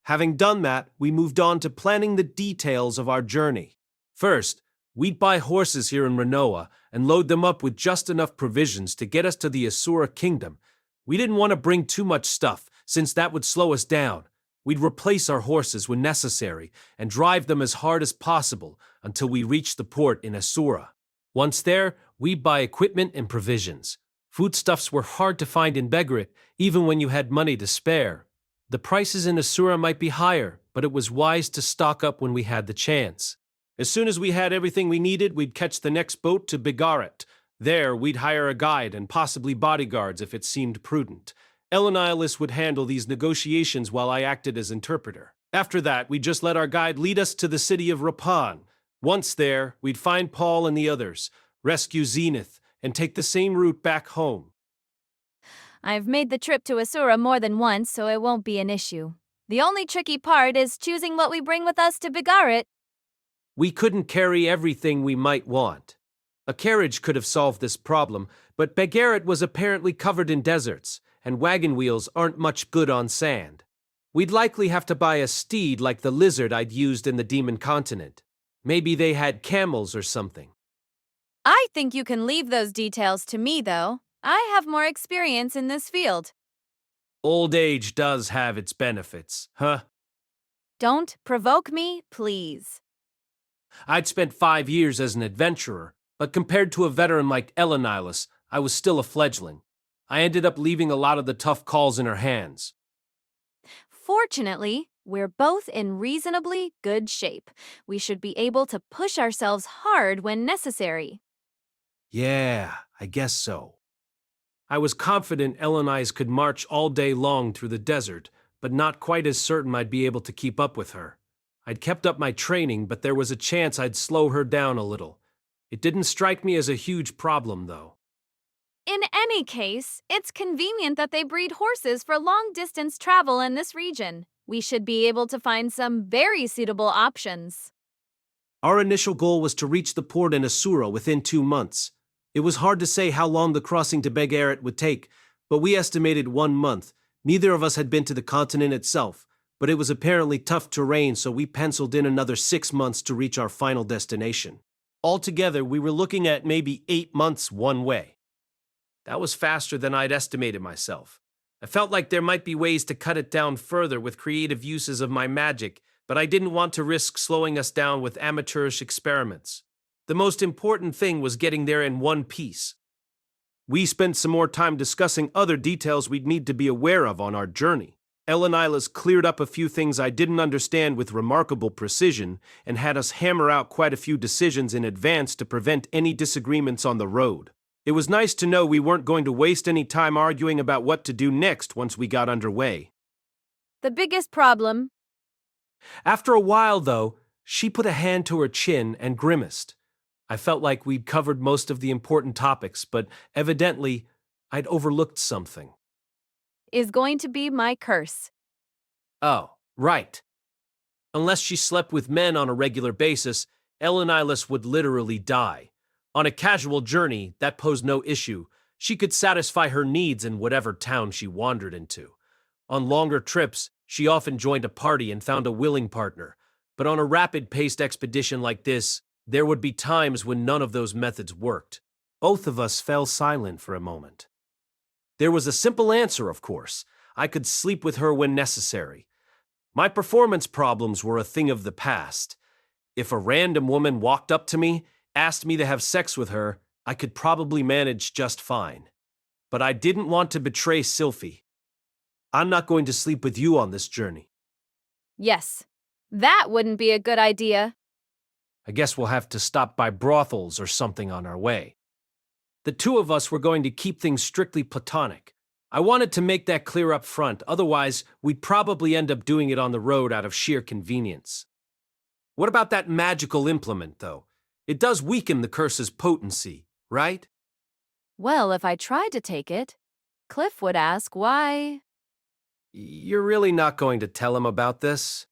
Having done that, we moved on to planning the details of our journey. First, we'd buy horses here in Renoa and load them up with just enough provisions to get us to the Asura kingdom. We didn't want to bring too much stuff, since that would slow us down. We'd replace our horses when necessary and drive them as hard as possible until we reached the port in Asura. Once there, we'd buy equipment and provisions. Foodstuffs were hard to find in Begret, even when you had money to spare. The prices in Asura might be higher, but it was wise to stock up when we had the chance. As soon as we had everything we needed, we'd catch the next boat to Begret. There, we'd hire a guide and possibly bodyguards if it seemed prudent. Elenilis would handle these negotiations while I acted as interpreter. After that, we'd just let our guide lead us to the city of Rapan. Once there, we'd find Paul and the others, rescue Zenith, and take the same route back home. I've made the trip to Asura more than once, so it won't be an issue. The only tricky part is choosing what we bring with us to Begret. We couldn't carry everything we might want. A carriage could have solved this problem, but Begret was apparently covered in deserts, and wagon wheels aren't much good on sand. We'd likely have to buy a steed like the lizard I'd used in the Demon Continent. Maybe they had camels or something. I think you can leave those details to me, though. I have more experience in this field. Old age does have its benefits, huh? Don't provoke me, please. I'd spent 5 years as an adventurer, but compared to a veteran like Elenilis, I was still a fledgling. I ended up leaving a lot of the tough calls in her hands. Fortunately, we're both in reasonably good shape. We should be able to push ourselves hard when necessary. Yeah, I guess so. I was confident Elenice could march all day long through the desert, but not quite as certain I'd be able to keep up with her. I'd kept up my training, but there was a chance I'd slow her down a little. It didn't strike me as a huge problem, though. In any case, it's convenient that they breed horses for long-distance travel in this region. We should be able to find some very suitable options. Our initial goal was to reach the port in Asura within 2 months. It was hard to say how long the crossing to Begret would take, but we estimated 1 month. Neither of us had been to the continent itself, but it was apparently tough terrain, so we penciled in another 6 months to reach our final destination. Altogether, we were looking at maybe 8 months one way. That was faster than I'd estimated myself. I felt like there might be ways to cut it down further with creative uses of my magic, but I didn't want to risk slowing us down with amateurish experiments. The most important thing was getting there in one piece. We spent some more time discussing other details we'd need to be aware of on our journey. Elenilis cleared up a few things I didn't understand with remarkable precision and had us hammer out quite a few decisions in advance to prevent any disagreements on the road. It was nice to know we weren't going to waste any time arguing about what to do next once we got underway. The biggest problem. After a while, though, she put a hand to her chin and grimaced. I felt like we'd covered most of the important topics, but evidently, I'd overlooked something. Is going to be my curse. Oh, right. Unless she slept with men on a regular basis, Elenilis would literally die. On a casual journey, that posed no issue. She could satisfy her needs in whatever town she wandered into. On longer trips, she often joined a party and found a willing partner. But on a rapid-paced expedition like this, there would be times when none of those methods worked. Both of us fell silent for a moment. There was a simple answer, of course. I could sleep with her when necessary. My performance problems were a thing of the past. If a random woman walked up to me, asked me to have sex with her, I could probably manage just fine. But I didn't want to betray Sylphie. I'm not going to sleep with you on this journey. Yes, that wouldn't be a good idea. I guess we'll have to stop by brothels or something on our way. The two of us were going to keep things strictly platonic. I wanted to make that clear up front, otherwise we'd probably end up doing it on the road out of sheer convenience. What about that magical implement, though? It does weaken the curse's potency, right? Well, if I tried to take it, Cliff would ask why. You're really not going to tell him about this?